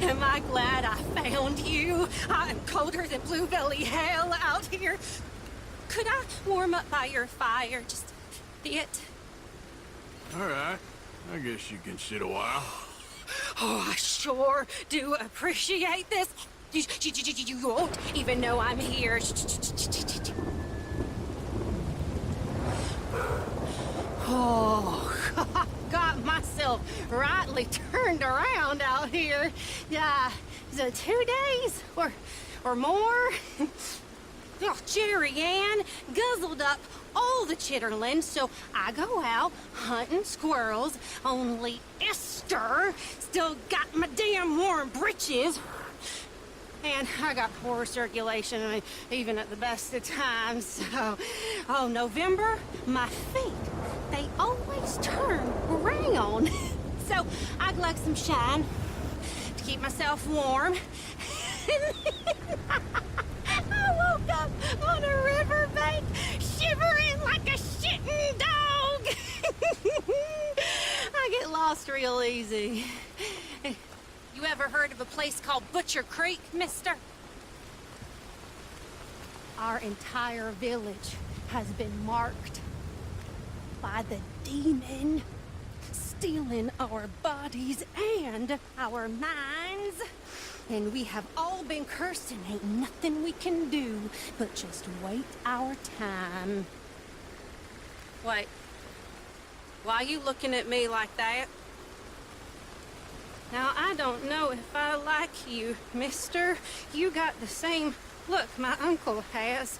Am I glad I found you? I am colder than Blue Valley hell out here. Could I warm up by your fire just a bit? All right. I guess you can sit a while. Oh, I sure do appreciate this. You won't even know I'm here. Oh, got myself rightly turned around out here. Yeah, 2 days or more. Oh, Jerry Ann guzzled up all the chitterlings, so I go out hunting squirrels. Only Esther still got my damn warm britches. And I got poor circulation, I mean, even at the best of times. So, oh, November, my feet, they always turn brown. So I glug some shine to keep myself warm. I woke up on a riverbank, shivering like a shitting dog. I get lost real easy. You ever heard of a place called Butcher Creek, mister? Our entire village has been marked by the demon, stealing our bodies and our minds. And we have all been cursed, and ain't nothing we can do but just wait our time. Wait. Why you looking at me like that? Now, I don't know if I like you, mister. You got the same look my uncle has.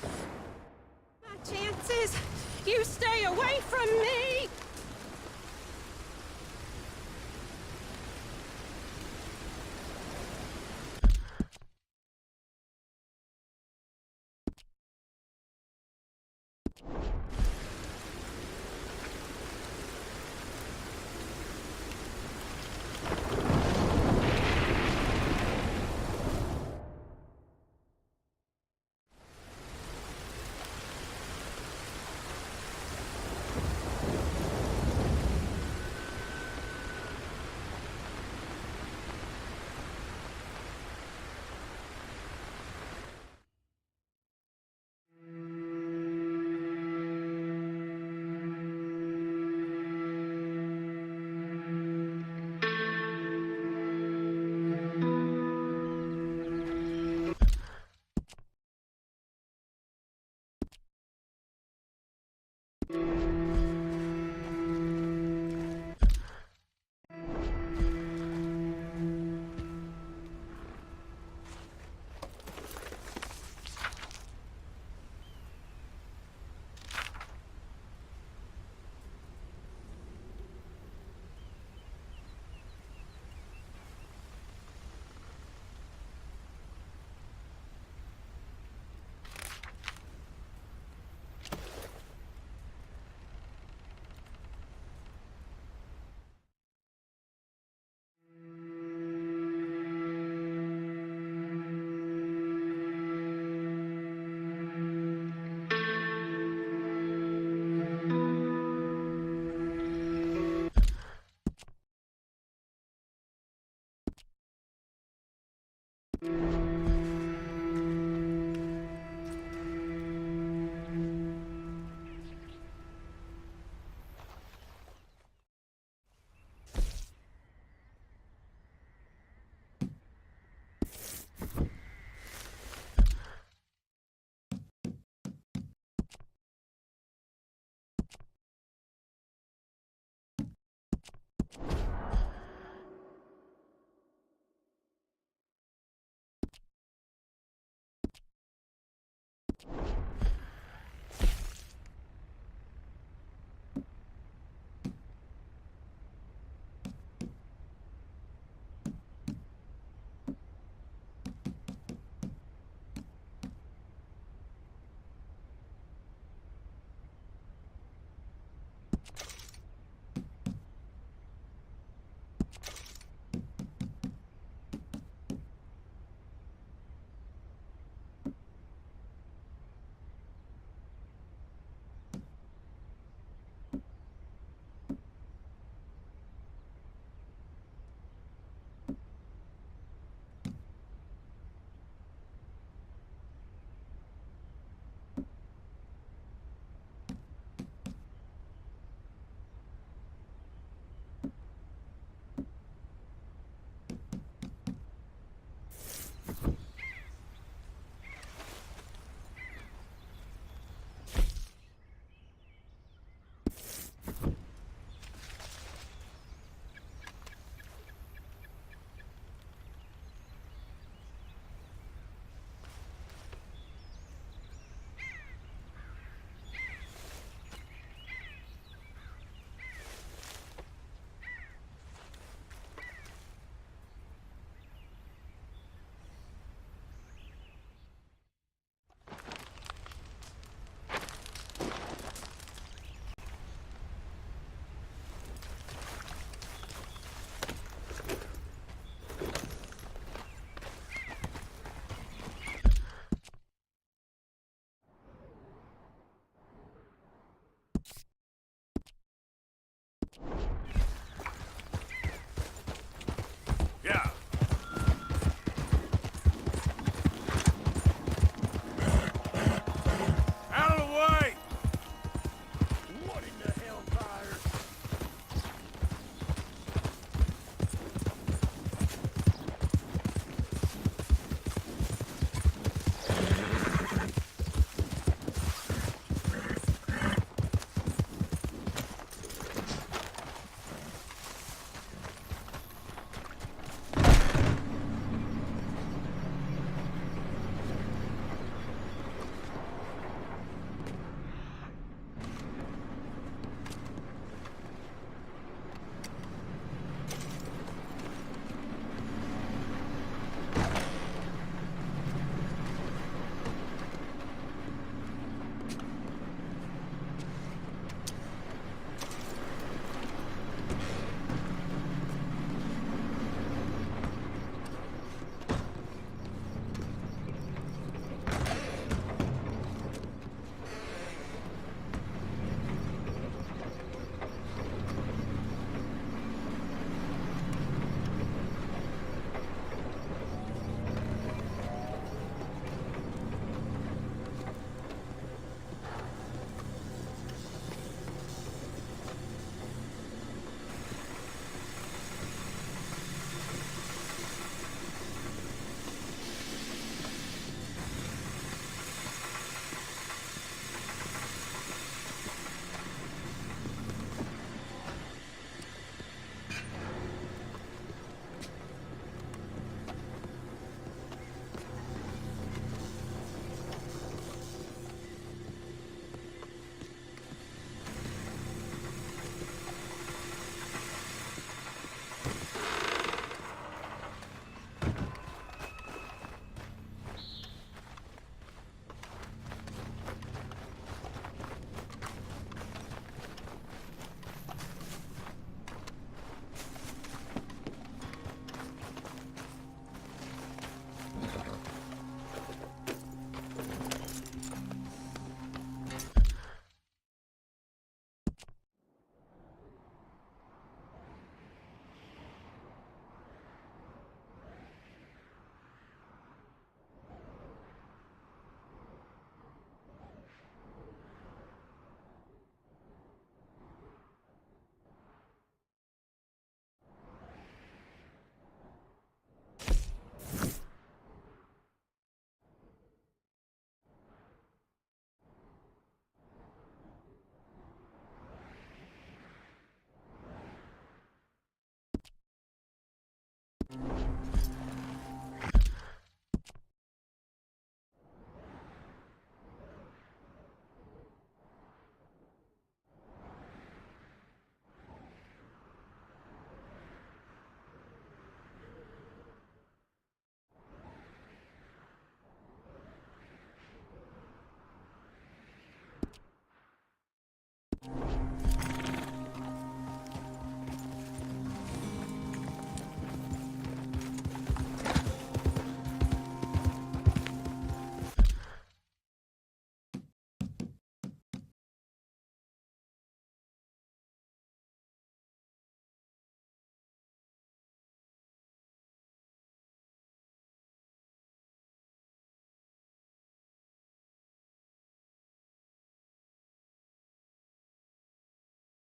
My chances, you stay away from me! you